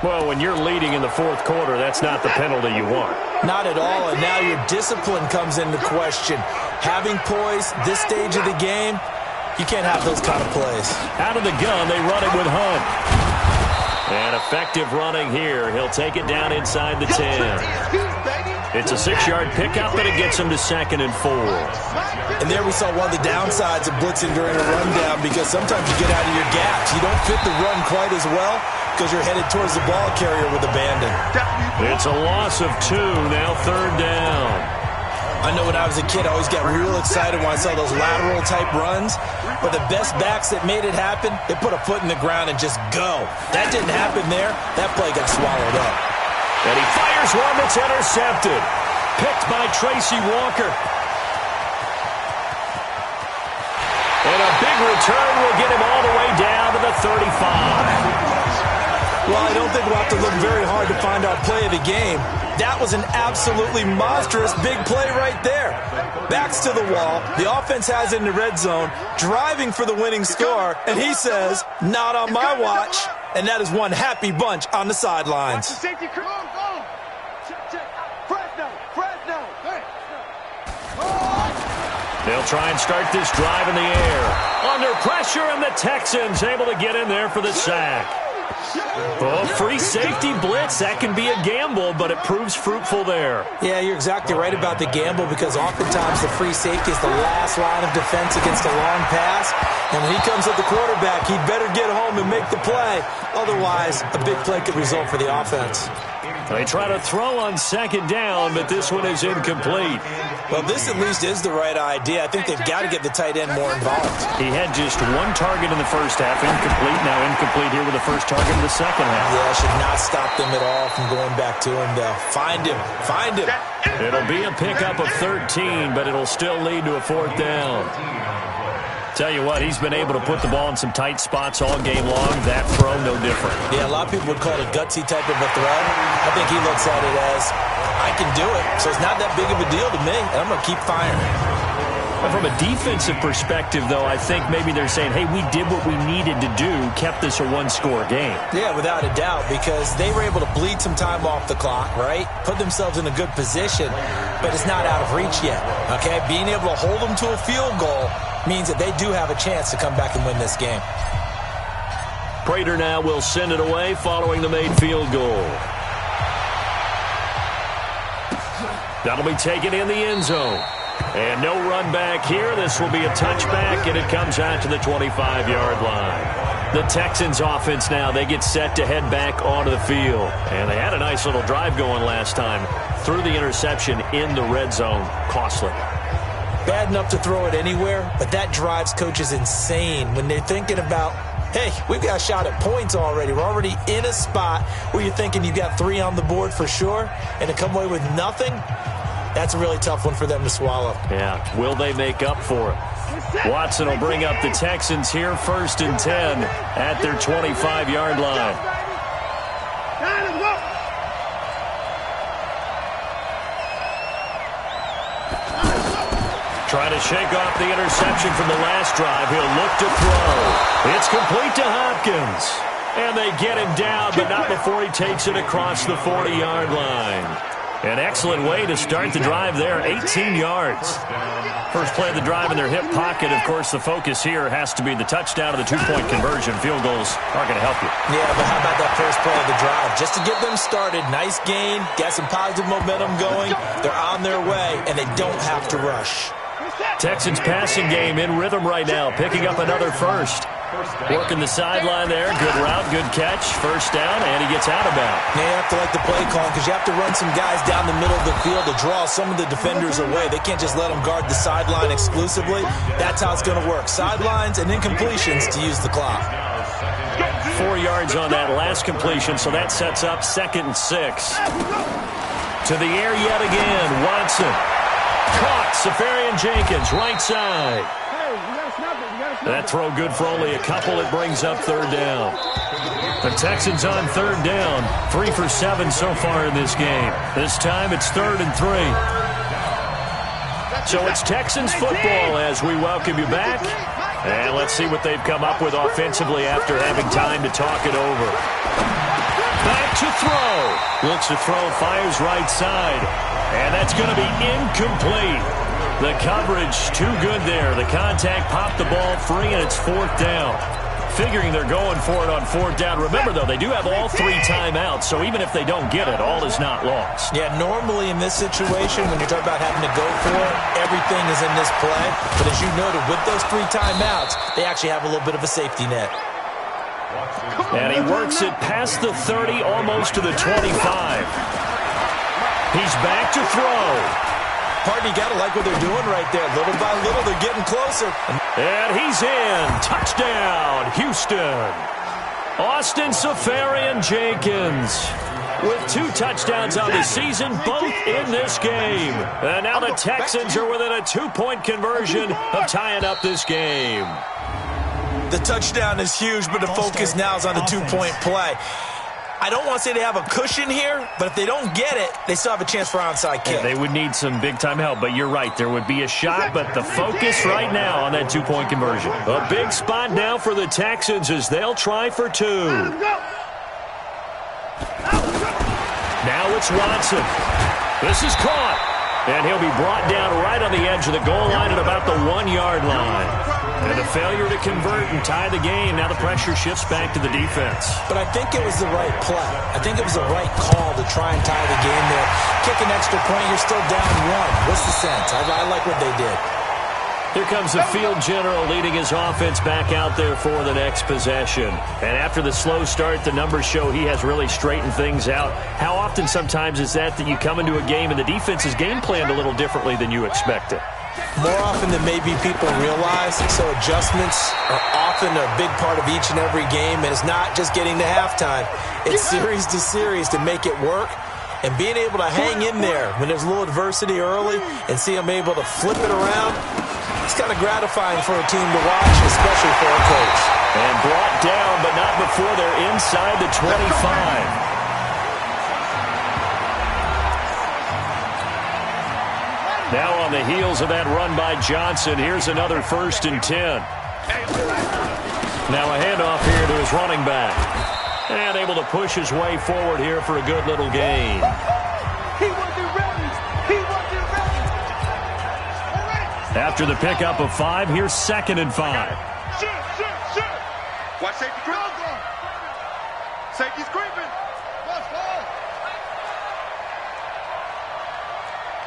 Well, when you're leading in the fourth quarter, that's not the penalty you want. Not at all, and now your discipline comes into question. Having poise this stage of the game, you can't have those kind of plays. Out of the gun, they run it with Hunt. And effective running here. He'll take it down inside the 10. It's a 6-yard pickup, but it gets him to 2nd and 4. And there we saw one of the downsides of blitzing during a rundown, because sometimes you get out of your gaps. You don't fit the run quite as well because you're headed towards the ball carrier with abandon. It's a loss of 2, now 3rd down. I know when I was a kid, I always got real excited when I saw those lateral-type runs. But the best backs that made it happen, they put a foot in the ground and just go. That didn't happen there. That play got swallowed up. And he fires one that's intercepted. Picked by Tracy Walker. And a big return will get him all the way down to the 35. Well, I don't think we'll have to look very hard to find our play of the game. That was an absolutely monstrous big play right there. Backs to the wall. The offense has it in the red zone, driving for the winning score, and he says, not on my watch. And that is one happy bunch on the sidelines. They'll try and start this drive in the air. Under pressure, and the Texans able to get in there for the sack. Oh, free safety blitz. That can be a gamble, but it proves fruitful there. Yeah, you're exactly right about the gamble, because oftentimes the free safety is the last line of defense against a long pass. And when he comes at the quarterback, he'd better get home and make the play. Otherwise, a big play could result for the offense. They try to throw on 2nd down, but this one is incomplete. Well, this at least is the right idea. I think they've got to get the tight end more involved. He had just 1 target in the first half, incomplete. Now incomplete here with the first target in the second half. Yeah, should not stop them at all from going back to him, though. Find him. Find him. It'll be a pickup of 13, but it'll still lead to a 4th down. Tell you what, he's been able to put the ball in some tight spots all game long. That throw, no different. Yeah, a lot of people would call it a gutsy type of a throw. I think he looks at it as, I can do it, so it's not that big of a deal to me, and I'm going to keep firing. But from a defensive perspective, though, I think maybe they're saying, hey, we did what we needed to do, kept this a 1-score game. Yeah, without a doubt, because they were able to bleed some time off the clock, right? Put themselves in a good position, but it's not out of reach yet, okay? Being able to hold them to a field goal means that they do have a chance to come back and win this game. Prater now will send it away following the made field goal. That'll be taken in the end zone. And no run back here. This will be a touchback, and it comes out to the 25-yard line. The Texans offense now, they get set to head back onto the field. And they had a nice little drive going last time. Threw the interception in the red zone. Costly. Bad enough to throw it anywhere, but that drives coaches insane when they're thinking about, hey, we've got a shot at points already. We're already in a spot where you're thinking you've got 3 on the board for sure, and to come away with nothing, that's a really tough one for them to swallow. Yeah, will they make up for it? Watson will bring up the Texans here, 1st and 10 at their 25-yard line. Trying to shake off the interception from the last drive. He'll look to throw. It's complete to Hopkins. And they get him down, but not before he takes it across the 40-yard line. An excellent way to start the drive there, 18 yards. First play of the drive in their hip pocket. Of course, the focus here has to be the touchdown of the 2-point conversion. Field goals aren't going to help you. Yeah, but how about that first play of the drive? Just to get them started, nice gain, got some positive momentum going. They're on their way, and they don't have to rush. Texans passing game in rhythm right now, picking up another first. Working the sideline there. Good route, good catch. First down, and he gets out of bounds. Now you have to like the play call because you have to run some guys down the middle of the field to draw some of the defenders away. They can't just let them guard the sideline exclusively. That's how it's going to work. Sidelines and incompletions to use the clock. 4 yards on that last completion, so that sets up 2nd and 6. To the air yet again, Watson. Caught. Safarian Jenkins, right side. That throw good for only a couple. It brings up third down. The Texans on third down. 3 for 7 so far in this game. This time it's 3rd and 3. So it's Texans football as we welcome you back. And let's see what they've come up with offensively after having time to talk it over. Back to throw. Looks to throw, fires right side. And that's going to be incomplete. The coverage too good there. The contact popped the ball free, and it's 4th down. Figuring they're going for it on 4th down. Remember, though, they do have all 3 timeouts, so even if they don't get it, all is not lost. Yeah, normally in this situation, when you're talking about having to go for it, everything is in this play. But as you noted, with those 3 timeouts, they actually have a little bit of a safety net. And he works it past the 30, almost to the 25. He's back to throw. Pardon, you got to like what they're doing right there. Little by little, they're getting closer. And he's in. Touchdown, Houston. Austin Safarian Jenkins with 2 touchdowns on the season, both in this game. And now the Texans are within a 2-point conversion of tying up this game. The touchdown is huge, but the focus now is on the 2-point play. I don't want to say they have a cushion here, but if they don't get it, they still have a chance for onside kick. Yeah, they would need some big-time help, but you're right. There would be a shot, but the focus right now on that 2-point conversion. A big spot now for the Texans as they'll try for 2. Now it's Watson. This is caught. And he'll be brought down right on the edge of the goal line at about the 1-yard line. And a failure to convert and tie the game. Now the pressure shifts back to the defense. But I think it was the right play. I think it was the right call to try and tie the game there. Kick an extra point, you're still down 1. What's the sense? I like what they did. Here comes the field general leading his offense back out there for the next possession. And after the slow start, the numbers show he has really straightened things out. How often sometimes is that you come into a game and the defense is game planned a little differently than you expected? More often than maybe people realize. So adjustments are often a big part of each and every game. And it's not just getting to halftime. It's series to series to make it work. And being able to hang in there when there's a little adversity early and see them able to flip it around, it's kind of gratifying for a team to watch, especially for a coach. And brought down, but not before they're inside the 25. Now on the heels of that run by Johnson, here's another 1st and 10. Now a handoff here to his running back. And able to push his way forward here for a good little gain. After the pickup of 5, here's 2nd and 5. Watch safety creeping. Safety's creeping.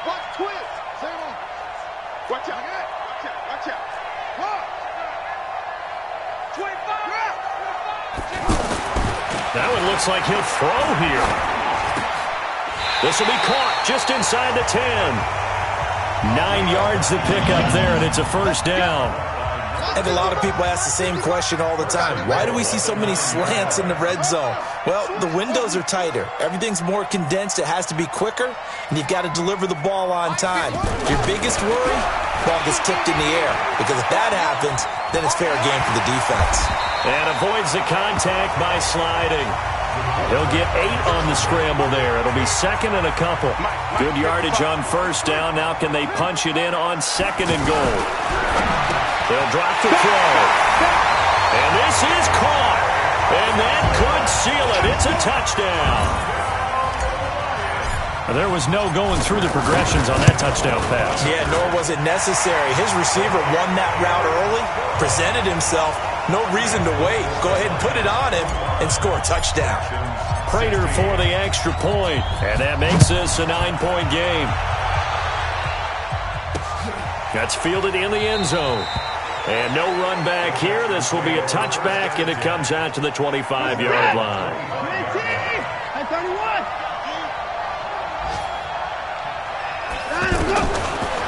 Watch twist. Watch out. Watch out. 25. That one looks like he'll throw here. This will be caught just inside the 10. 9 yards to pick up there, and it's a 1st down. I think a lot of people ask the same question all the time. Why do we see so many slants in the red zone? Well, the windows are tighter. Everything's more condensed. It has to be quicker, and you've got to deliver the ball on time. Your biggest worry? Ball gets tipped in the air, because if that happens, then it's fair game for the defense. And avoids the contact by sliding. He'll get 8 on the scramble there. It'll be 2nd and a couple. Good yardage on 1st down. Now can they punch it in on 2nd and goal? They'll drop the throw. And this is caught. And that could seal it. It's a touchdown. There was no going through the progressions on that touchdown pass. Yeah, nor was it necessary. His receiver won that route early, presented himself. No reason to wait. Go ahead and put it on him and score a touchdown. Prater for the extra point, and that makes this a 9-point game. That's fielded in the end zone. And no run back here. This will be a touchback, and it comes out to the 25-yard line.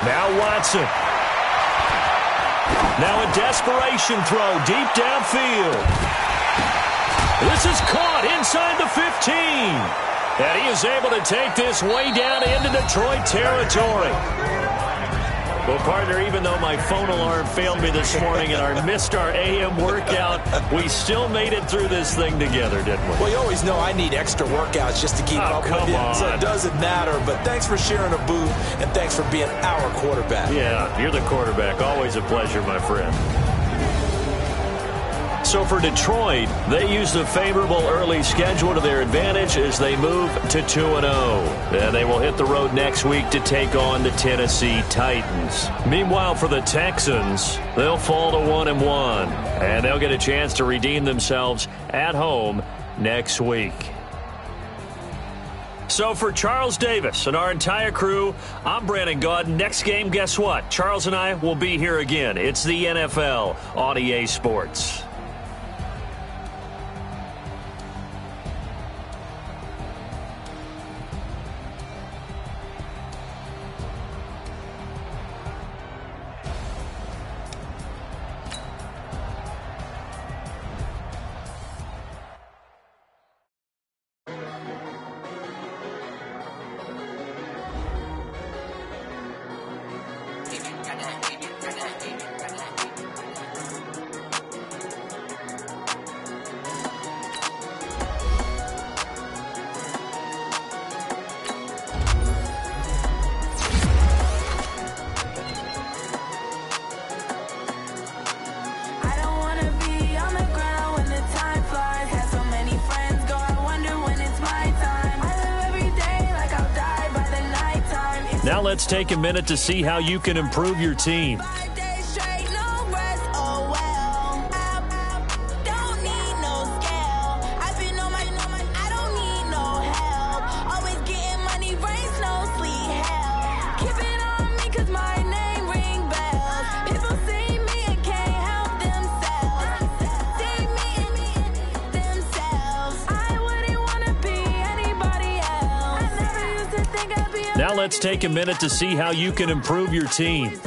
Now Watson. Now a desperation throw deep downfield. This is caught inside the 15. And he is able to take this way down into Detroit territory. Well, partner, even though my phone alarm failed me this morning and I missed our AM workout, we still made it through this thing together, didn't we? Well, you always know I need extra workouts just to keep up with you. On. So it doesn't matter. But thanks for sharing a booth, and thanks for being our quarterback. Yeah, you're the quarterback. Always a pleasure, my friend. So for Detroit, they used a favorable early schedule to their advantage as they move to 2-0. And they will hit the road next week to take on the Tennessee Titans. Meanwhile, for the Texans, they'll fall to 1-1. And they'll get a chance to redeem themselves at home next week. So for Charles Davis and our entire crew, I'm Brandon Gaudin. Next game, guess what? Charles and I will be here again. It's the NFL on EA Sports. Now let's take a minute to see how you can improve your team. Now let's take a minute to see how you can improve your team.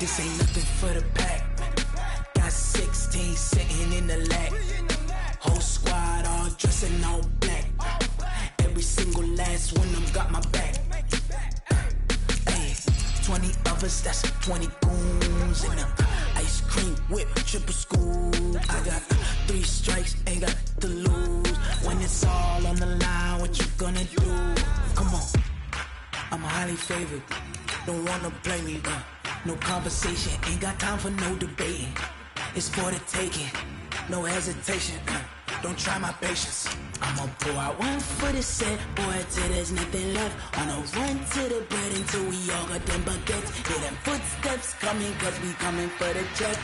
This ain't nothing for the pack. Got 16 sitting in the lag. Whole squad all dressing all black. Every single last one of them got my back. 20 of us, that's 20 goons in them. Ice cream whip, triple scoop. I got 3 strikes, ain't got to lose. When it's all on the line, what you gonna do? Come on, I'm highly favored. Don't wanna play me, no conversation, ain't got time for no debating. It's for the taking, no hesitation. Don't try my patience. I'ma pour out one for the set, boy, till there's nothing left. On a run to the bread until we all got them baguettes. Hear them footsteps coming, cause we coming for the check.